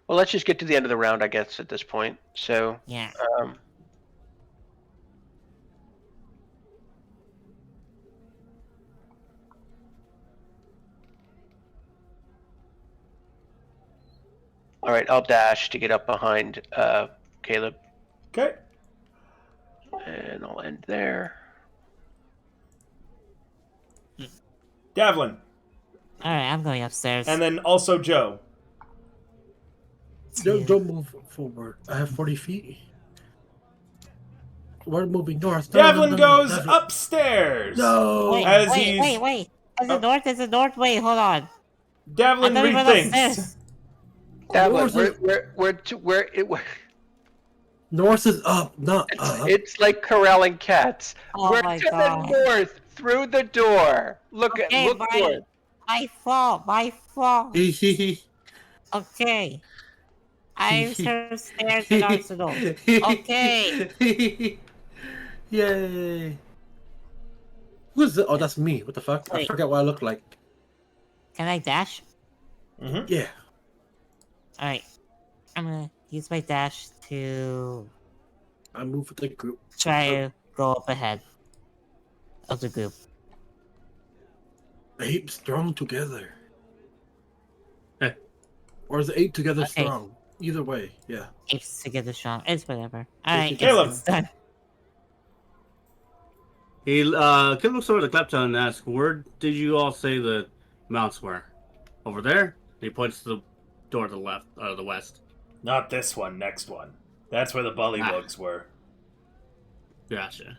Well, let's just get to the end of the round, I guess, at this point. So, Yeah. all right, I'll dash to get up behind Caleb, Okay. and I'll end there. Davlin. Alright, I'm going upstairs. And then also Joe. Don't move forward. I have 40 feet. We're moving north. Davlin goes Davlin. upstairs. No! Wait. Is it north? Is it north? Wait, hold on. Davlin I thought we went rethinks. upstairs. Davlin, we're North is up, not up. it's like corralling cats. Oh we're my to God. the north, through the door. Look Okay, look north. my fault. Okay. I'm sure stairs and arsenal. Okay. Yay. Who's it? Oh, that's me. What the fuck? I Wait. forgot what I look like. Can I dash? Mm-hmm. Yeah. Alright. I'm gonna use my dash to I move with the group. try to go up ahead of the group. Ape strong together. Or is 8 together Okay. strong? Either way, yeah. Apes together strong. It's whatever. Alright, Caleb. it's done. He Caleb looks over to Klepton and asks, "Where did you all say the mounts were? Over there?" He points to the door to the left, the west. Not this one, next one. That's where the bullywogs were. Gotcha.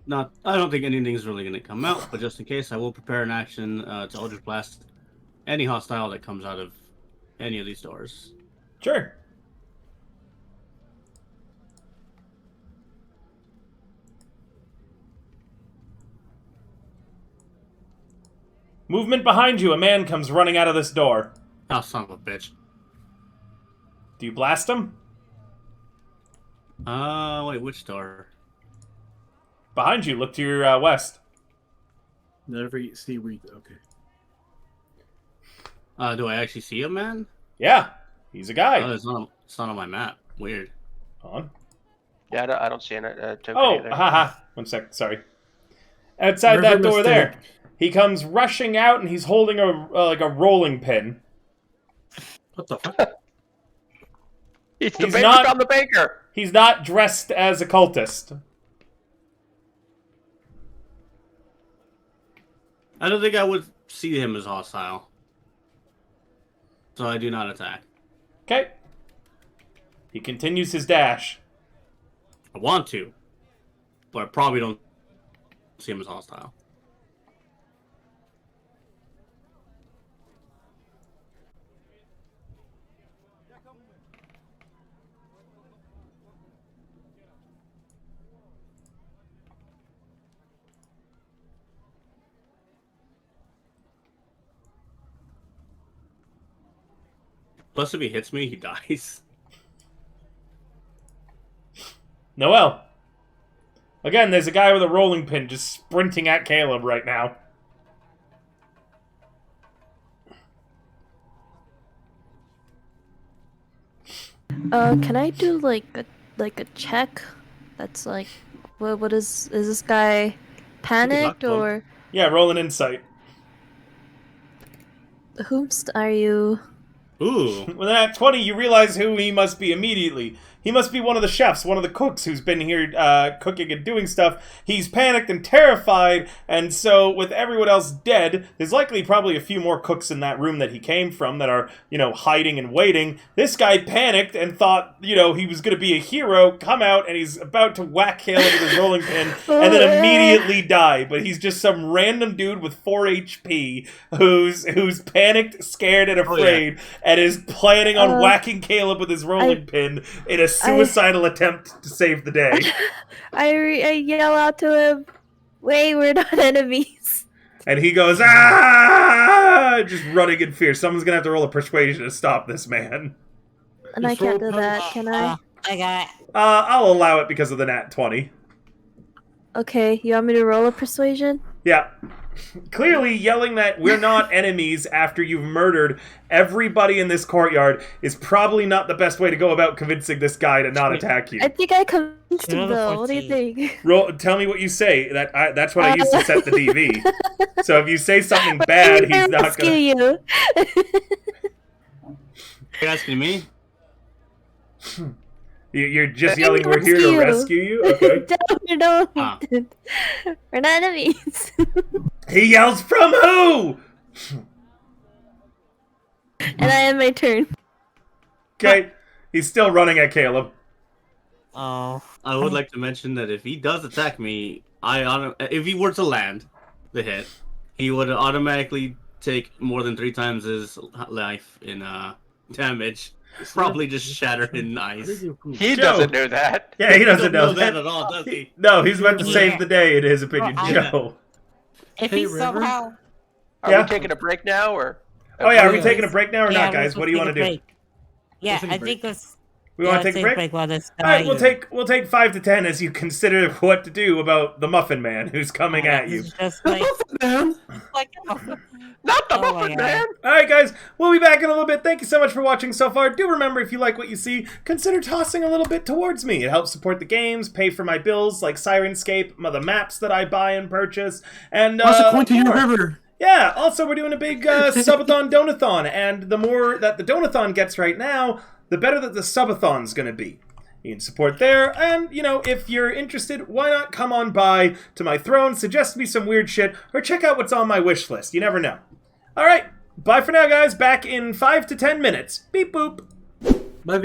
Not. I don't think anything's really going to come out, but just in case, I will prepare an action to Eldritch Blast any hostile that comes out of any of these doors. Sure. Movement behind you. A man comes running out of this door. Oh, son of a bitch. Do you blast him? Wait, which door? Behind you. Look to your west. Never eat seaweed. Okay. Do I actually see a man? Yeah. He's a guy. Oh, it's not on my map. Weird. On. Yeah, I don't see a token Oh, either. haha. 1 sec. Sorry. Outside River that door mistake. there. He comes rushing out, and he's holding a like a rolling pin. What the fuck? It's the He's baker not- on the baker. He's not dressed as a cultist. I don't think I would see him as hostile. So I do not attack. Okay. He continues his dash. I want to, but I probably don't see him as hostile. Plus, if he hits me, he dies. Noel. Again, there's a guy with a rolling pin just sprinting at Caleb right now. Can I do like a check? That's like, what is this guy panicked luck, or Yeah, roll an insight. whomst are you? Ooh. When at 20, you realize who he must be immediately. He must be one of the chefs, one of the cooks who's been here cooking and doing stuff. He's panicked and terrified, and so with everyone else dead, there's likely probably a few more cooks in that room that he came from that are, hiding and waiting. This guy panicked and thought, he was going to be a hero, come out, and he's about to whack Caleb with his rolling pin, and then immediately die. But he's just some random dude with 4 HP who's panicked, scared, and afraid, and is planning on whacking Caleb with his rolling pin in a suicidal attempt to save the day. I yell out to him, "Wait, we're not enemies." And he goes, "Ah!" Just running in fear. Someone's gonna have to roll a persuasion to stop this man. And I can't do that, can I? I got it. I'll allow it because of the nat 20. Okay, you want me to roll a persuasion? Yeah. Clearly, yelling that we're not enemies after you've murdered everybody in this courtyard is probably not the best way to go about convincing this guy to not attack you. I think I convinced him Another though. What do you 14. think? Tell me what you say. That's what I used to set the DV. So if you say something bad, he's not rescue gonna. you. You're asking me? You're just We're yelling, gonna "We're here to rescue rescue you." Okay. No, Ah. we're not enemies. He yells, "From who?" And I have my turn. Okay. He's still running at Caleb. Oh. I would like to mention that if he does attack me, if he were to land the hit, he would automatically take more than 3 times his life in damage. Probably just shatter in ice. He Joe. doesn't know that. Yeah, he doesn't know that that. at all, does he? No, he's meant to Yeah. save the day, in his opinion. Well, Joe. If Hey, he River? somehow... Are Yeah. we taking a break now, or? Oh yeah, are we Yeah. taking a break now or Yeah, not, guys? let's What do you take want to do? break. Yeah, Let's take a I break. think let's... We want to let's take a break? while this All right, guy- we'll take 5 to 10 as you consider what to do about the Muffin Man who's coming at you. This is just like... Man, like Not the Oh my Muffin God. Man! All right, guys, we'll be back in a little bit. Thank you so much for watching so far. Do remember, if you like what you see, consider tossing a little bit towards me. It helps support the games, pay for my bills like Sirenscape, the maps that I buy and purchase, and toss a coin to your more. river. Yeah, also we're doing a big subathon donathon, and the more that the donathon gets right now, the better that the subathon's gonna be. You can support there, and, if you're interested, why not come on by to my throne, suggest me some weird shit, or check out what's on my wish list. You never know. Alright, bye for now, guys. Back in 5 to 10 minutes. Beep boop. Bye.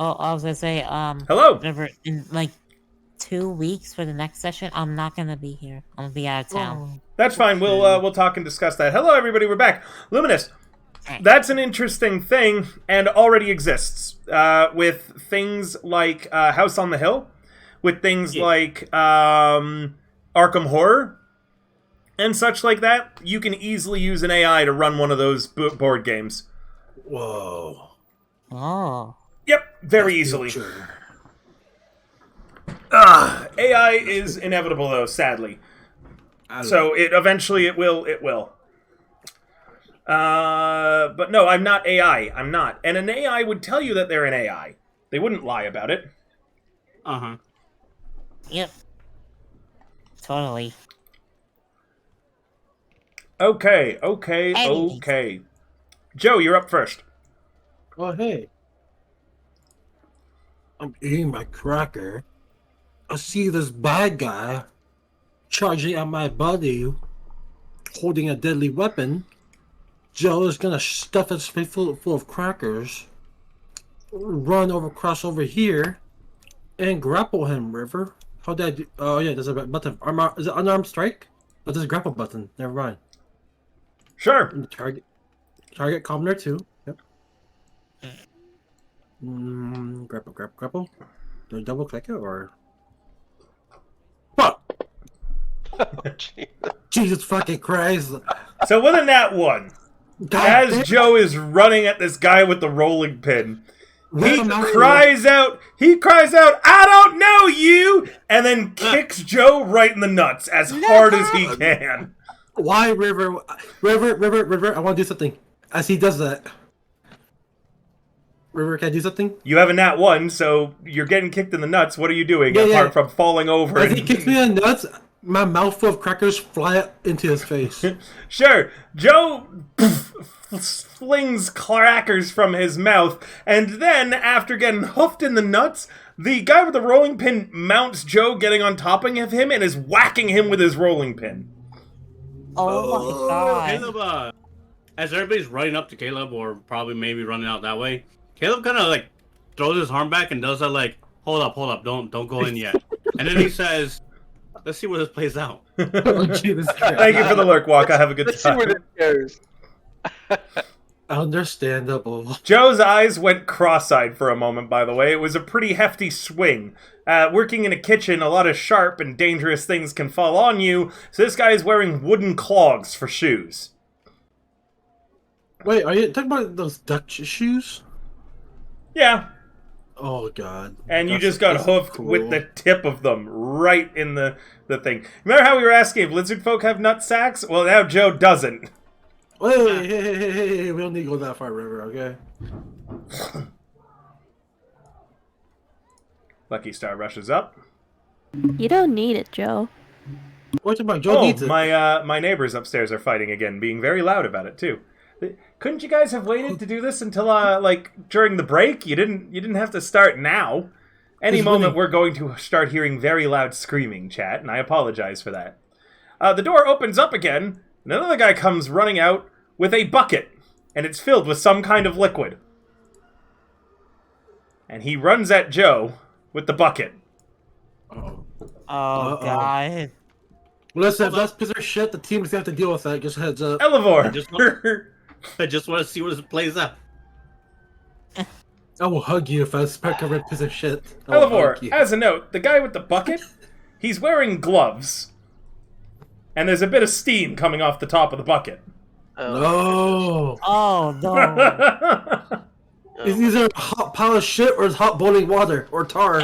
Oh, I was gonna say, Hello. River, in like 2 weeks for the next session, I'm not gonna be here. I'm gonna be out of town. That's fine. We'll talk and discuss that. Hello, everybody. We're back. Luminous. That's an interesting thing and already exists with things like House on the Hill, with things like Arkham Horror, and such like that. You can easily use an AI to run one of those board games. Whoa. Oh. Yep, very easily. AI is inevitable, though, sadly. So eventually it will. But no, I'm not AI. I'm not. And an AI would tell you that they're an AI. They wouldn't lie about it. Uh-huh. Yep. Totally. Okay. Joe, you're up first. Oh, hey. I'm eating my cracker. I see this bad guy charging at my body, holding a deadly weapon. Joe is gonna stuff his face full of crackers, cross over here, and grapple him, River. How did I do? Oh, yeah, there's a button. Is it unarmed strike? Oh, there's a grapple button. Never mind. Sure. And target commoner too. Yep. Grapple. Do I double click it or? Fuck! Jesus fucking Christ! So with a nat 1, as Joe is running at this guy with the rolling pin, he cries out, "I don't know you!" and then kicks Joe right in the nuts as hard as he can. Why, River? River, I want to do something. As he does that. River, can I do something? You have a nat 1, so you're getting kicked in the nuts. What are you doing apart from falling over? As he kicks me in the nuts, my mouthful of crackers fly into his face. Sure. Joe flings crackers from his mouth, and then, after getting hoofed in the nuts, the guy with the rolling pin mounts Joe getting on top of him and is whacking him with his rolling pin. Oh my god. Caleb, as everybody's running up to Caleb, or probably maybe running out that way, Caleb kind of like throws his arm back and does that like, hold up, don't go in yet. And then he says, let's see where this plays out. Oh, Jesus Christ. Thank you for the lurk walk. I have a good Let's time. see where this goes. Understandable. Joe's eyes went cross-eyed for a moment, by the way. It was a pretty hefty swing. Working in a kitchen, a lot of sharp and dangerous things can fall on you, so this guy is wearing wooden clogs for shoes. Wait, are you talking about those Dutch shoes? Yeah. Oh, God. And you just got hoofed with the tip of them right in the thing. Remember how we were asking if lizard folk have nut sacks? Well, now Joe doesn't. Hey, we don't need to go that far, River, okay? Lucky Star rushes up. You don't need it, Joe. What about Joe needs it? My neighbors upstairs are fighting again, being very loud about it too. Couldn't you guys have waited to do this until like during the break? You didn't have to start now. Any moment we're going to start hearing very loud screaming, chat, and I apologize for that. The door opens up again, and another guy comes running out with a bucket, and it's filled with some kind of liquid. And he runs at Joe with the bucket. Oh god. Listen, if that's piece of shit, the team's gonna have to deal with that. Just heads up. Elevor! I just want to see where this plays out. I will hug you if I suspect a piece of shit. Elevor, as a note, the guy with the bucket, he's wearing gloves. And there's a bit of steam coming off the top of the bucket. No. Oh no. Is either a hot pile of shit or is hot boiling water or tar?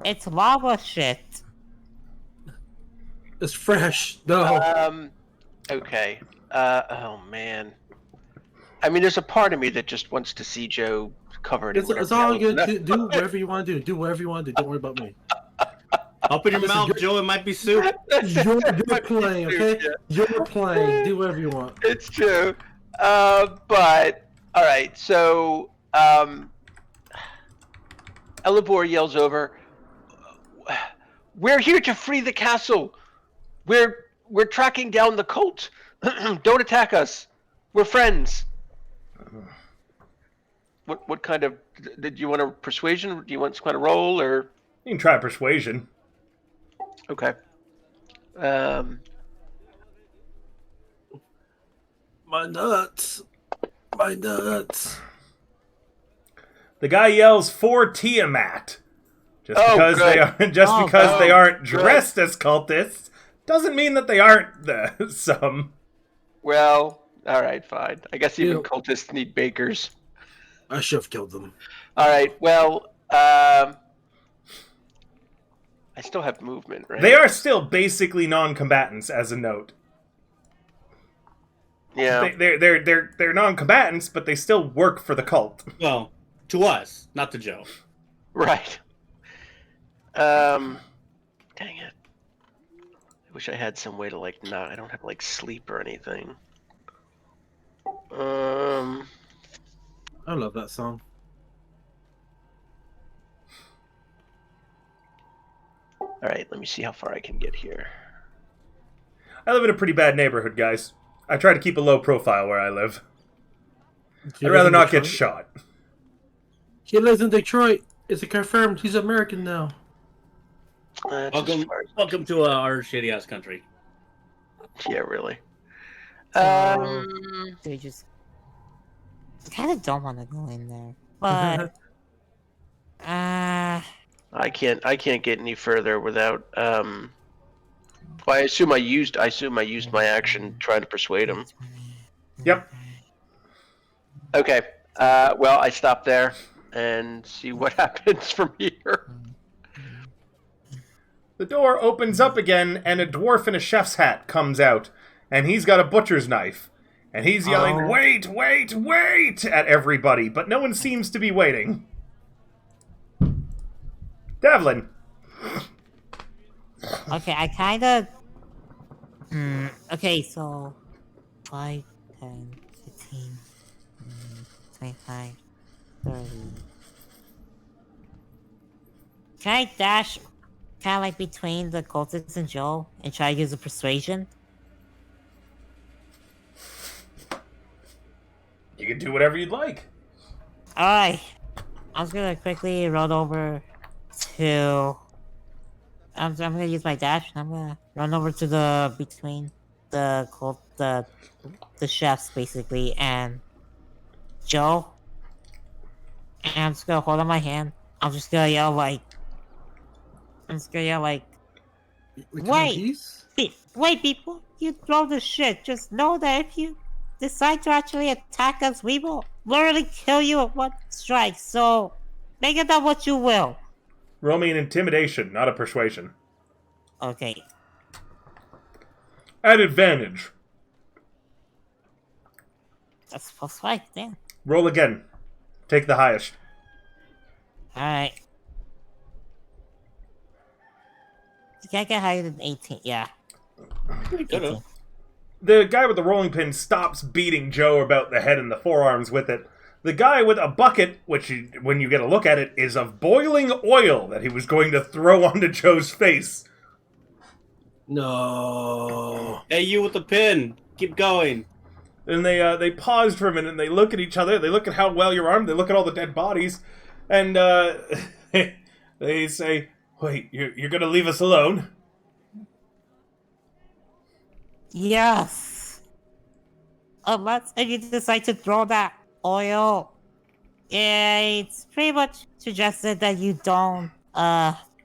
It's lava shit. It's fresh. No. Okay. Oh man. I mean, there's a part of me that just wants to see Joe covered in It's all good. Do whatever you want to do. Do whatever you want to do. Don't worry about me. Open your mouth, Joe. It might be soup. You're playing, okay? You're playing. Do whatever you want. It's true. But all right. So, Elevor yells over, "We're here to free the castle. We're tracking down the cult. Don't attack us. We're friends." What kind of did you want a persuasion? Do you want some kind of roll or? You can try persuasion. Okay. My nuts. My nuts. The guy yells for Tiamat. Just Oh, because good. they are, just Oh, because they good. aren't dressed as cultists doesn't mean that they aren't some. Well, all right, fine. I guess even Ew. cultists need bakers. I should have killed them. All right. Well, I still have movement, right? They are still basically non-combatants, as a note. Yeah. They're non-combatants, but they still work for the cult. Well, to us, not to Joe. Right. Dang it. I wish I had some way to like not. I don't have like sleep or anything. I love that song. All right. Let me see how far I can get here. I live in a pretty bad neighborhood, guys. I try to keep a low profile where I live. He I'd lives rather in not get Detroit? shot. He lives in Detroit. It's confirmed. He's American now. That's as Welcome, far as- welcome to our shitty ass country. Yeah, really. So, they just... I kind of don't want to go in there. But... I can't get any further without. Well, I assume I used my action trying to persuade him. Yep. Okay. Well, I stop there and see what happens from here. The door opens up again, and a dwarf in a chef's hat comes out, and he's got a butcher's knife. And he's yelling, Oh. "Wait, wait, wait!" at everybody, but no one seems to be waiting. Devlin. Okay, I kind of... okay, so... 5, 10, 15, 25, 30... Can I dash kind of like between the cultists and Joe and try to use a persuasion? You can do whatever you'd like. Alright. I'm just gonna quickly run over to... I'm gonna use my dash and I'm gonna run over to the... between the the chefs basically and Joe. And I'm just gonna hold on my hand. I'm just gonna yell like... We come in Wait! peace? Wait, people! You throw the shit. Just know that if you decide to actually attack us, we will literally kill you at one strike. So, make it that what you will. Roll me an intimidation, not a persuasion. Okay. At advantage. That's +5 then. Roll again. Take the highest. Alright. You can't get higher than 18. Yeah. Pretty good, huh? 18. The guy with the rolling pin stops beating Joe about the head and the forearms with it. The guy with a bucket, which, when you get a look at it, is of boiling oil that he was going to throw onto Joe's face. No. Hey, you with the pin. Keep going. And they pause for a minute and they look at each other. They look at how well you're armed. They look at all the dead bodies. And they say, "Wait, you're going to leave us alone?" Yes. Unless if you decide to throw that oil. Yeah, it's pretty much suggested that you don't,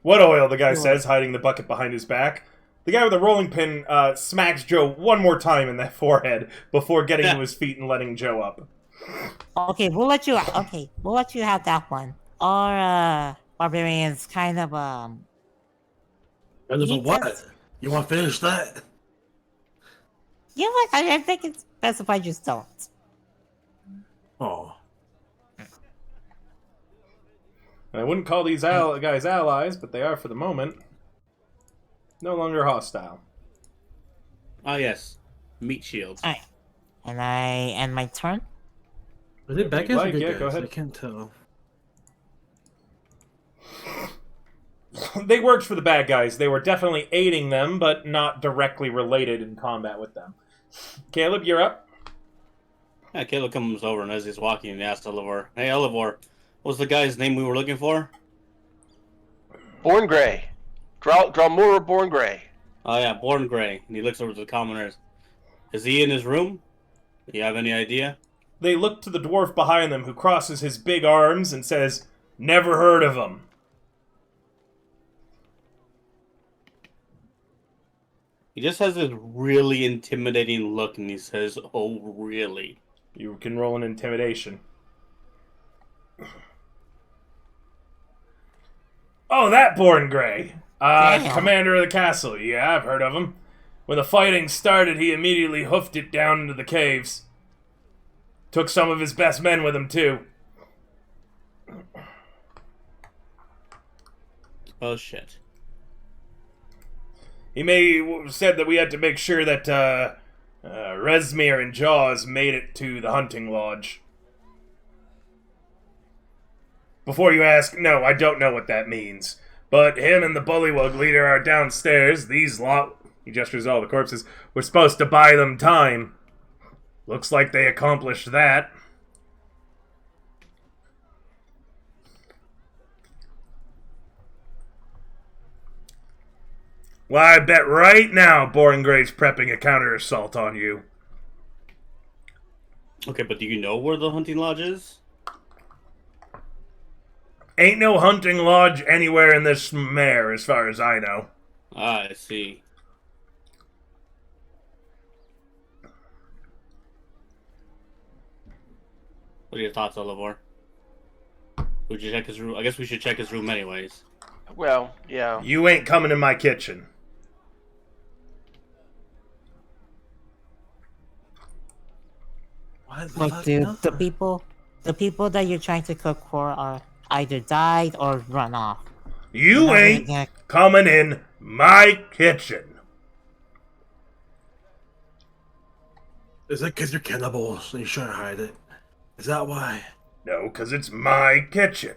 What oil, the guy Sure. says, hiding the bucket behind his back. The guy with the rolling pin smacks Joe one more time in the forehead before getting to his feet and letting Joe up. Okay, we'll let you have that one. Our, barbarians kind of, And there's a He what? does. You want to finish that? you know what, I think it's best if I just don't. Oh. I wouldn't call these guys allies, but they are for the moment. No longer hostile. Ah, yes. Meat shields. Alright. And I end my turn. Are they bad guys like, or good yeah, guys? go ahead. I can't tell. They worked for the bad guys. They were definitely aiding them, but not directly related in combat with them. Caleb, you're up. Yeah, Caleb comes over, and as he's walking, he asks Elivor, "Hey, Elivor, what's the guy's name we were looking for?" Born Grey. Drawmura Born Grey. Oh yeah, Born Grey. And he looks over to the commoners. Is he in his room? Do you have any idea? They look to the dwarf behind them, who crosses his big arms and says, "Never heard of him." He just has this really intimidating look, and he says, "Oh, really?" You can roll an intimidation. Oh, that Born Grey. Damn. Commander of the castle. Yeah, I've heard of him. When the fighting started, he immediately hoofed it down into the caves. Took some of his best men with him, too. Oh, shit. He said that we had to make sure that Resmir and Jaws made it to the hunting lodge. Before you ask, no, I don't know what that means. But him and the bullywug leader are downstairs. These lot, he gestures at all the corpses, were supposed to buy them time. Looks like they accomplished that. Well, I bet right now Born Grey's prepping a counter-assault on you. Okay, but do you know where the hunting lodge is? Ain't no hunting lodge anywhere in this mare, as far as I know. Ah, I see. What are your thoughts, Elivor? Would you check his room? I guess we should check his room anyways. Well, yeah. You ain't coming in my kitchen. Look, dude, the people that you're trying to cook for are either died or run off. You Not ain't exact- coming in my kitchen. Is it because you're cannibals and you're trying to hide it? Is that why? No, 'cause it's my kitchen.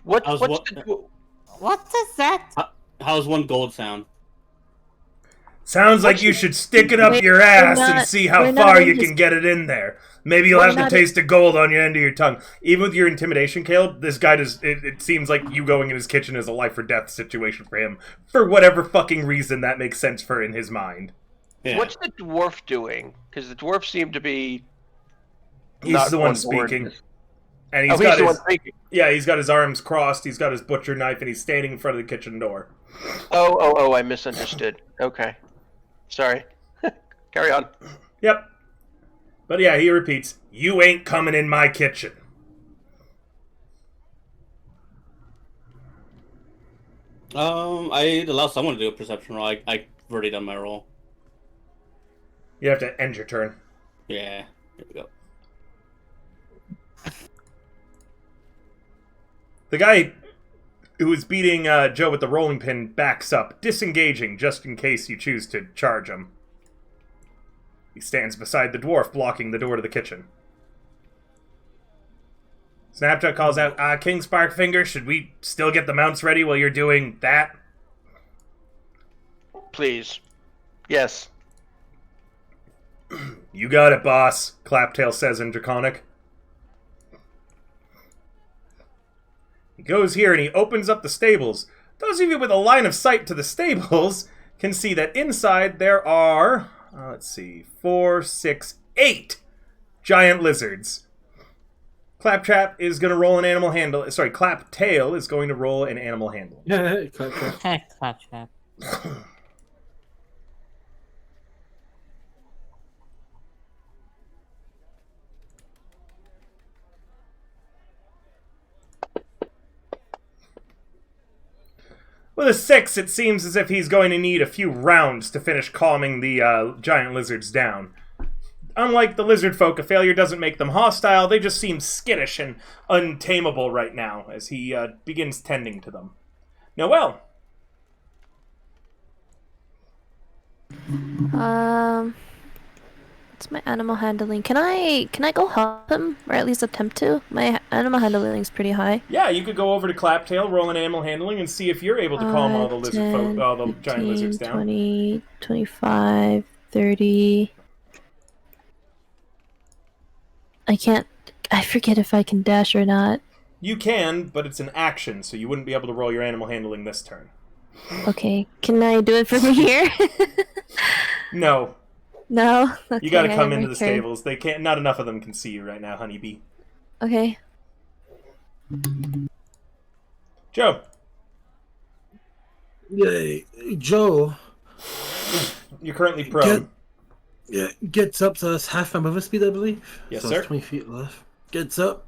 What's How's the... What does that? How's one gold sound? Sounds like you should stick it up Wait, your we're ass not- and see how we're not far in you this- can get it in there. Maybe you'll We're have the not taste of gold on your end of your tongue. Even with your intimidation, Caleb, this guy does. It seems like you going in his kitchen is a life or death situation for him. For whatever fucking reason that makes sense for in his mind. Yeah. What's the dwarf doing? Because the dwarf seemed to be... He's not the one on board. speaking. And Oh, he's he's got the his one speaking. yeah, he's got his arms crossed, he's got his butcher knife, and he's standing in front of the kitchen door. Oh, I misunderstood. Okay. Sorry. Carry on. Yep. But yeah, he repeats, "You ain't coming in my kitchen." I'd allow someone to do a perception roll. I've already done my roll. You have to end your turn. Yeah. There we go. The guy who was beating Joe with the rolling pin backs up, disengaging just in case you choose to charge him. He stands beside the dwarf, blocking the door to the kitchen. Snapchat calls out, King Sparkfinger, should we still get the mounts ready while you're doing that? Please. Yes. You got it, boss, Claptail says in Draconic. He goes here and he opens up the stables. Those of you with a line of sight to the stables can see that inside there are, let's see, 4, 6, 8 giant lizards. Claptrap is going to roll an animal handle. Sorry, Claptail is going to roll an animal handle. Yeah, clap, clap. Heck, Claptrap. With a 6, it seems as if he's going to need a few rounds to finish calming the giant lizards down. Unlike the lizard folk, a failure doesn't make them hostile, they just seem skittish and untamable right now as he begins tending to them. Noelle. What's my animal handling? Can I go help him, or at least attempt to? My animal handling is pretty high. Yeah, you could go over to Claptail, roll an animal handling, and see if you're able to calm all the lizard folk, all the giant 15, lizards down. 20, 25, 30. I can't. I forget if I can dash or not. You can, but it's an action, so you wouldn't be able to roll your animal handling this turn. Okay, can I do it from here? No. No. Okay, You gotta I come have into my the turn. stables. They can't. Not enough of them can see you right now, honeybee. Okay. Joe. Yeah, Joe You're currently prone. gets up, so that's half my movement speed, I believe. Yes, so sir. It's 20 feet left. Gets up,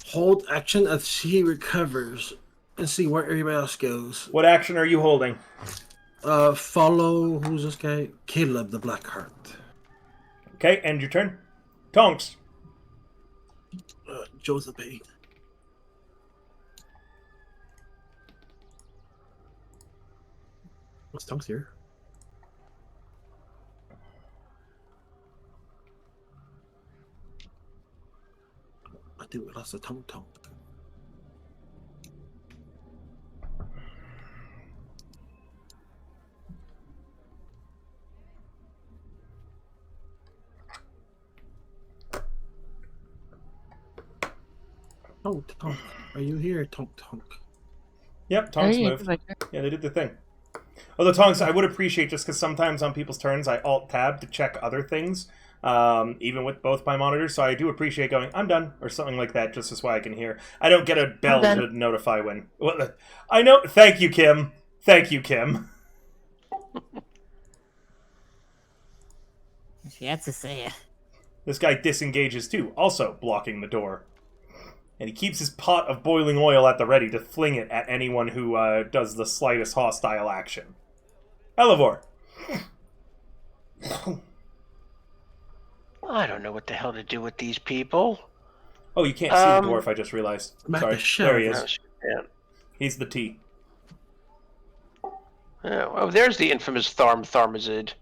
hold action as she recovers, and see where everybody else goes. What action are you holding? Follow, who's this guy? Caleb the Blackheart. Okay, end your turn. Tonks. Josephine. What's Tonks here? I think we lost a tongue. Tonk. Are you here, Tonk? Yep, Tonks Hey, moved. Yeah, they did the thing. Although Tonks, I would appreciate, just because sometimes on people's turns I alt-tab to check other things, even with both my monitors, so I do appreciate going, I'm done, or something like that, just as why I can hear. I don't get a bell to notify when... Well, I know... Thank you, Kim. Thank you, Kim. She had to say it. This guy disengages too, also blocking the door. And he keeps his pot of boiling oil at the ready to fling it at anyone who does the slightest hostile action. Elevor. I don't know what the hell to do with these people. Oh, you can't see the dwarf, I just realized. Back Sorry, there he No, is. yeah. He's the T. Oh, there's the infamous Tharmazid.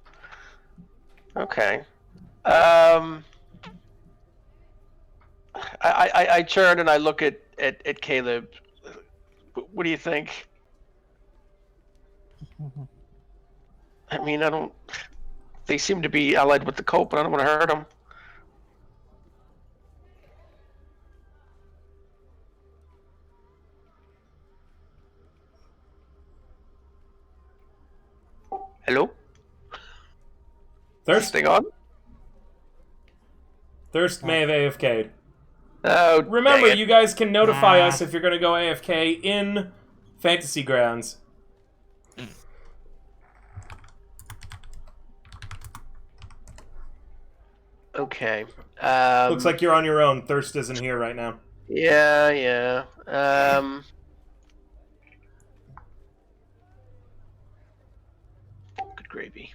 Okay. I turn and I look at Caleb. What do you think? I mean, I don't... They seem to be allied with the cult, but I don't want to hurt them. Hello? Thirst? Thing on? Thirst may have AFK'd. Oh, Remember, dang it. you guys can notify us if you're going to go AFK in Fantasy Grounds. Okay. Looks like you're on your own. Thirst isn't here right now. Yeah. Good gravy.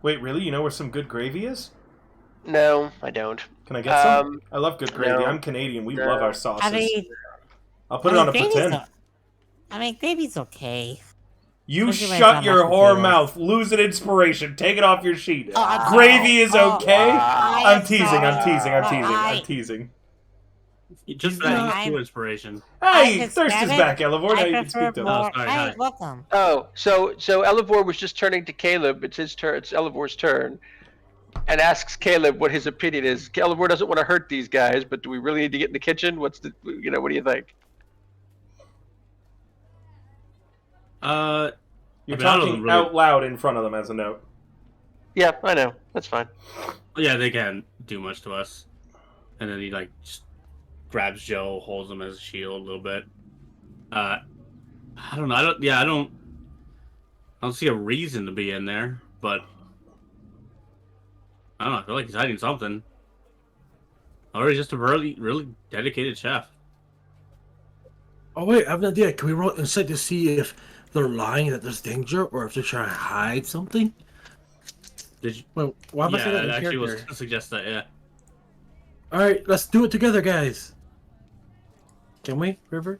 Wait, really? You know where some good gravy is? No, I don't. Can I get some? I love good gravy. no. I'm Canadian. We No. love our sauces. I mean, I'll put it on a gravy's pretend. gravy's okay. You Especially when it's shut on your mashed whore potatoes. mouth. Lose an inspiration. Take it off your sheet. Oh, Gravy is oh, okay? wow. I'm teasing. Oh, I'm teasing. Just I'm- that two inspiration. Hey, I'm Thirst is Hispanic. back, Elevor. Now I you can prefer speak to him. more. sorry, Hey, hi. welcome. Oh, so Elevor was just turning to Caleb. It's his turn. It's Elevor's turn, and asks Caleb what his opinion is. Elevor doesn't want to hurt these guys, but do we really need to get in the kitchen? What do you think? You're I mean, I don't talking really- out loud in front of them as a note. Yeah, I know. That's fine. Yeah, they can't do much to us. And then he like just grabs Joe, holds him as a shield a little bit. I don't know. I don't see a reason to be in there, but I don't know. I feel like he's hiding something. Or he's just a really dedicated chef. Oh wait, I have an idea. Can we roll insight to see if they're lying that there's danger, or if they're trying to hide something? Did you? Well, why am I saying Yeah, that in it actually was character? gonna suggest that. Yeah. All right, let's do it together, guys. Can we, River?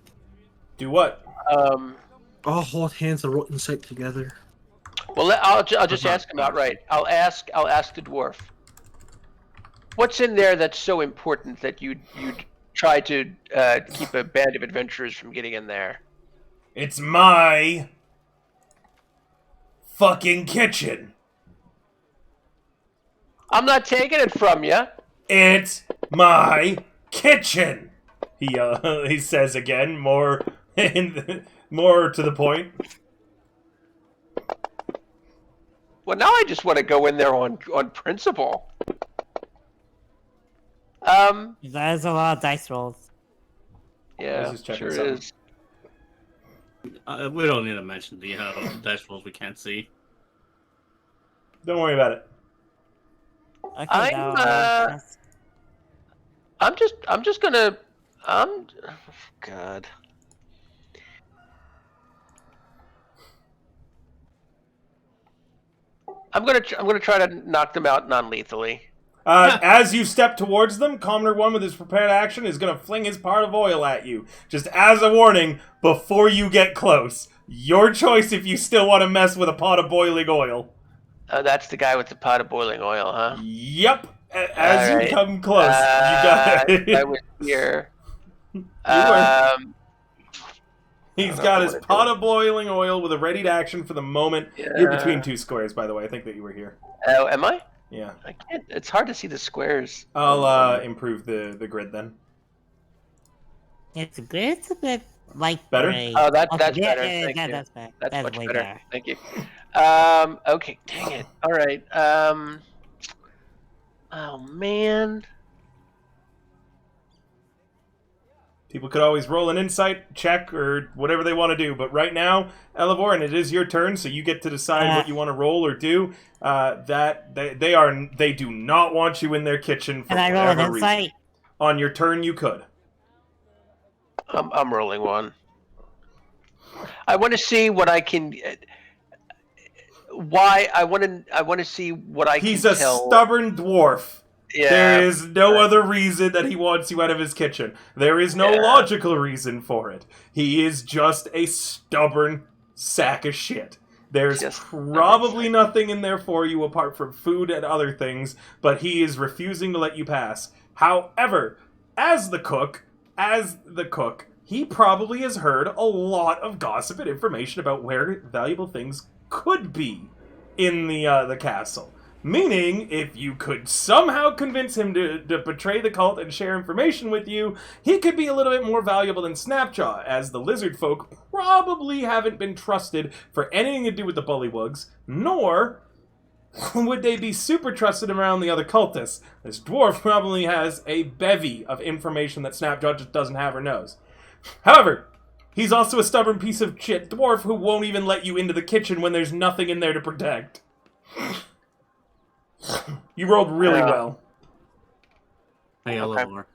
Do what? All hold hands and roll insight together. Well, I'll just ask him outright. I'll ask the dwarf. What's in there that's so important that you'd try to keep a band of adventurers from getting in there? It's my fucking kitchen. I'm not taking it from you. It's my kitchen. He says again, more more to the point. Well, now I just want to go in there on principle. There's a lot of dice rolls. Yeah, just checking sure something. is. We don't need to mention the dice rolls we can't see. Don't worry about it. Okay, I'm, now, uh, I'm just gonna. God. I'm gonna try to knock them out non-lethally. As you step towards them, Commoner 1 with his prepared action is going to fling his pot of oil at you. Just as a warning, before you get close. Your choice if you still want to mess with a pot of boiling oil. That's the guy with the pot of boiling oil, huh? Yep. As you Alright. come close, you got it. I was here. were. He's I got don't his know what pot to of boiling oil with a readied action for the moment. You're between two squares, by the way. I think that you were here. Oh, am I? Yeah. I can't. It's hard to see the squares. I'll improve the grid then. it's a bit like Better? gray. Oh, that's Okay, better. yeah, Thank you. that's better. That's much way better. Thank you. Okay. Dang it. All right. Oh man. People could always roll an insight check or whatever they want to do, but right now, Elevor, and it is your turn, so you get to decide what you want to roll or do. That they do not want you in their kitchen for Can I roll an whatever reason. insight? On your turn, you could. I'm rolling one. I want to see what I can. Why I want to see what I He's can a tell. stubborn dwarf. Yeah. There is no other reason that he wants you out of his kitchen. There is no logical reason for it. He is just a stubborn sack of shit. There's probably nothing in there for you apart from food and other things, but he is refusing to let you pass. However, as the cook, he probably has heard a lot of gossip and information about where valuable things could be in the castle. Meaning, if you could somehow convince him to betray the cult and share information with you, he could be a little bit more valuable than Snapjaw, as the lizard folk probably haven't been trusted for anything to do with the bullywugs, nor would they be super trusted around the other cultists. This dwarf probably has a bevy of information that Snapjaw just doesn't have or knows. However, he's also a stubborn piece of shit dwarf who won't even let you into the kitchen when there's nothing in there to protect. You rolled really well. Hey, Elevor.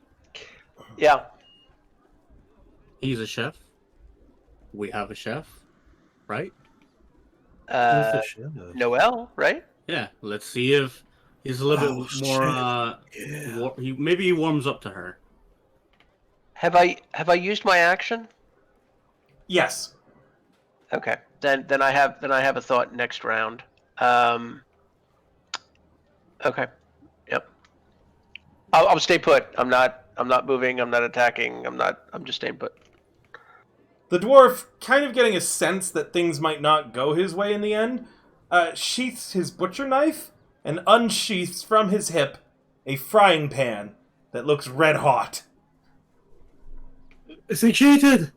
Yeah. He's a chef. We have a chef, right? Noel, right? Yeah. Let's see if he's a little bit more. Maybe he warms up to her. Have I used my action? Yes. Okay. Then I have a thought next round. Okay. Yep. I'll stay put. I'm not moving. I'm not attacking. I'm just staying put. The dwarf, kind of getting a sense that things might not go his way in the end, sheaths his butcher knife and unsheaths from his hip a frying pan that looks red hot. Is he cheated?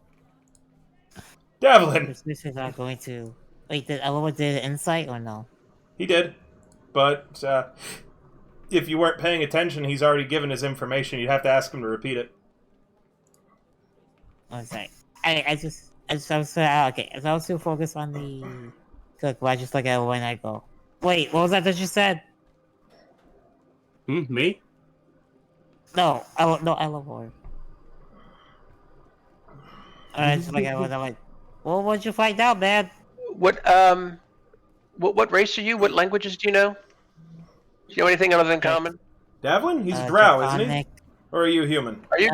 Devlin! This is not going to... Wait, did Elwood did insight or no? He did. But, if you weren't paying attention, he's already given his information. You'd have to ask him to repeat it. Oh, sorry. I was too focused on the cook, but I just look at it when I go. Wait, what was that you said? Me? No, Elwood. Alright, just look at it, I'm like, well, what'd you find out, man? What race are you? What languages do you know? Do you know anything other than common? Devlin? He's a drow, isn't he? Draconic. Or are you human? Are you?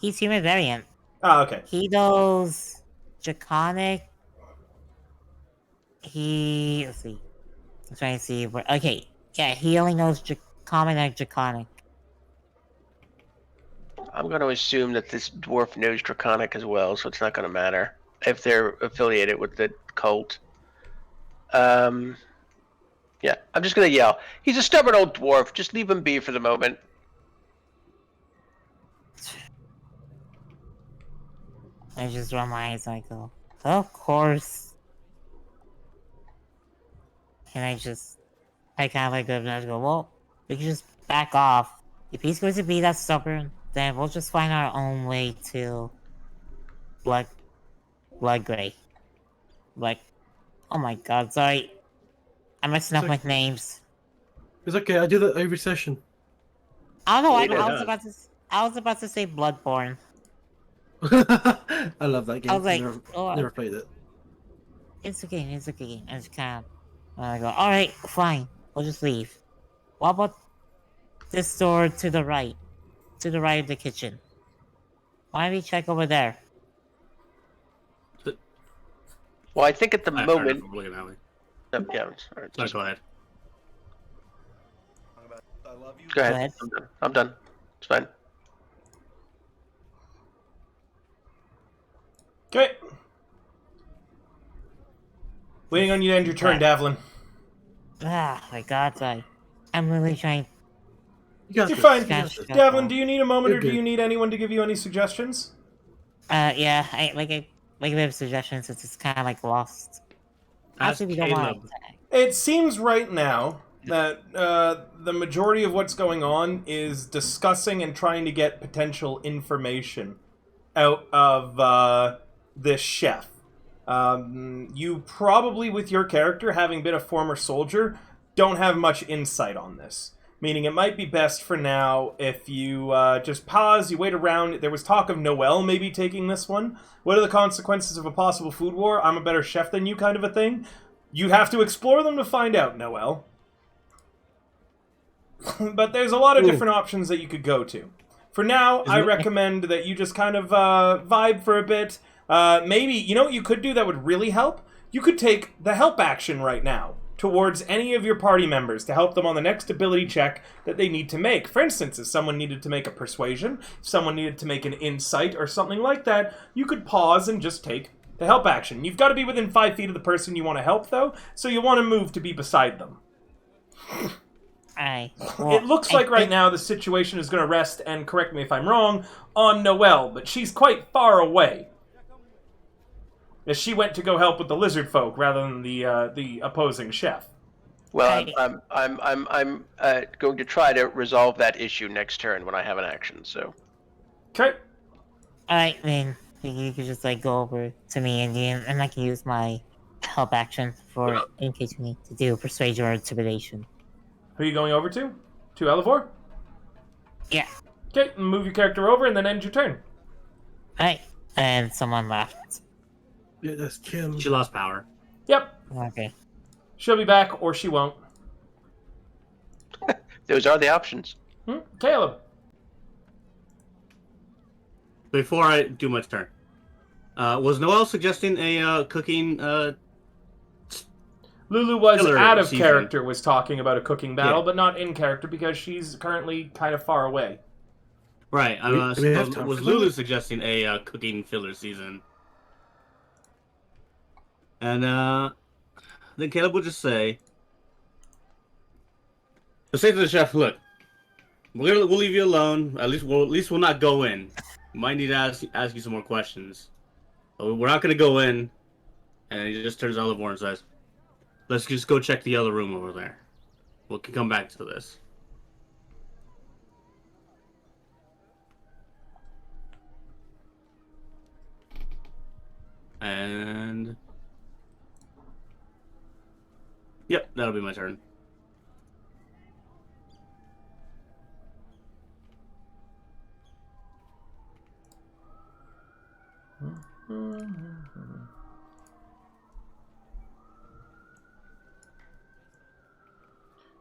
He's human variant. Ah, okay. He knows Draconic. Let's see. I'm trying to see where. Okay, yeah, he only knows Common and Draconic. I'm going to assume that this dwarf knows Draconic as well, so it's not going to matter if they're affiliated with the cult. Yeah, I'm just gonna yell. He's a stubborn old dwarf. Just leave him be for the moment. I just run my eyes and I go, of course. And I kind of like go, well, we can just back off. If he's going to be that stubborn, then we'll just find our own way to Blood Gray. Like, oh my god, sorry. I'm messing up It's with names. It's okay. I do that every session. I don't know, Yeah, I was about to say Bloodborne. I love that game. I was like, never played it. it's a game. I just kind of, I go, alright, fine, we'll just leave. What about this door to the right? To the right of the kitchen. Why don't we check over there? Well, I think at the Fair enough, moment. I'm looking that way. Yeah, all right, No, go ahead. go ahead. Go ahead. I'm done. It's fine. Okay. Waiting on you to end your turn, Davlin. Ah, my god, I'm really trying. You got You're this. fine. You got this. Davlin, do you need a moment You're or do you good. need anyone to give you any suggestions? Yeah, I like a bit of suggestions since it's kind of like lost. Ask Actually, we don't want Caleb. to. It seems right now that the majority of what's going on is discussing and trying to get potential information out of this chef. You probably, with your character, having been a former soldier, don't have much insight on this. Meaning it might be best for now if you just pause, you wait around. There was talk of Noel maybe taking this one. What are the consequences of a possible food war? I'm a better chef than you kind of a thing. You have to explore them to find out, Noel. But there's a lot of different options that you could go to. For now, I recommend that you just kind of vibe for a bit. Maybe, you know what you could do that would really help? You could take the help action right now towards any of your party members to help them on the next ability check that they need to make. For instance, if someone needed to make a persuasion, if someone needed to make an insight or something like that, you could pause and just take the help action. You've got to be within 5 feet of the person you want to help, though, so you want to move to be beside them. It looks like right now the situation is going to rest, and correct me if I'm wrong, on Noelle, but she's quite far away. As she went to go help with the lizard folk rather than the opposing chef. Well, I'm going to try to resolve that issue next turn when I have an action. So. Okay. Alright, then you could just like go over to me and I can use my help action for in case we need to do persuasion or intimidation. Who are you going over to? To Elevor? Yeah. Okay, move your character over and then end your turn. Alright, and someone left. Yeah, that's Kim. She lost power. Yep. Okay. She'll be back or she won't. Those are the options. Caleb. Before I do my turn, was Noelle suggesting a cooking? Lulu was Killer out of season. character, was talking about a cooking battle, Yeah. but not in character because she's currently kind of far away. Right. Do we have time Was for Lulu that? suggesting a cooking filler season? And then Caleb would just say, "Just say to the chef, look, we'll leave you alone. At least we'll not go in. We might need to ask you some more questions, but we're not going to go in." And he just turns to Elevor and says, "Let's just go check the other room over there. We can come back to this." And yep, that'll be my turn.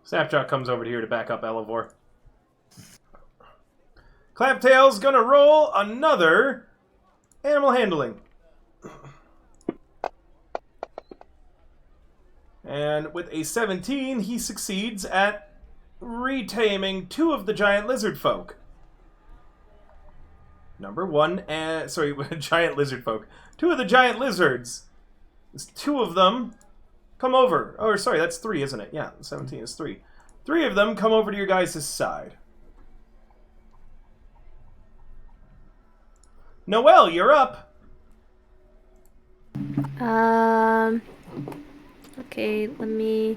Snapshot comes over here to back up Elevor. Claptail's gonna roll another animal handling. And with a 17, he succeeds at retaming 2 of the giant lizard folk. Number 1, giant lizard folk. 2 of the giant lizards. There's 2 of them come over. Or sorry, that's 3, isn't it? Yeah, 17 is 3. 3 of them come over to your guys' side. Noelle, you're up. Okay, let me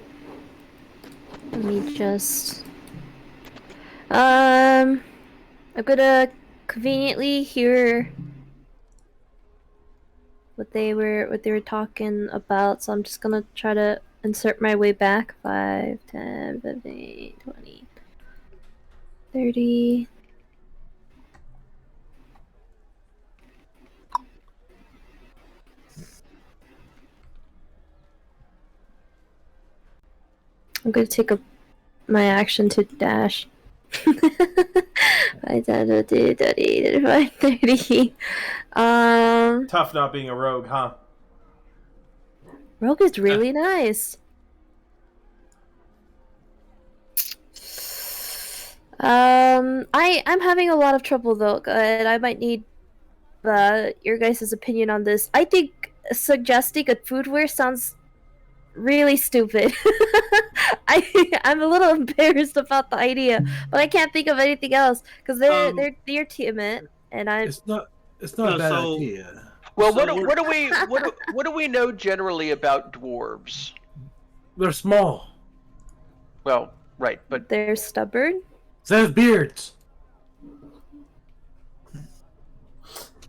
just I'm gonna conveniently hear what they were talking about, so I'm just gonna try to insert my way back. 5, 10, 15, 20, 30. I'm gonna take my action to dash. 5, 10, 15, 20, 25, 30. Tough not being a rogue, huh? Rogue is really nice. I'm having a lot of trouble though, and I might need your guys' opinion on this. I think suggesting a food war sounds really stupid. I'm a little embarrassed about the idea, but I can't think of anything else because they're timid, and I'm. It's not No, a bad so- idea. Well, So what do we know generally about dwarves? They're small. Well, right, but They're stubborn. They have beards.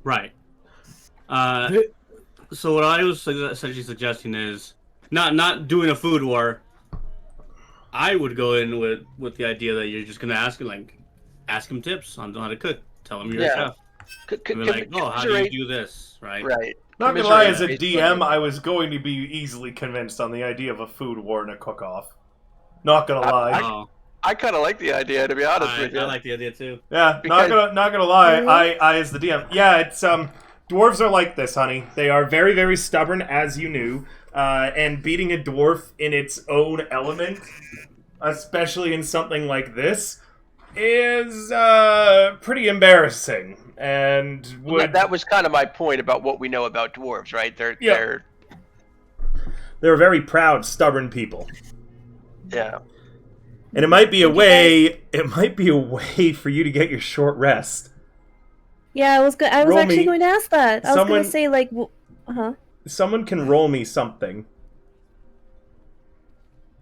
Right. They- So what I was essentially suggesting is not doing a food war. I would go in with the idea that you're just gonna ask him tips on how to cook. Tell him you're a chef. And be like, oh, how do you do this? Right. Right. Not gonna lie, as a Commiserate DM, I was going to be easily convinced on the idea of a food war and a cook-off. Not gonna lie. Oh, I kind of like the idea, to be honest with you. I like the idea too. Yeah, Because- not gonna lie. I as the DM. Yeah, it's dwarves are like this, honey. They are very, very stubborn, as you knew. And beating a dwarf in its own element, especially in something like this, is pretty embarrassing. And would That was kind of my point about what we know about dwarves, right? They're they're very proud, stubborn people. yeah. And it might be a way. It might be a way for you to get your short rest. Yeah, I was Roll actually me- going to ask that. I was someone- going to say like, huh? Someone can roll me something.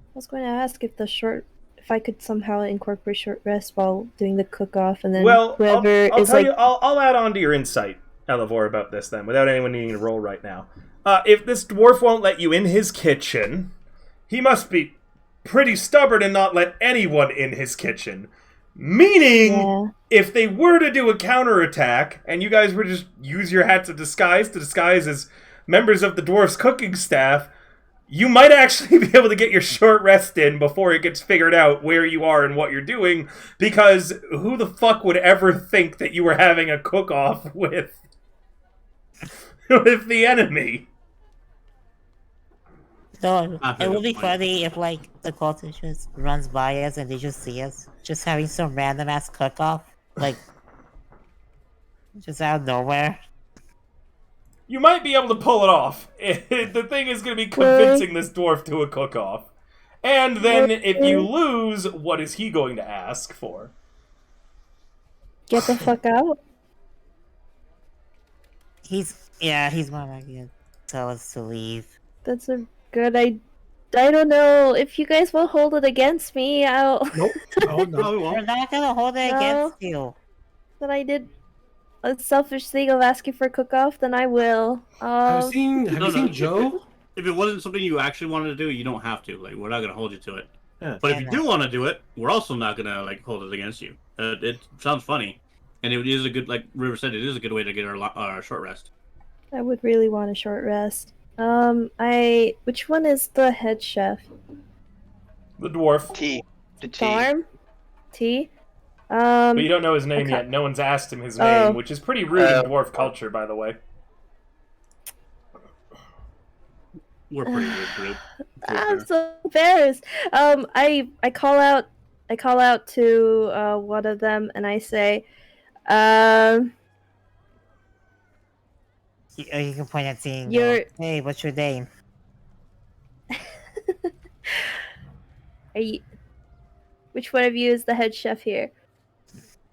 I was going to ask if I could somehow incorporate short rest while doing the cook-off, and then Well, whoever I'll is tell like, you. I'll add on to your insight, Elevor, about this then, without anyone needing to roll right now. If this dwarf won't let you in his kitchen, he must be pretty stubborn and not let anyone in his kitchen. Meaning, yeah. if they were to do a counterattack, and you guys were to just use your hats of disguise to disguise as members of the dwarf's cooking staff, you might actually be able to get your short rest in before it gets figured out where you are and what you're doing, because who the fuck would ever think that you were having a cook-off with the enemy? So Not it a would be good point. funny if like the cultist just runs by us and they just see us just having some random ass cook off, like just out of nowhere. You might be able to pull it off. The thing is going to be convincing this dwarf to a cook-off. And then, if you lose, what is he going to ask for? Get the fuck out. He's more likely to tell us to leave. That's a good I don't know if you guys will hold it against me. I'll Nope. Oh No, no. we We're won't. not gonna hold it No. against you. that I did a selfish thing of asking for cook-off, then I will. Have you seen No. Joe? If it wasn't something you actually wanted to do, you don't have to. Like, we're not gonna hold you to it. Yeah. But if you do want to do it, we're also not gonna like hold it against you. It sounds funny, and it is a good, like River said, it is a good way to get our short rest. I would really want a short rest. Which one is the head chef? The dwarf. The T. Darm? T? But you don't know his name okay. yet. No one's asked him his Oh. name, which is pretty rude in dwarf culture, by the way. We're pretty good group. I'm so embarrassed. I call out to one of them and I say, You can point at seeing. You're- Hey, what's your name? Are you? Which one of you is the head chef here?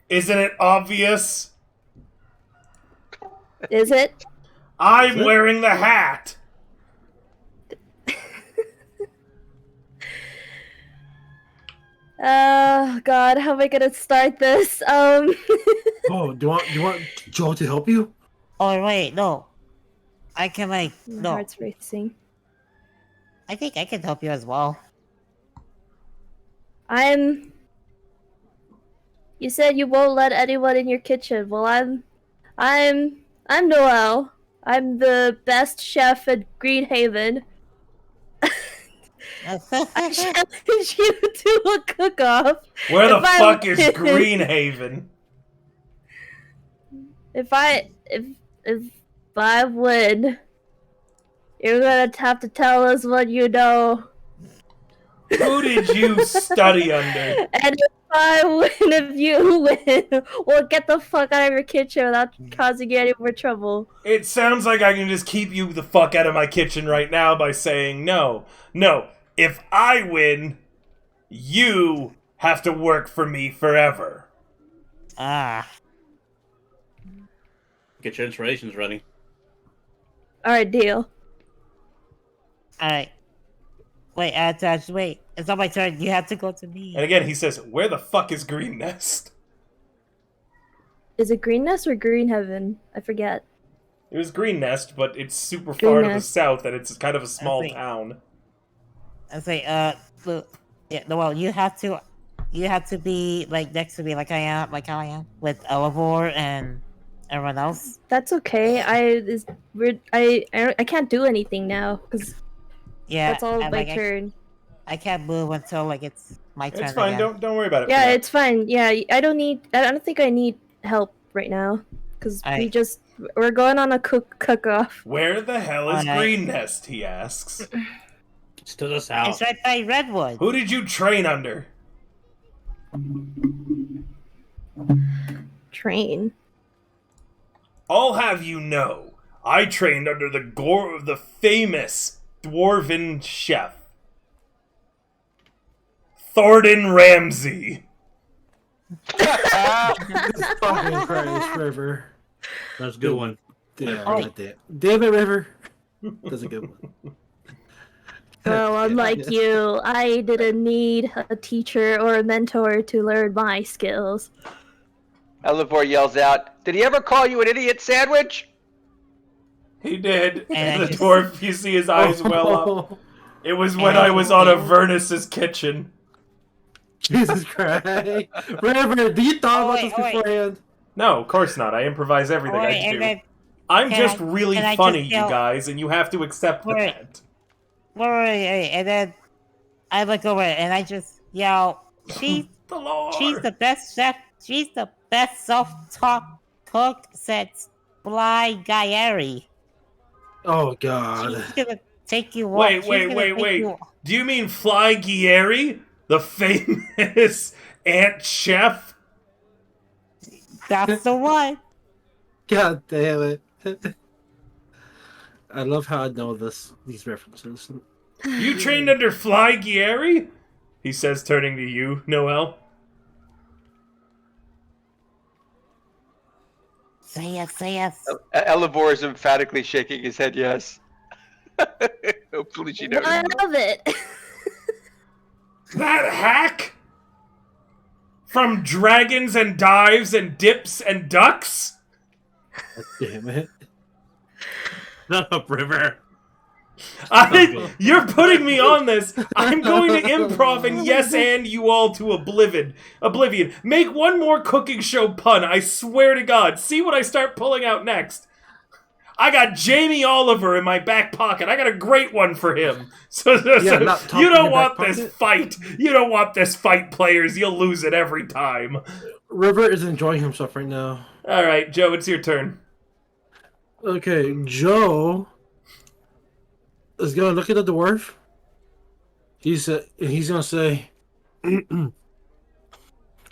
Isn't it obvious? Is it? I'm wearing the hat. Oh God, how am I gonna start this? Oh, do you want Joe to help you? Oh wait, no. I can My no. heart's racing. I think I can help you as well. You said you won't let anyone in your kitchen. Well, I'm Noel. I'm the best chef at Greenhaven. I challenge you to a cook-off. Where the If I fuck is win- Greenhaven? If I win, you're gonna have to tell us what you know. Who did you study under? And if I win, if you win, we'll get the fuck out of your kitchen without causing you any more trouble. It sounds like I can just keep you the fuck out of my kitchen right now by saying no. No, if I win, you have to work for me forever. Ah. Get your inspirations ready. Alright, deal. Alright. Wait, wait. It's not my turn. You have to go to me. And again, he says, where the fuck is Green Nest? Is it Green Nest or Green Heaven? I forget. It was Green Nest, but it's super Green far to the Nest. south, and it's kind of a small think- town. I say, look, yeah, Noel, you have to be like next to me, like how I am, with Elivor and everyone else. That's okay. I can't do anything now because Yeah, that's all and, my like, turn. I can't move until like it's my turn. It's fine, again. don't worry about it. Yeah, it's fine. Yeah, I don't think I need help right now because we're going on a cook-off. Where the hell is Alright. Green Nest, he asks. It's to the south. It's right by Redwood. Who did you train under? Train. I'll have you know, I trained under the famous dwarven chef, Thornton Ramsay. Fucking Christ, River. That's a good one. Yeah, Oh. right there. Damn it, River. That's a good one. Well, unlike you, I didn't need a teacher or a mentor to learn my skills. Elivor yells out, "Did he ever call you an idiot sandwich?" He did. And I The just- dwarf, you see his eyes well up. It was when And I I was just- on Avernus's kitchen. Jesus Christ. River, do you thought about this wait. beforehand? No, of course not. I improvise everything Alright, I and do. then I'm can just I- really can I funny, just you yell- guys, and you have to accept Wait. that. wait, and then I look over and I just yell, she's The Lord. the best chef. She's the best self-taught cook since Bly Guyeri. Oh, God. She's gonna take you. Wait. You, Do you mean Fly Guieri? The famous ant chef? that's the one. God damn it. I love how I know these references. You trained under Fly Guieri? He says, turning to you, Noel. Say yes. Elivor is emphatically shaking his head yes. Hopefully she knows. I love it. That hack? From dragons and dives and dips and ducks? God damn it. Shut up, River. You're putting me on this. I'm going to improv and yes and you all to oblivion. Make one more cooking show pun, I swear to God. See what I start pulling out next. I got Jamie Oliver in my back pocket. I got a great one for him. So not top you in don't your want back this pocket? fight. You don't want this fight, players. You'll lose it every time. River is enjoying himself right now. All right, Joe, it's your turn. Okay, Joe is gonna look at the dwarf. He's gonna say,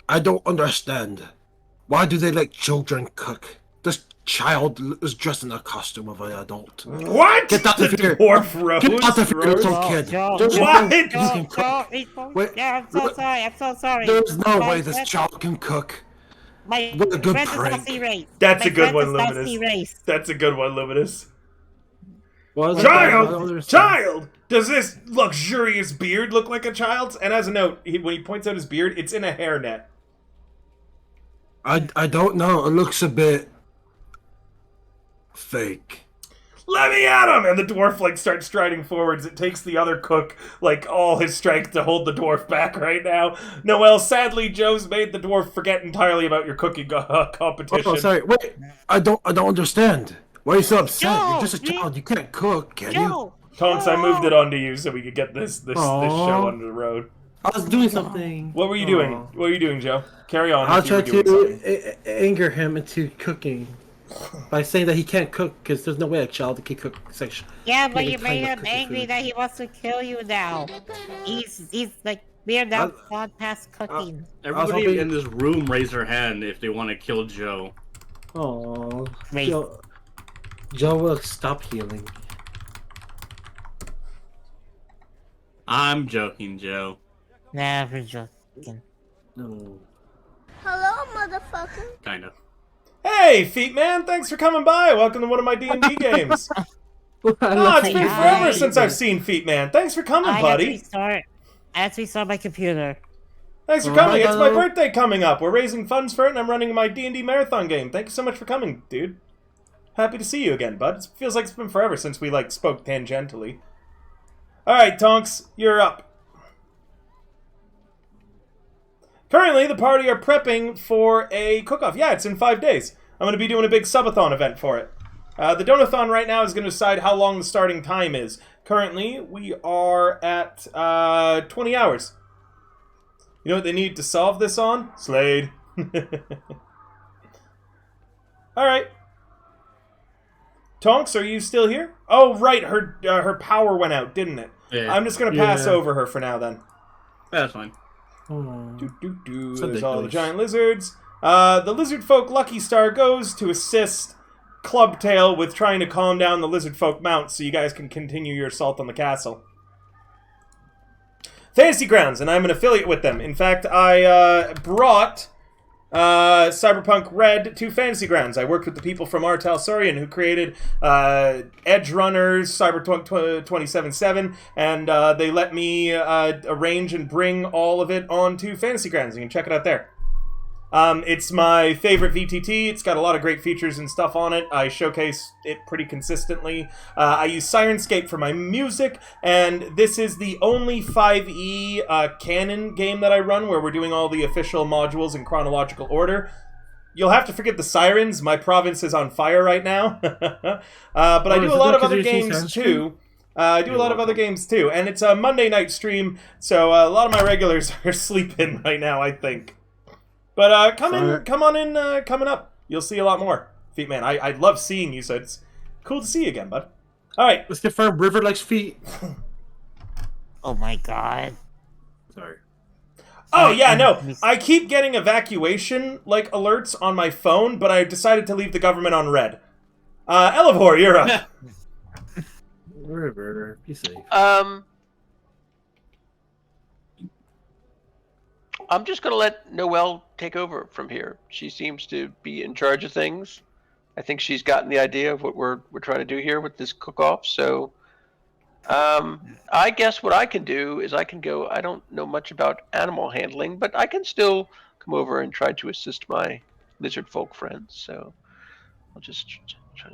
"I don't understand. Why do they let children cook? This child is dressed in a costume of an adult. What? Get out of The here. dwarf rose. Get out of here, rose? little kid. Joe, There's Joe, no way What? you Joe, can cook. Wait, yeah, I'm so sorry. I'm so sorry. There's no My way this friend- child can cook. My What a good friend does not prank. see race. That's My a good friend one, does not Luminous. see race. That's a good one, Luminous. What is that? I don't Child! understand. Child! Does this luxurious beard look like a child's? And as a note, when he points out his beard, it's in a hairnet. I don't know. It looks a bit fake. Let me at him! And the dwarf, like, starts striding forwards. It takes the other cook, like, all his strength to hold the dwarf back right now. Noel, sadly, Joe's made the dwarf forget entirely about your cooking competition. Oh, sorry. Wait. I don't understand. Why are you so upset? Joe, You're just a child. You can't cook, can you? Joe! Tonks, I moved it onto you so we could get this Aw. show under the road. I was doing something. What were you doing? What were you doing, Joe? Carry on. I'll if you were try doing something. to anger him into cooking by saying that he can't cook because there's no way a child can cook such. Yeah, but Any you kind made of him cooking angry food. that he wants to kill you now. He's like, we're now gone past cooking. Everybody hoping- in this room raise their hand if they want to kill Joe. Oh, Wait. Joe will stop healing. I'm joking, Joe. Nah, we're joking. No. Hello, motherfucker. Kind of. Hey, Feet Man! Thanks for coming by. Welcome to one of my D&D games. Oh, it's been Hi. forever since I've seen Feet Man. Thanks for coming, I buddy. had to restart my computer. Thanks for Oh, coming. hi, It's my hello. birthday coming up. We're raising funds for it, and I'm running my D&D marathon game. Thank you so much for coming, dude. Happy to see you again, bud. It feels like it's been forever since we, like, spoke tangentially. Alright, Tonks, you're up. Currently, the party are prepping for a cook-off. Yeah, it's in 5 days. I'm going to be doing a big subathon event for it. The donathon right now is going to decide how long the starting time is. Currently, we are at 20 hours. You know what they need to solve this on? Slade. Alright. Tonks, are you still here? Oh, right, her power went out, didn't it? Yeah. I'm just going to pass Yeah. over her for now, then. That's fine. Oh. There's Sunday all the goes. giant lizards. The lizard folk Lucky Star goes to assist Clubtail with trying to calm down the lizard folk mount so you guys can continue your assault on the castle. Fantasy Grounds, and I'm an affiliate with them. In fact, I brought Cyberpunk Red to Fantasy Grounds. I worked with the people from Artel Saurian who created Edge Runners, Cyberpunk 2077, and they let me arrange and bring all of it onto Fantasy Grounds. You can check it out there. It's my favorite VTT. It's got a lot of great features and stuff on it. I showcase it pretty consistently. I use Sirenscape for my music, and this is the only 5e canon game that I run where we're doing all the official modules in chronological order. You'll have to forgive the sirens. My province is on fire right now. But I do is a it lot of because other you're using games Sunscreen? too. I do a lot of other games too, and it's a Monday night stream, so a lot of my regulars are sleeping right now, I think. But come on in, coming up. You'll see a lot more, Feet Man. I love seeing you, so it's cool to see you again, bud. All right. Let's confirm River likes feet. Oh my god. Sorry. Oh yeah, no. I keep getting evacuation like alerts on my phone, but I decided to leave the government on red. Elevor, you're up. River, be safe. I'm just gonna let Noelle take over from here. She seems to be in charge of things. I think she's gotten the idea of what we're trying to do here with this cook-off. So, I guess what I can do is I can go. I don't know much about animal handling, but I can still come over and try to assist my lizard folk friends. So, I'll just try. I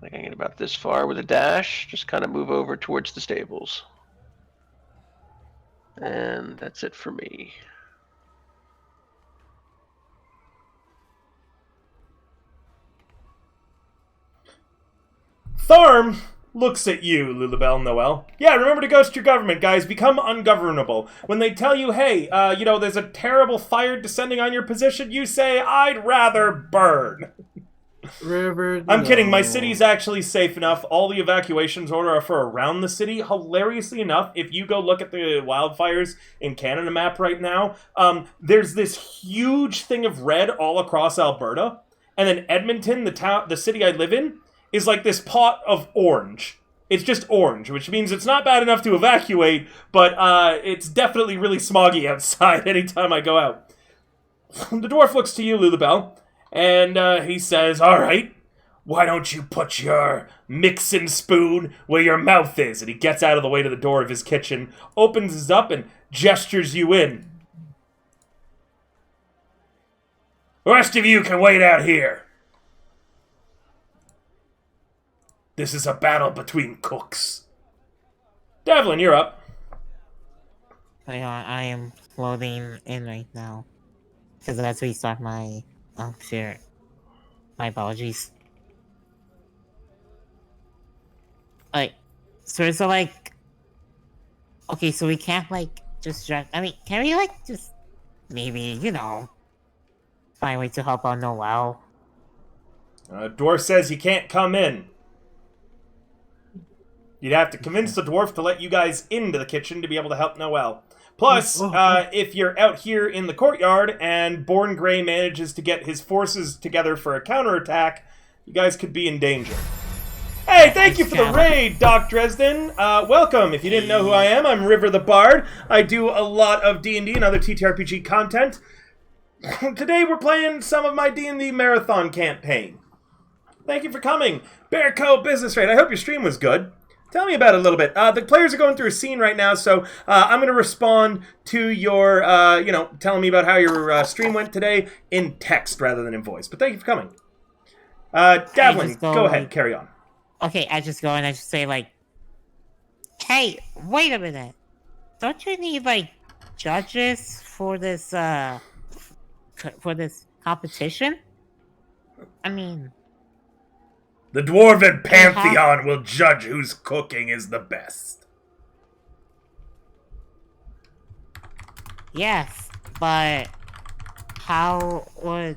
think I can get about this far with a dash. Just kind of move over towards the stables. And that's it for me. Tharm looks at you, Lulabelle Noel. Yeah, remember to ghost your government, guys. Become ungovernable. When they tell you, hey, there's a terrible fire descending on your position, you say, I'd rather burn. River. I'm kidding. My no. city's actually safe enough. All the evacuations order are for around the city. Hilariously enough, if you go look at the wildfires in Canada map right now, there's this huge thing of red all across Alberta, and then Edmonton, the city I live in, is like this pot of orange. It's just orange, which means it's not bad enough to evacuate, but it's definitely really smoggy outside anytime I go out. The dwarf looks to you, Lulabelle, and he says, "All right, why don't you put your mixing spoon where your mouth is?" And he gets out of the way to the door of his kitchen, opens it up, and gestures you in. "The rest of you can wait out here. This is a battle between cooks." Devlin, you're up. Hang on, I am loading in right now. Because that's restart my share. My apologies. Like, so like, okay, so we can't like just drag. I mean, can we like just maybe find a way to help out Noel? Dwarf says he can't come in. You'd have to convince the dwarf to let you guys into the kitchen to be able to help Noel. Plus, if you're out here in the courtyard and Born Grey manages to get his forces together for a counterattack, you guys could be in danger. Hey, thank you for the raid, Doc Dresden. Welcome. If you didn't know who I am, I'm River the Bard. I do a lot of D&D and other TTRPG content. Today we're playing some of my D&D marathon campaign. Thank you for coming. Bearco Business Raid. I hope your stream was good. Tell me about it a little bit. The players are going through a scene right now, so I'm going to respond to your, telling me about how your stream went today in text rather than in voice. But thank you for coming. Davlin, go ahead, carry on. Okay, I just go and I just say, like, hey, wait a minute. Don't you need, like, judges for this competition? I mean... The Dwarven Pantheon will judge whose cooking is the best. Yes, but how would...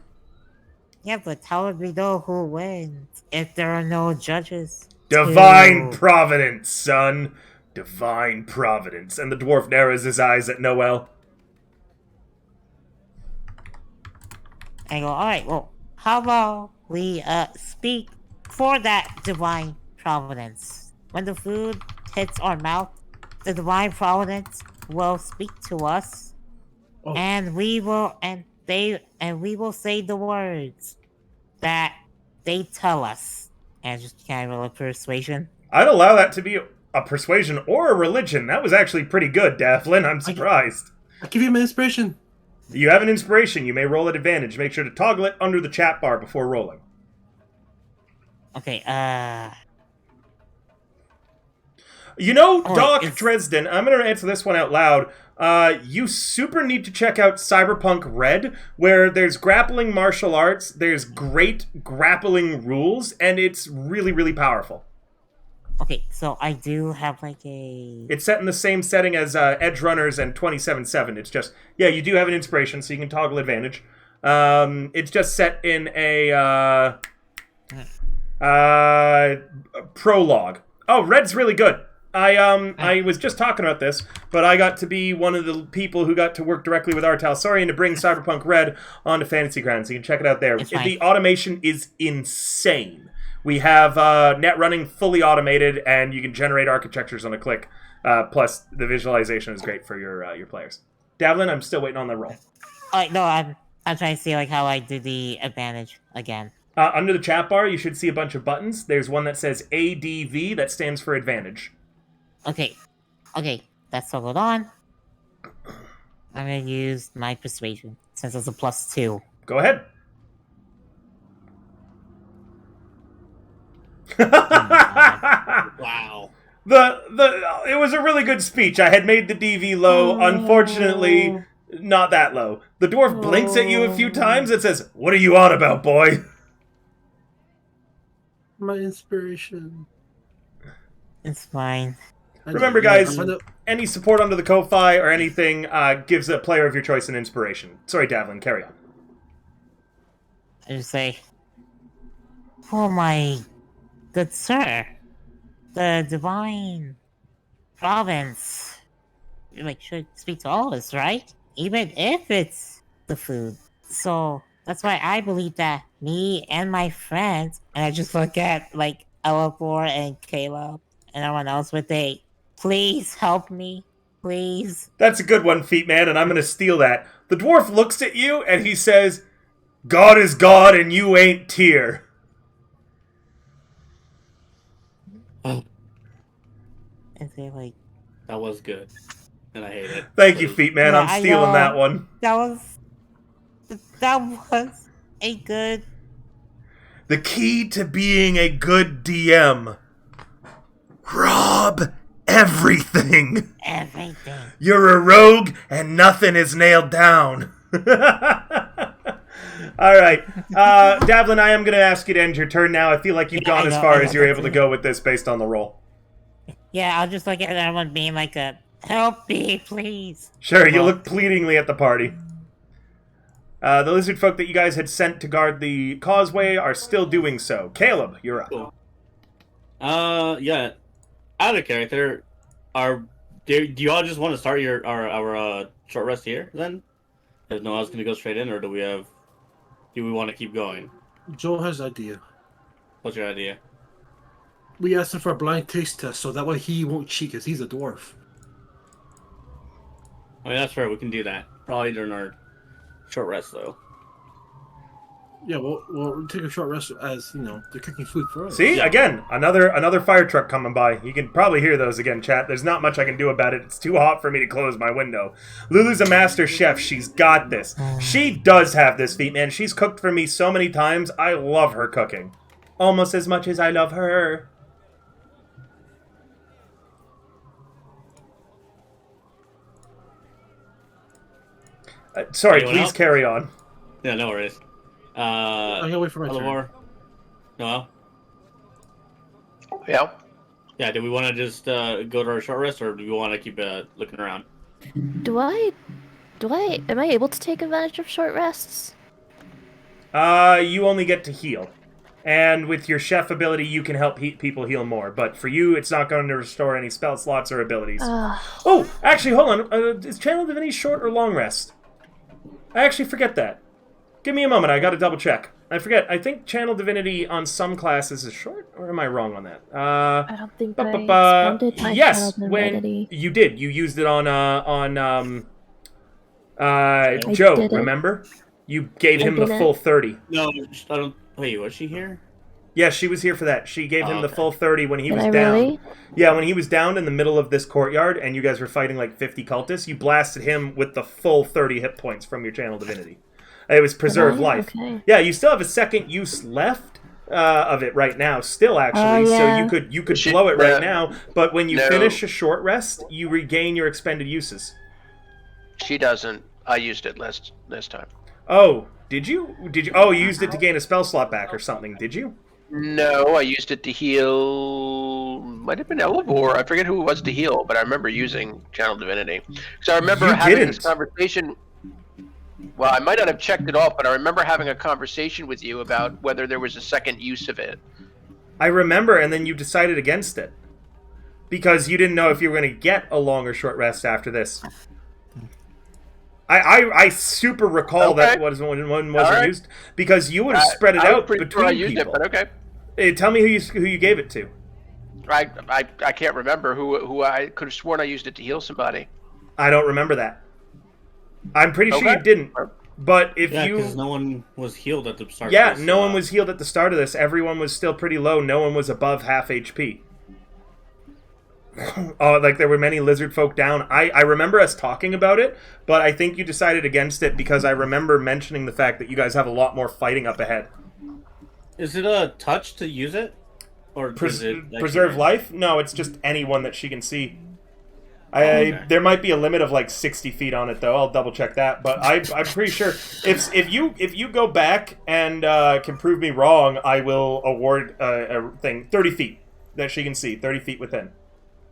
Yeah, but how would we know who wins if there are no judges? Divine Providence, son. Divine Providence. And the dwarf narrows his eyes at Noel. I go, alright, well, how about we speak for that Divine Providence? When the food hits our mouth, the Divine Providence will speak to us, and we will say the words that they tell us. And just kind of roll a persuasion. I'd allow that to be a persuasion or a religion. That was actually pretty good, Davlin. I'm surprised. I'll give you my inspiration. You have an inspiration. You may roll at advantage. Make sure to toggle it under the chat bar before rolling. Okay, Doc Dresden, I'm going to answer this one out loud. You super need to check out Cyberpunk Red, where there's grappling martial arts, there's great grappling rules, and it's really, really powerful. Okay, so I do have like a... It's set in the same setting as Edge Runners and 27/7. It's just, you do have an inspiration, so you can toggle advantage. It's just set in a prologue. Oh, Red's really good. I was just talking about this, but I got to be one of the people who got to work directly with Artal Saurian to bring Cyberpunk Red onto Fantasy Grounds, so you can check it out there. The automation is insane. We have net running fully automated, and you can generate architectures on a click. Plus, the visualization is great for your players. Davlin, I'm still waiting on the roll. No, I'm trying to see like how I do the advantage again. Under the chat bar, you should see a bunch of buttons. There's one that says ADV, that stands for advantage. Okay, that's toggled on. I'm gonna use my persuasion, since it's a +2. Go ahead. Wow. It was a really good speech. I had made the DV low. Unfortunately, not that low. The dwarf blinks at you a few times and says, "What are you on about, boy?" My inspiration. It's fine. Remember, guys, any support under the Ko-Fi or anything gives a player of your choice an inspiration. Sorry, Davlin, carry on. I just say, Oh my good sir. The divine province like should speak to all of us, right? Even if it's the food. So that's why I believe that me and my friends, and I just look at like Elabor and Caleb and everyone else with a please help me, please. That's a good one, Feet Man, and I'm going to steal that. The dwarf looks at you and he says, God is God and you ain't Tyr. And they're like, That was good. And I hate it. Thank you, Feet Man. Yeah, I'm I stealing know. that one. that was a good The key to being a good DM. Rob everything. everything. You're a rogue and nothing is nailed down. All right. Davlin, I am going to ask you to end your turn now. I feel like you've Yeah, gone I as know, far I as know, you're that's able to it. go with this based on the roll. Yeah, I'll just look at everyone being like a help me, please. Sure, you Look. look pleadingly at the party. The lizard folk that you guys had sent to guard the causeway are still doing so. Caleb, you're up. Cool. Yeah. Out of character, do you all just want to start our short rest here then? Is no one else going to go straight in, or do we want to keep going? Joel has an idea. What's your idea? We asked him for a blind taste test, so that way he won't cheat because he's a dwarf. I mean, that's fair. We can do that. Probably during our short rest, though. Yeah, we'll take a short rest as, you know, they're cooking food for us. See, again, another fire truck coming by. You can probably hear those again, chat. There's not much I can do about it. It's too hot for me to close my window. Lulu's a master chef. She's got this. She does have this feat, man. She's cooked for me so many times. I love her cooking. Almost as much as I love her. Sorry, Anyone please else? carry on. Yeah, no worries. I gotta wait for my turn. Elevor? No? Yeah. Yeah, do we want to just go to our short rest, or do we want to keep looking around? Am I able to take advantage of short rests? You only get to heal. And with your chef ability, you can help people heal more. But for you, it's not going to restore any spell slots or abilities. Oh, actually, hold on. Is Channel Divinity short or long rest? I actually forget that. Give me a moment. I got to double check. I forget. I think Channel Divinity on some classes is short, or am I wrong on that? I don't think I expended my yes, Channel when Divinity. you did. You used it on I Joe, did it. remember? You gave him I the didn't. full 30. No, I don't. Wait, was she here? Yeah, she was here for that. She gave him the okay. full 30 when he Did was I down. really? Yeah, when he was down in the middle of this courtyard and you guys were fighting like 50 cultists, you blasted him with the full 30 hit points from your Channel Divinity. It was preserve Did I? life. Okay. Yeah, you still have a second use left of it right now, still actually. yeah. So you could She- blow it right now, but when you no. finish a short rest, you regain your expended uses. She doesn't. I used it last time. Oh, did you? Oh, you used it to gain a spell slot back or something, did you? No, I used it to heal. Might have been Elevor. I forget who it was to heal, but I remember using Channel Divinity. Because I remember You having didn't. this conversation. Well, I might not have checked it off, but I remember having a conversation with you about whether there was a second use of it. I remember, and then you decided against it. Because you didn't know if you were going to get a long or short rest after this. I super recall that Okay. one wasn't Alright. used. Because you would have spread it I was out pretty between sure I used people. it, but okay. Hey, tell me who you gave it to. I can't remember who I could have sworn I used it to heal somebody. I don't remember that. I'm pretty sure Okay. you didn't. But if Yeah, because you... no one was healed at the start. Yeah, of this, no one was healed at the start of this. Everyone was still pretty low. No one was above half HP. Oh, like there were many lizard folk down. I remember us talking about it, but I think you decided against it because I remember mentioning the fact that you guys have a lot more fighting up ahead. Is it a touch to use it, or is it Preserve life? No, it's just anyone that she can see. Okay. There might be a limit of like 60 feet on it though. I'll double check that, but I'm pretty sure if you go back and can prove me wrong, I will award a thing 30 feet that she can see, 30 feet within.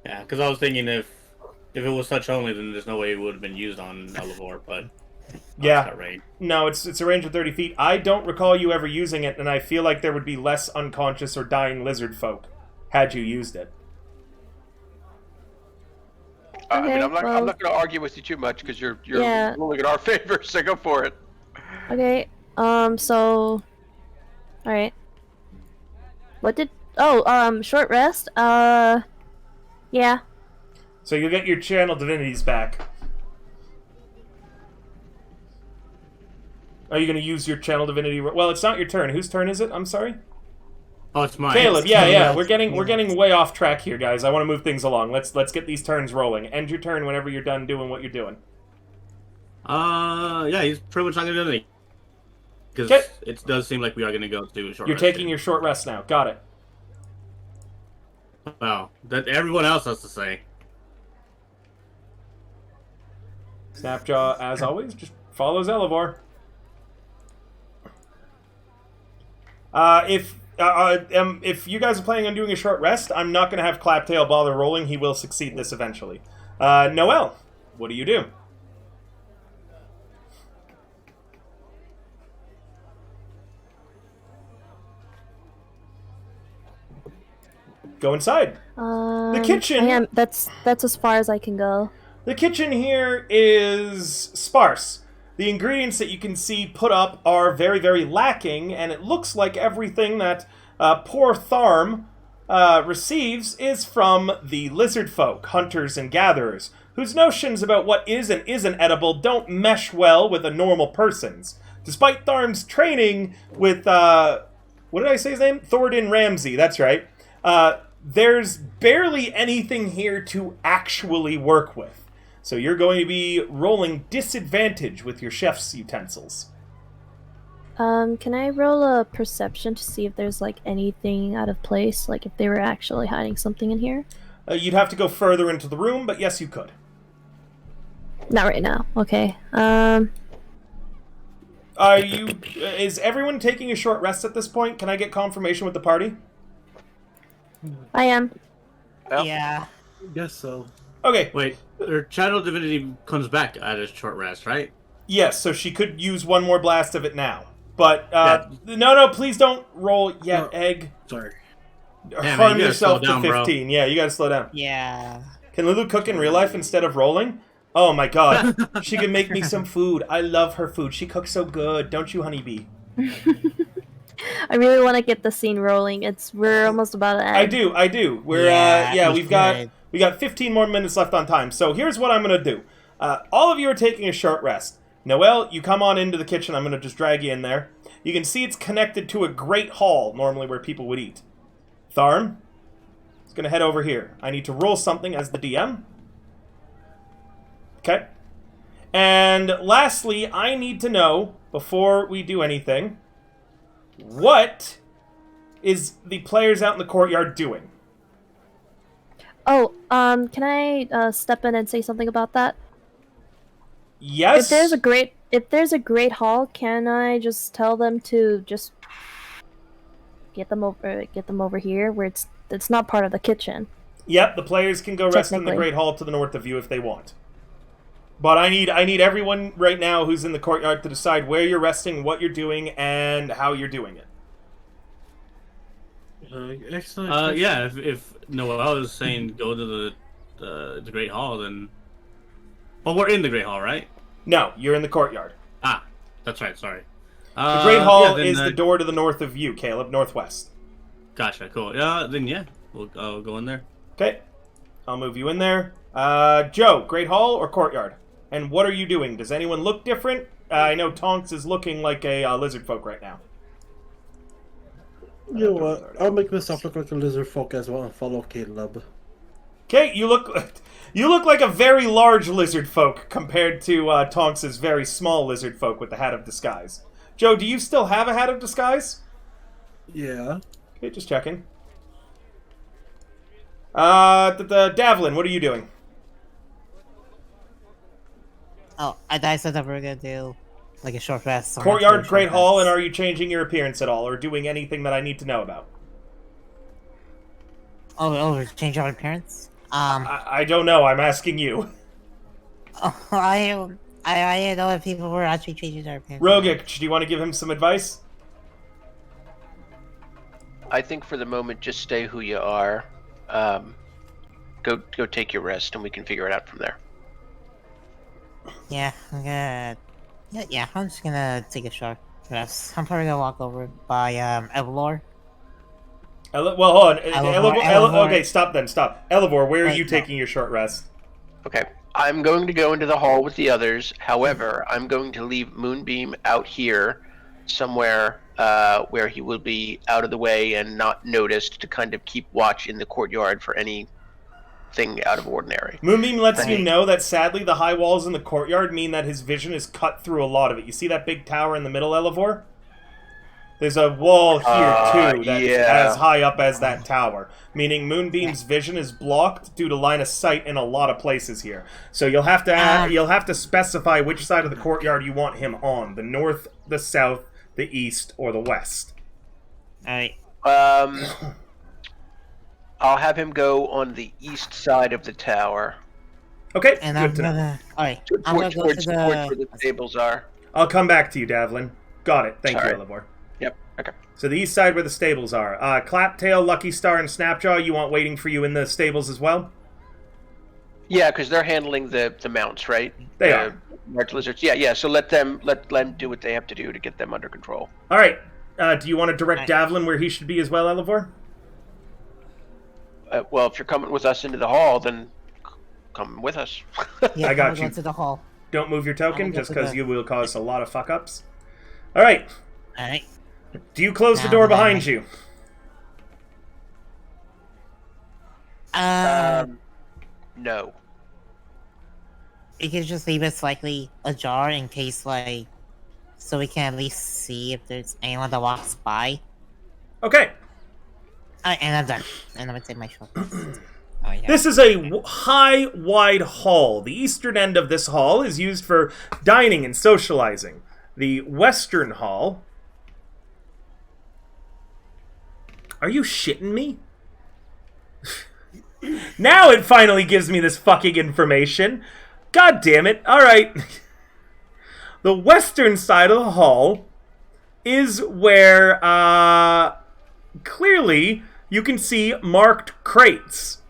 Yeah, because I was thinking if it was touch only, then there's no way it would have been used on Elevor, but Yeah. That's not right. No, it's a range of 30 feet. I don't recall you ever using it, and I feel like there would be less unconscious or dying lizard folk had you used it. I mean, Okay, I'm not well- going to argue with you too much because you're Yeah. ruling in our favor. So go for it. Okay. So. All right. What did? Oh, short rest. Yeah. So you'll get your channel divinities back. Are you going to use your channel divinity? Well, it's not your turn. Whose turn is it? I'm sorry. Oh, it's mine. Caleb. It's Yeah. Caleb. We're getting way off track here, guys. I want to move things along. Let's get these turns rolling. End your turn whenever you're done doing what you're doing. Yeah, he's pretty much not gonna do anything. Because Okay. it does seem like we are gonna go to a short You're rest taking here. your short rest now. Got it. Wow, that everyone else has to say. Snapjaw, as always, just follows Elevor. If you guys are planning on doing a short rest, I'm not going to have Claptail bother rolling. He will succeed this eventually. Noel, what do you do? Go inside. The kitchen. I am. That's as far as I can go. The kitchen here is sparse. The ingredients that you can see put up are very, very lacking, and it looks like everything that poor Tharm receives is from the lizard folk, hunters and gatherers, whose notions about what is and isn't edible don't mesh well with a normal person's. Despite Tharm's training with, what did I say his name? Thornton Ramsey, that's right. There's barely anything here to actually work with. So you're going to be rolling disadvantage with your chef's utensils. Can I roll a perception to see if there's like anything out of place, like if they were actually hiding something in here? You'd have to go further into the room, but yes, you could. Not right now. Okay. Are you? Is everyone taking a short rest at this point? Can I get confirmation with the party? I am. Well, Yeah. Guess so. Okay. Wait, her channel divinity comes back at a short rest, right? Yes, so she could use one more blast of it now. But no, please don't roll yet, No. Egg. Sorry. man, Harm you gotta yourself slow down, to bro. 15. Yeah, you gotta slow down. Yeah. Can Lulu cook in real life instead of rolling? Oh my god. She can make me some food. I love her food. She cooks so good. Don't you, honeybee? I really want to get the scene rolling. We're almost about to end. I do. We're Yeah, we we've got should. we got 15 more minutes left on time. So here's what I'm gonna do. All of you are taking a short rest. Noelle, you come on into the kitchen. I'm gonna just drag you in there. You can see it's connected to a great hall, normally where people would eat. Tharm, it's gonna head over here. I need to roll something as the DM. Okay. And lastly, I need to know, before we do anything, what is the players out in the courtyard doing? Oh, can I step in and say something about that? Yes. If there's a great hall, can I just tell them to just get them over here where it's not part of the kitchen? Yep, the players can go rest in the Technically. Great Hall to the north of you if they want. But I need everyone right now who's in the courtyard to decide where you're resting, what you're doing, and how you're doing it. Excellent. Yeah, if Noel is saying go to the Great Hall, then... Well, we're in the Great Hall, right? No, you're in the courtyard. Ah, that's right, sorry. The Great Hall yeah, then, is the door to the north of you, Caleb, northwest. Gotcha, cool. Then we'll go in there. Okay, I'll move you in there. Joe, Great Hall or courtyard? And what are you doing? Does anyone look different? I know Tonks is looking like a lizard folk right now. You know what? I'll make myself look like a lizard folk as well and follow Caleb. Okay, you look like a very large lizard folk compared to Tonks's very small lizard folk with the hat of disguise. Joe, do you still have a hat of disguise? Yeah. Okay, just checking. The Davlin, what are you doing? Oh, I said that we were gonna do like a short rest. so I'm Courtyard, gonna do a Great short Hall, and rest. are you changing your appearance at all, or doing anything that I need to know about? Oh, change our appearance. I don't know. I'm asking you. I I didn't know if people were actually changing their opinion. Rogic, do you want to give him some advice? I think for the moment, just stay who you are. Go take your rest, and we can figure it out from there. Yeah, I'm gonna. Yeah, I'm just gonna take a short rest. I'm probably gonna walk over by Evlor. Well, hold on. Elevor. Okay, stop then. Stop. Elevor, where are Wait, you no. taking your short rest? Okay. I'm going to go into the hall with the others. However, I'm going to leave Moonbeam out here somewhere where he will be out of the way and not noticed to kind of keep watch in the courtyard for anything out of ordinary. Moonbeam lets you Right. know that sadly the high walls in the courtyard mean that his vision is cut through a lot of it. You see that big tower in the middle, Elevor? There's a wall here too that's yeah. as high up as that tower, meaning Moonbeam's vision is blocked due to line of sight in a lot of places here. So you'll have to specify which side of the courtyard you want him on: the north, the south, the east, or the west. Alright. I'll have him go on the east side of the tower. Okay, And good I'm to know. gonna. Alright. I'm gonna go Towards to where the. the stables are. I'll come back to you, Davlin. Got it. Thank Sorry. you, Elevor. Yep. Okay. So the east side where the stables are. Claptail, Lucky Star, and Snapjaw, you want waiting for you in the stables as well? Yeah, because they're handling the mounts, right? They are. Large lizards. Yeah. So let them do what they have to do to get them under control. All right. Do you want to direct Davlin where he should be as well, Elevor? Well, if you're coming with us into the hall, then come with us. Yeah, I got I'm gonna you. go to the hall. Don't move your token, I'll go just to because the- you will cause a lot of fuck-ups. All right. Alright. Do you close the Now door then. behind you? No. We can just leave it slightly ajar in case, like, so we can at least see if there's anyone that walks by. Okay. Alright, and I'm done. And I'm gonna take my short rest. Oh, yeah. This is a high, wide hall. The eastern end of this hall is used for dining and socializing. The western hall... Are you shitting me? Now it finally gives me this fucking information. God damn it. Alright. The western side of the hall is where, clearly you can see marked crates.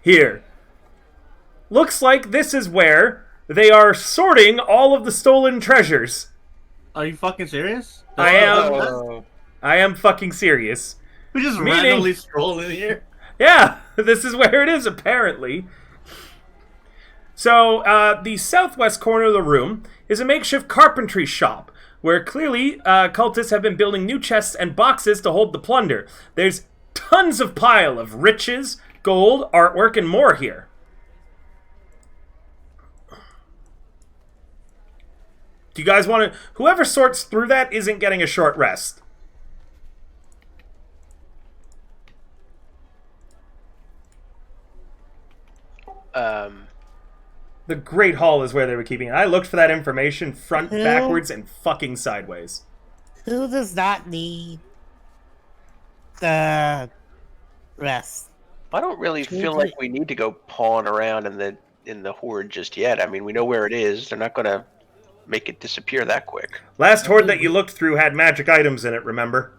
Here. Looks like this is where they are sorting all of the stolen treasures. Are you fucking serious? I am. I am fucking serious. We just Meaning- randomly stroll in here. Yeah, this is where it is, apparently. So, the southwest corner of the room is a makeshift carpentry shop, where clearly cultists have been building new chests and boxes to hold the plunder. There's tons of pile of riches, gold, artwork, and more here. Do you guys want to... Whoever sorts through that isn't getting a short rest. The Great Hall is where they were keeping it. I looked for that information front, Who? backwards, and fucking sideways. Who does not need the rest? I don't really feel like we need to go pawing around in the horde just yet. I mean, we know where it is. They're not going to make it disappear that quick. Last horde that you looked through had magic items in it, remember?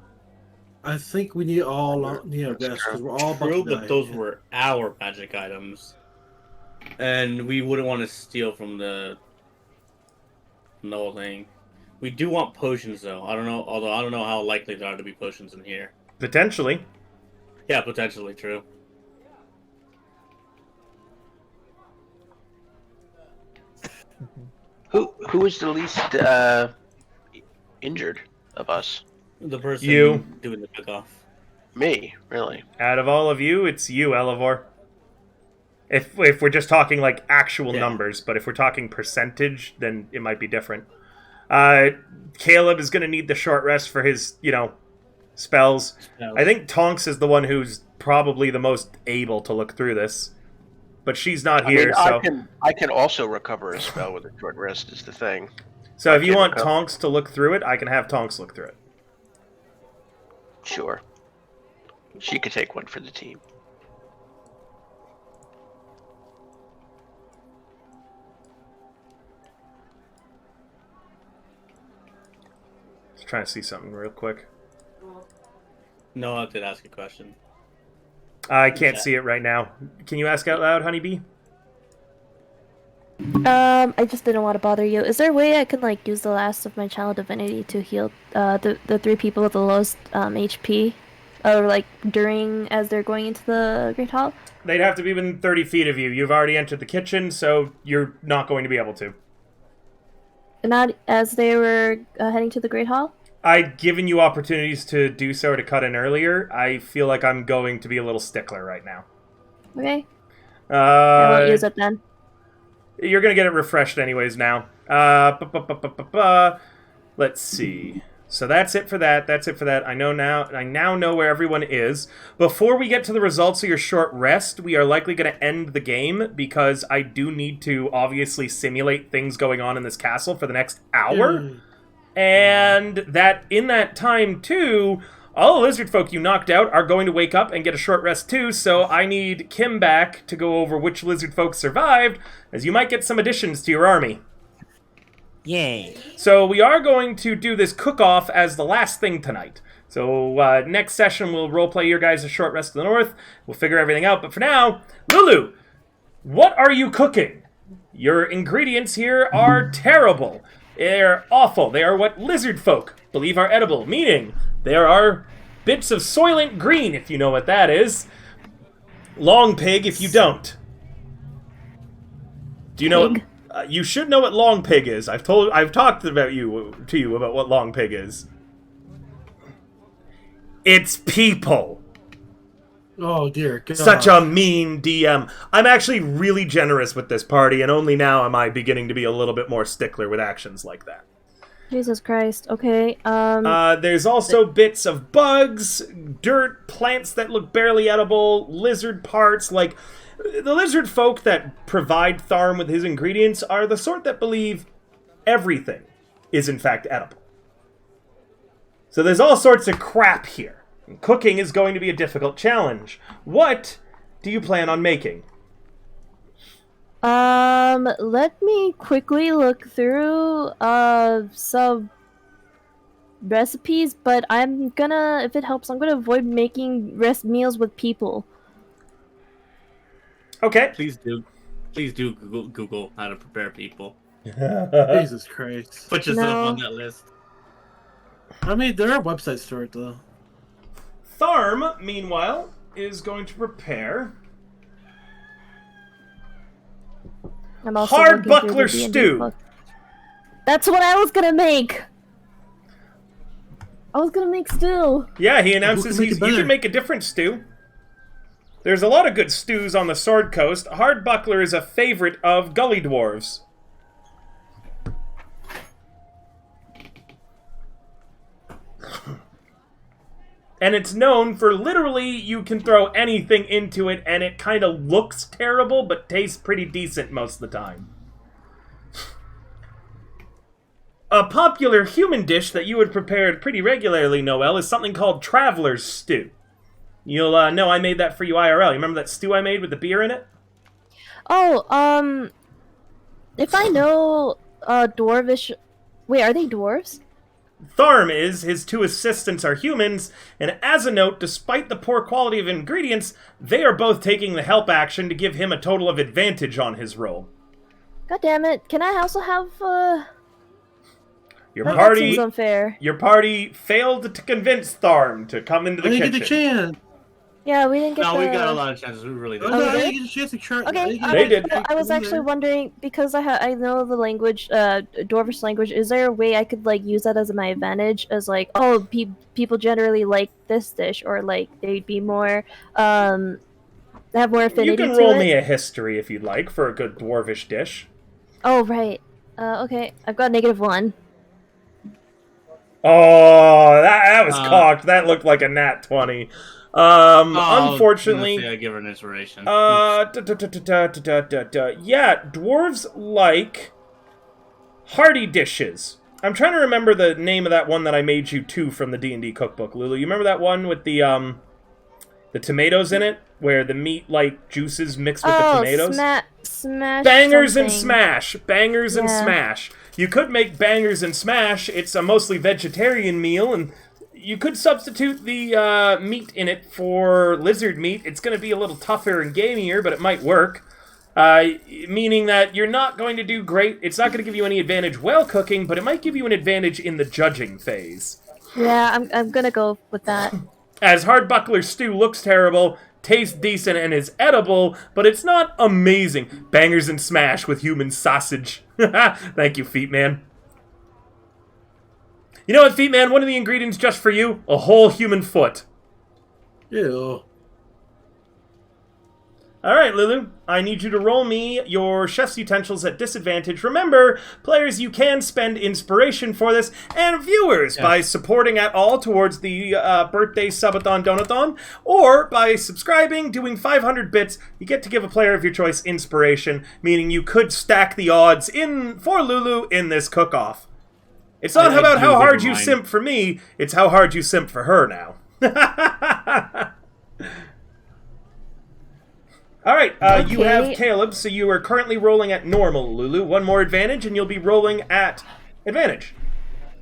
I think we need all need a rest because we're all about True, to die. but those were our magic items, and we wouldn't want to steal from the whole thing. We do want potions, though. I don't know, although I don't know how likely there are to be potions in here. Potentially. Yeah, potentially true. Who is the least injured of us? The person You. doing the pickoff. Me, really? Out of all of you, it's you, Elevor. If we're just talking, like, actual Yeah. numbers, but if we're talking percentage, then it might be different. Caleb is going to need the short rest for his, spells. I think Tonks is the one who's probably the most able to look through this. But she's not here, so... I can also recover a spell with a short rest, is the thing. So if you can't want recover. Tonks to look through it, I can have Tonks look through it. Sure. She could take one for the team. trying to see something real quick. Noah did ask a question. I can't see it right now. Can you ask out loud, Honeybee? I just didn't want to bother you. Is there a way I can like use the last of my Channel Divinity to heal the 3 people with the lowest HP, or like during as they're going into the Great Hall? They'd have to be within 30 feet of you. You've already entered the kitchen, so you're not going to be able to. Not as they were heading to the Great Hall? I'd given you opportunities to do so or to cut in earlier. I feel like I'm going to be a little stickler right now. Okay. I won't use it then. You're going to get it refreshed anyways now. Let's see. So that's it for that. That's it for that. I now know where everyone is. Before we get to the results of your short rest, we are likely going to end the game because I do need to obviously simulate things going on in this castle for the next hour. And that in that time too, all the lizard folk you knocked out are going to wake up and get a short rest too, so I need Kim back to go over which lizard folk survived, as you might get some additions to your army. Yay. So we are going to do this cook-off as the last thing tonight. So next session we'll roleplay your guys a short rest to the north, we'll figure everything out, but for now, Lulu, what are you cooking? Your ingredients here are terrible. They're awful. They are what lizard folk believe are edible, meaning there are bits of soylent green, if you know what that is. Long pig, if you don't. Do you know? You should know what long pig is. I've talked to you about what long pig is. It's people. Oh dear God. Such a mean DM. I'm actually really generous with this party, and only now am I beginning to be a little bit more stickler with actions like that. Jesus Christ. Okay. There's also bits of bugs, dirt, plants that look barely edible, lizard parts. Like, the lizard folk that provide Tharm with his ingredients are the sort that believe everything is in fact edible. So there's all sorts of crap here. And cooking is going to be a difficult challenge. What do you plan on making? Let me quickly look through some recipes, but I'm gonna, if it helps, I'm gonna avoid making meals with people. Okay. Please do Google how to prepare people. Jesus Christ. Put yourself No. on that list. I mean, there are websites for it though. Tharm, meanwhile, is going to prepare I'm also hard looking through buckler the D&D stew. book. That's what I was gonna make. I was gonna make stew. Yeah, he announces Who can make it you better? can make a different stew. There's a lot of good stews on the Sword Coast. Hard buckler is a favorite of gully dwarves. And it's known for literally you can throw anything into it and it kind of looks terrible but tastes pretty decent most of the time. A popular human dish that you would prepare pretty regularly, Noel, is something called Traveler's Stew. You'll know I made that for you IRL. You remember that stew I made with the beer in it? Oh, if I know, dwarvish... Wait, are they dwarves? Tharm is, his 2 assistants are humans, and as a note, despite the poor quality of ingredients, they are both taking the help action to give him a total of advantage on his roll. God damn it, can I also have, Your that party, seems unfair. your party failed to convince Tharm to come into the I didn't kitchen. get the chance. Yeah, we didn't get No, the... we got a lot of chances. We really Oh, did. no, we I did? didn't get a chance to try. Okay, They did. I was actually wondering, because I know the language, Dwarvish language, is there a way I could, like, use that as my advantage? As, like, oh, people generally like this dish, or, like, they'd be more, have more affinity You can to roll it? me a history if you'd like for a good dwarvish dish. Oh, right. Okay, I've got -1. Oh, that was cocked. That looked like a nat 20. Unfortunately, I give her an inspiration. yeah, dwarves like hearty dishes. I'm trying to remember the name of that one that I made you too from the D&D cookbook, Lulu. You remember that one with the tomatoes in it, where the meat like juices mixed with the tomatoes? Smash Bangers and something. smash, bangers and Yeah. smash. You could make bangers and smash. It's a mostly vegetarian meal, and you could substitute the meat in it for lizard meat. It's going to be a little tougher and gamier, but it might work. Meaning that you're not going to do great. It's not going to give you any advantage while cooking, but it might give you an advantage in the judging phase. Yeah, I'm gonna go with that. As Hardbuckler stew looks terrible, tastes decent, and is edible, but it's not amazing. Bangers and smash with human sausage. Thank you, Feet Man. You know what, Feet Man? One of the ingredients just for you? A whole human foot. Ew. Alright, Lulu. I need you to roll me your chef's utensils at disadvantage. Remember, players, you can spend inspiration for this, and viewers, by supporting at all towards the birthday subathon donathon, or by subscribing, doing 500 bits, you get to give a player of your choice inspiration, meaning you could stack the odds for Lulu in this cook-off. It's not about how hard you simp for me, it's how hard you simp for her now. Alright, Okay. You have Caleb, so you are currently rolling at normal, Lulu. One more advantage, and you'll be rolling at advantage.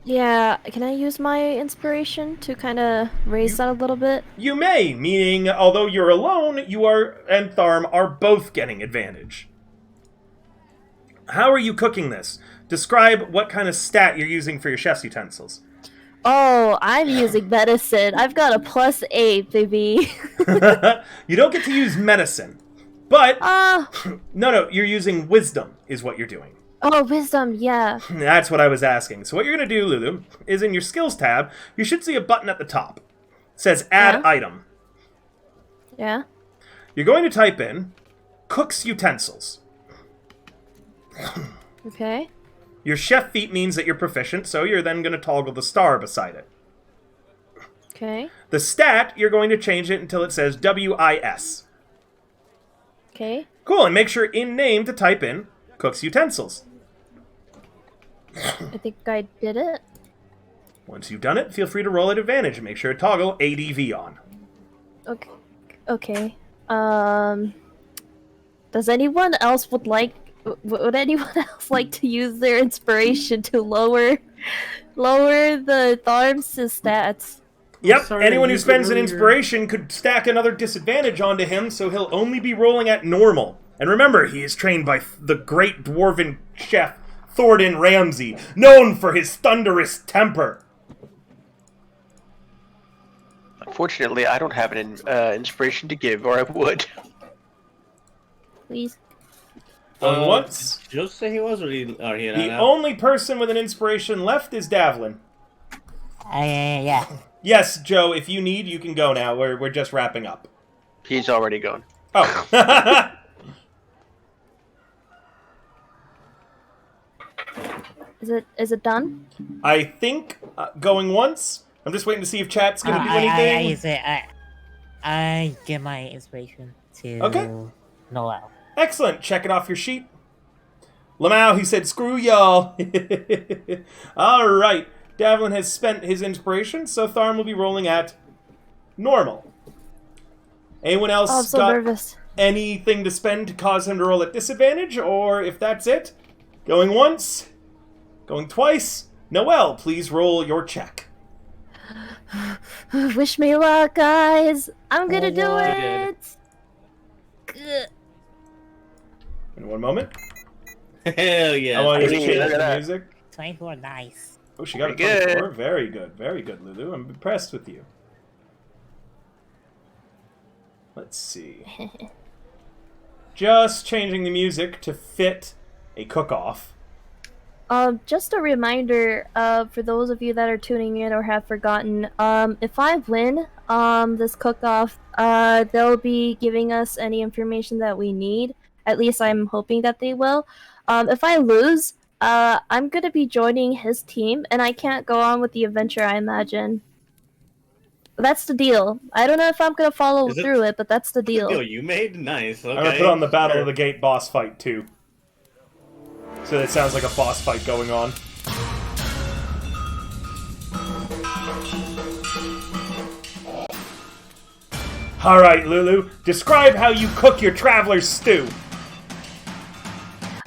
Yeah, can I use my inspiration to kind of raise that a little bit? You may, meaning, although you're alone, you and Tharm are both getting advantage. How are you cooking this? Describe what kind of stat you're using for your chef's utensils. Oh, I'm using medicine. I've got a +8, baby. You don't get to use medicine, but... Oh, No, you're using wisdom, is what you're doing. oh, wisdom, yeah. That's what I was asking. So what you're going to do, Lulu, is in your skills tab, you should see a button at the top. It says Add Yeah. Item. Yeah? You're going to type in Cook's Utensils. Okay. Your chef feat means that you're proficient, so you're then going to toggle the star beside it. Okay. The stat, you're going to change it until it says WIS. Okay. Cool, and make sure in name to type in Cook's Utensils. I think I did it. Once you've done it, feel free to roll at advantage and make sure to toggle ADV on. Okay. Okay. Does anyone else would anyone else like to use their inspiration to lower the Tharm's stats? Yep, Sorry, anyone who you spends an earlier. inspiration could stack another disadvantage onto him, so he'll only be rolling at normal. And remember, he is trained by the great dwarven chef Thornton Ramsay, known for his thunderous temper. Unfortunately, I don't have an inspiration to give, or I would. Please. Going once. Did Joe say he was, or he The only person with an inspiration left is Davlin. Yeah. Yes, Joe, if you need, you can go now. We're just wrapping up. He's already gone. Oh. Is it done? I think going once. I'm just waiting to see if chat's going to do anything. I use it. I give my inspiration to Okay. Noel. Excellent. Check it off your sheet. Lamau, he said, screw y'all. All right. Davlin has spent his inspiration, so Tharm will be rolling at normal. Anyone else Oh, I'm so got nervous. anything to spend to cause him to roll at disadvantage? Or if that's it, going once, going twice. Noelle, please roll your check. Wish me luck, guys. I'm gonna do Lord. it. Good. In one moment. Hell yeah. I want you to Hey, change look at the that. music. 24, nice. Oh, she got a Very good. 24. Very good. Very good, Lulu. I'm impressed with you. Let's see. Just changing the music to fit a cook-off. Just a reminder, for those of you that are tuning in or have forgotten, if I win, this cook-off, they'll be giving us any information that we need. At least I'm hoping that they will. If I lose, I'm gonna be joining his team, and I can't go on with the adventure, I imagine. That's the deal. I don't know if I'm gonna follow Is it- through it, but that's the Deal deal. you made? Nice. Okay. I'm gonna put on the Battle Sure. of the Gate boss fight, too. So it sounds like a boss fight going on. Alright, Lulu. Describe how you cook your traveler's stew.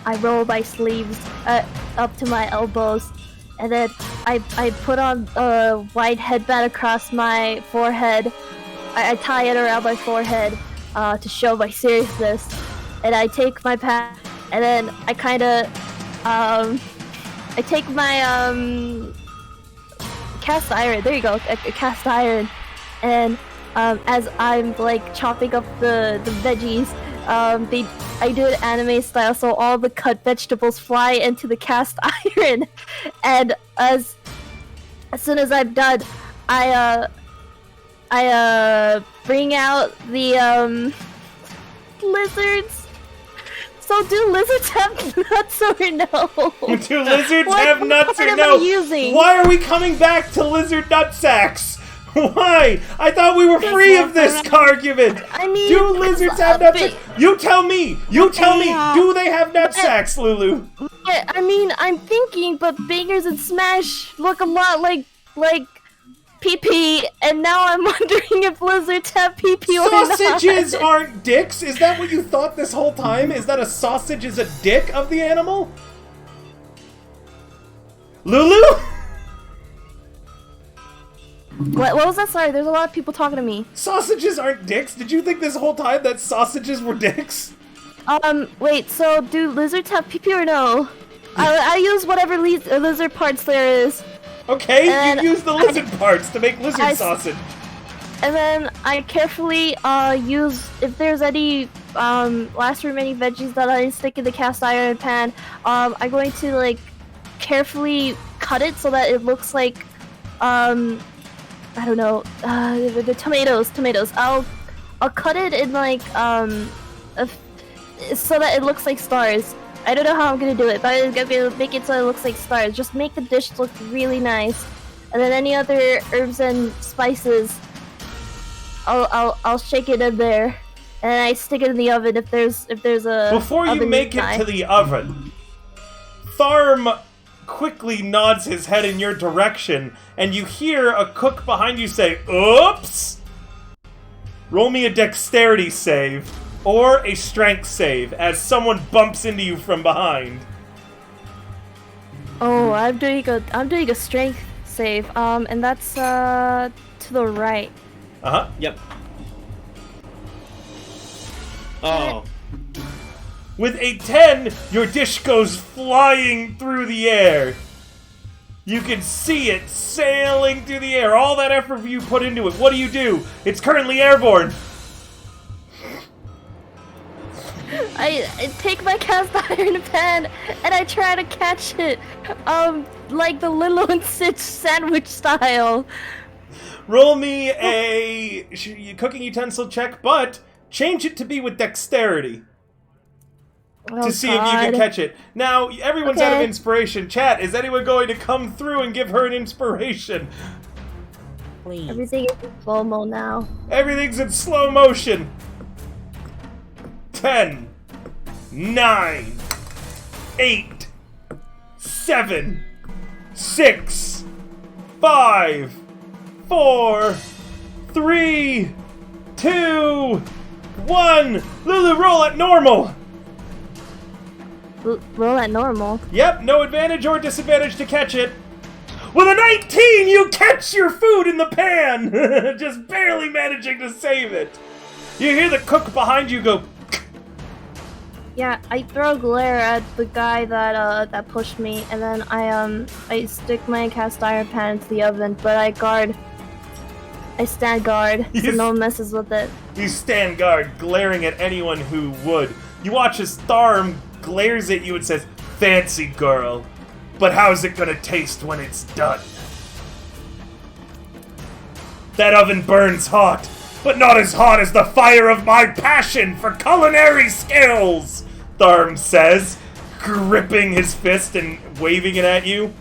I roll my sleeves. up to my elbows, and then I put on a white headband across my forehead. I tie it around my forehead to show my seriousness, and I take my pad, and then I kind of I take my cast iron. There you go, a cast iron, and as I'm like chopping up the veggies, I do it anime style, so all the cut vegetables fly into the cast iron, and as soon as I'm done, I bring out the lizards. So do lizards have nuts or no? Do lizards What have nuts part or am no? I using? Why are we coming back to lizard nut sacks? Why? I thought we were free of this argument. I mean, Do lizards it's have a nut bit- sacks? You tell me. You tell me. Do they have nut sacks, Lulu? Yeah, I mean, I'm thinking, but bangers and smash look a lot like pee-pee, and now I'm wondering if lizards have pee-pee or not. Sausages aren't dicks. Is that what you thought this whole time? Is that a sausage is a dick of the animal? Lulu? What was that? Sorry, there's a lot of people talking to me. Sausages aren't dicks? Did you think this whole time that sausages were dicks? Wait, so do lizards have pee-pee or no? I use whatever lizard parts there is. Okay, And you use the lizard parts to make lizard sausage. And then I carefully use, if there's any last remaining veggies that I stick in the cast iron pan, I'm going to like carefully cut it so that it looks like I don't know, the tomatoes. I'll cut it in like so that it looks like stars. I don't know how I'm gonna do it, but I'm gonna make it so it looks like stars. Just make the dish look really nice, and then any other herbs and spices, I'll shake it in there, and I stick it in the oven if there's a. Before you oven make nearby. it to the oven, Tharm quickly nods his head in your direction, and you hear a cook behind you say, "Oops!" Roll me a dexterity save. Or a strength save, as someone bumps into you from behind. Oh, I'm doing a strength save. And that's to the right. Uh-huh. Yep. Oh. With a 10, your dish goes flying through the air. You can see it sailing through the air. All that effort you put into it. What do? It's currently airborne. I take my cast iron pan and I try to catch it, like the Lilo and Stitch sandwich style. Roll me a cooking utensil check, but change it to be with dexterity. To see if you can catch it. Now, everyone's out of inspiration. Chat, is anyone going to come through and give her an inspiration? Please. Everything is in slow-mo now. Everything's in slow motion. 10, 9, 8, 7, 6, 5, 4, 3, 2, 1. Lulu, roll at normal. Roll at normal. Yep, no advantage or disadvantage to catch it. With a 19, you catch your food in the pan! Just barely managing to save it. You hear the cook behind you go... Yeah, I throw glare at the guy that pushed me, and then I stick my cast iron pan into the oven, but I stand guard, so no one messes with it. You stand guard, glaring at anyone who would. You watch as Tharm glares at you and says, "Fancy girl, but how's it gonna taste when it's done?" That oven burns hot, but not as hot as the fire of my passion for culinary skills, Tharm says, gripping his fist and waving it at you.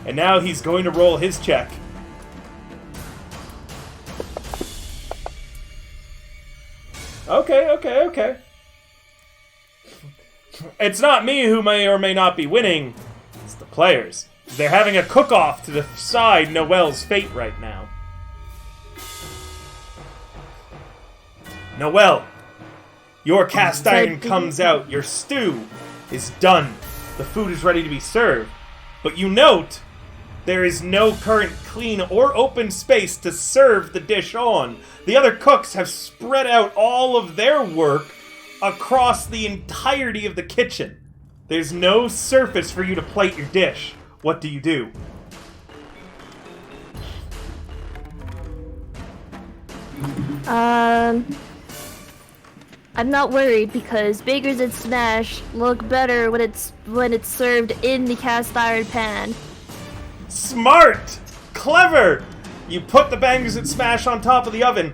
And now he's going to roll his check. Okay. It's not me who may or may not be winning. It's the players. They're having a cook-off to decide Noelle's fate right now. Noelle, your cast iron comes out. Your stew is done. The food is ready to be served. But you note there is no current clean or open space to serve the dish on. The other cooks have spread out all of their work across the entirety of the kitchen. There's no surface for you to plate your dish. What do you do? I'm not worried because Bakers and Smash look better when it's served in the cast iron pan. Smart! Clever! You put the Bangers and Smash on top of the oven,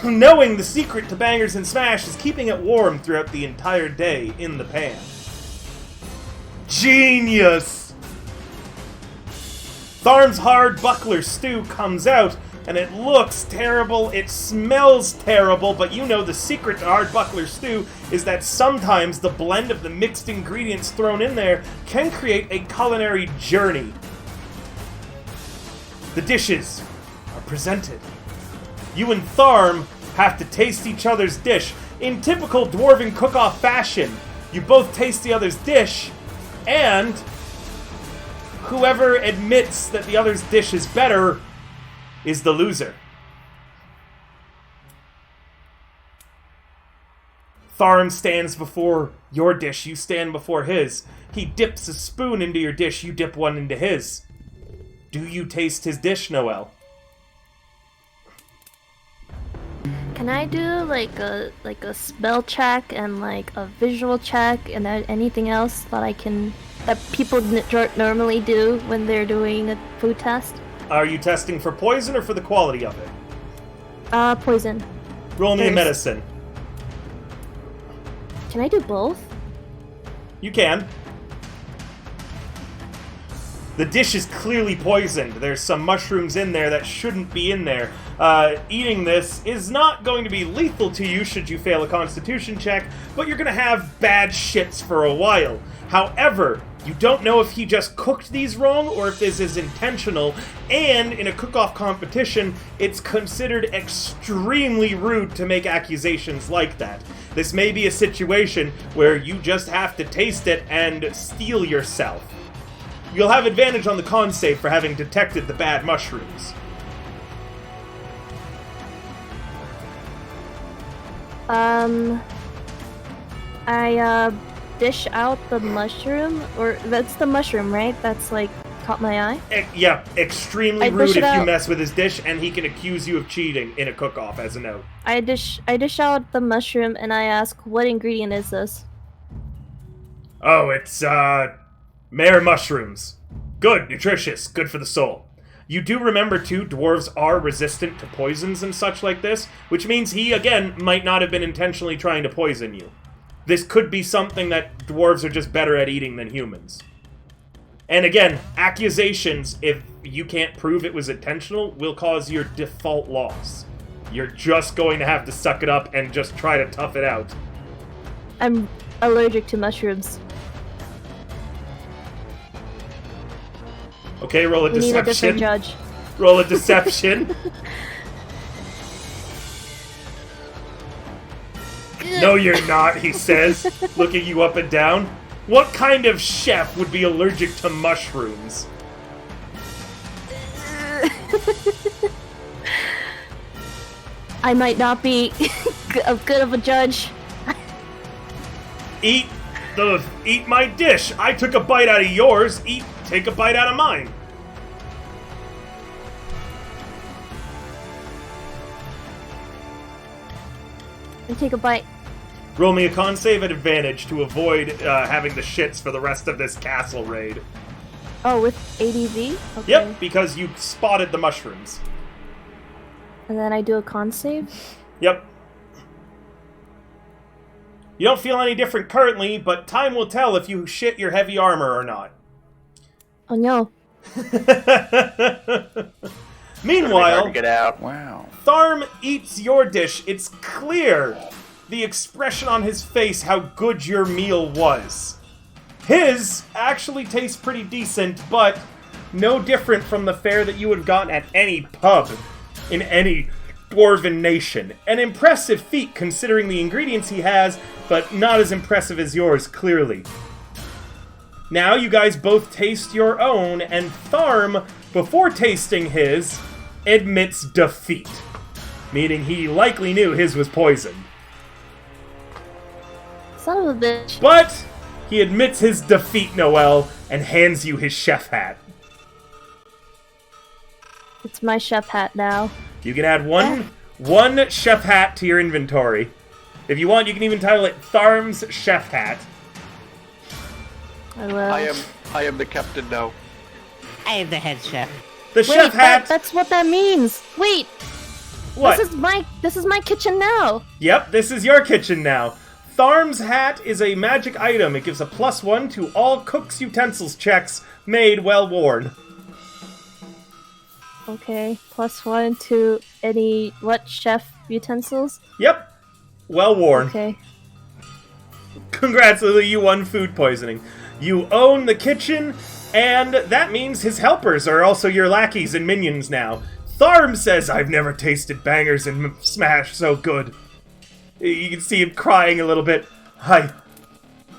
knowing the secret to Bangers and Smash is keeping it warm throughout the entire day in the pan. Genius! Tharm's hard buckler stew comes out, and it looks terrible, it smells terrible, but you know the secret to hard buckler stew is that sometimes the blend of the mixed ingredients thrown in there can create a culinary journey. The dishes are presented. You and Tharm have to taste each other's dish. In typical dwarven cook-off fashion, you both taste the other's dish, and whoever admits that the other's dish is better is the loser. Tharm stands before your dish, you stand before his. He dips a spoon into your dish, you dip one into his. Do you taste his dish, Noelle? Can I do like a spell check and like a visual check and anything else that people normally do when they're doing a food test? Are you testing for poison or for the quality of it? Poison. Roll me a medicine. Can I do both? You can. The dish is clearly poisoned. There's some mushrooms in there that shouldn't be in there. Eating this is not going to be lethal to you should you fail a constitution check, but you're going to have bad shits for a while. However, you don't know if he just cooked these wrong or if this is intentional, and in a cook-off competition, it's considered extremely rude to make accusations like that. This may be a situation where you just have to taste it and steel yourself. You'll have advantage on the con save for having detected the bad mushrooms. I dish out the mushroom, or that's the mushroom, right? That's like caught my eye. Yeah, extremely rude if you mess with his dish, and he can accuse you of cheating in a cook-off as a note. I dish out the mushroom and I ask, what ingredient is this? Oh, it's mare mushrooms. Good, nutritious, good for the soul. You do remember, too, dwarves are resistant to poisons and such like this, which means he, again, might not have been intentionally trying to poison you. This could be something that dwarves are just better at eating than humans. And again, accusations, if you can't prove it was intentional, will cause your default loss. You're just going to have to suck it up and just try to tough it out. I'm allergic to mushrooms. Okay, roll a deception. We need a different judge. Roll a deception. No, you're not, he says, looking you up and down. What kind of chef would be allergic to mushrooms? I might not be good of a judge. Eat my dish. I took a bite out of yours. Take a bite out of mine. And take a bite. Roll me a con save at advantage to avoid having the shits for the rest of this castle raid. Oh, with ADV? Okay. Yep, because you spotted the mushrooms. And then I do a con save? Yep. You don't feel any different currently, but time will tell if you shit your heavy armor or not. Oh no. Meanwhile, get out. Wow. Tharm eats your dish. It's clear, the expression on his face, how good your meal was. His actually tastes pretty decent, but no different from the fare that you would have gotten at any pub in any dwarven nation. An impressive feat considering the ingredients he has, but not as impressive as yours, clearly. Now you guys both taste your own, and Tharm, before tasting his, admits defeat. Meaning he likely knew his was poisoned. Son of a bitch. But he admits his defeat, Noel, and hands you his chef hat. It's my chef hat now. You can add one chef hat to your inventory. If you want, you can even title it Tharm's Chef Hat. I will. I am the captain now. I am the head chef. The Wait, chef hat. that's what that means. Wait, What? this is my kitchen now. Yep, this is your kitchen now. Tharm's hat is a magic item. It gives a +1 to all cook's utensils checks made well worn. Okay, +1 to any chef utensils? Yep, well worn. Okay. Congrats, Lily, you won food poisoning. You own the kitchen, and that means his helpers are also your lackeys and minions now. Tharm says, I've never tasted bangers and smash so good. You can see him crying a little bit. I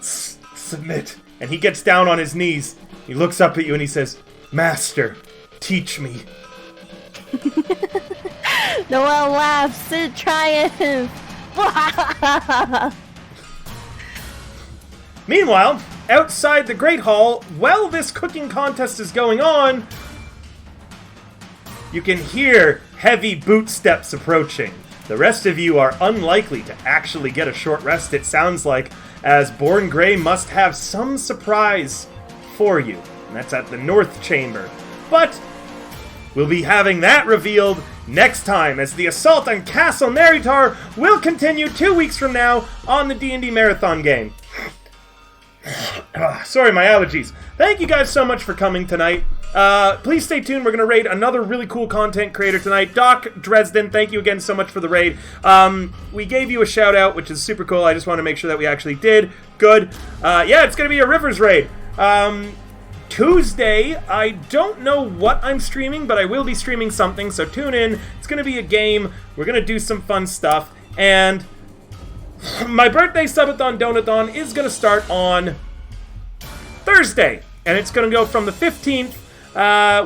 submit. And he gets down on his knees. He looks up at you and he says, Master, teach me. Noel laughs in triumph. Meanwhile, outside the Great Hall, while this cooking contest is going on, you can hear heavy boot steps approaching. The rest of you are unlikely to actually get a short rest, it sounds like, as Born Grey must have some surprise for you. And that's at the North Chamber. But we'll be having that revealed next time, as the assault on Castle Naerytar will continue 2 weeks from now on the D&D Marathon game. Sorry, my allergies. Thank you guys so much for coming tonight. Please stay tuned. We're going to raid another really cool content creator tonight. Doc Dresden, thank you again so much for the raid. We gave you a shout out, which is super cool. I just want to make sure that we actually did. Good. Yeah, it's going to be a Rivers raid. Tuesday, I don't know what I'm streaming, but I will be streaming something, so tune in. It's going to be a game. We're going to do some fun stuff. And my birthday subathon donathon is going to start on Thursday. And it's going to go from the 15th.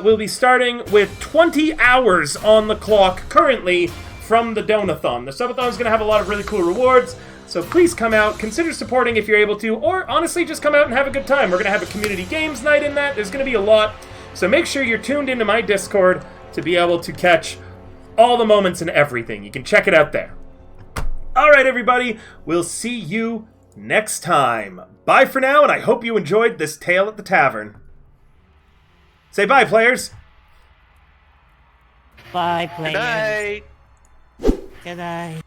We'll be starting with 20 hours on the clock currently from the donathon. The subathon is going to have a lot of really cool rewards. So please come out, consider supporting if you're able to, or honestly just come out and have a good time. We're going to have a community games night in that. There's going to be a lot. So make sure you're tuned into my Discord to be able to catch all the moments and everything. You can check it out there. All right, everybody. We'll see you next time. Bye for now, and I hope you enjoyed this tale at the tavern. Say bye, players. Bye, players. Good night. Good night.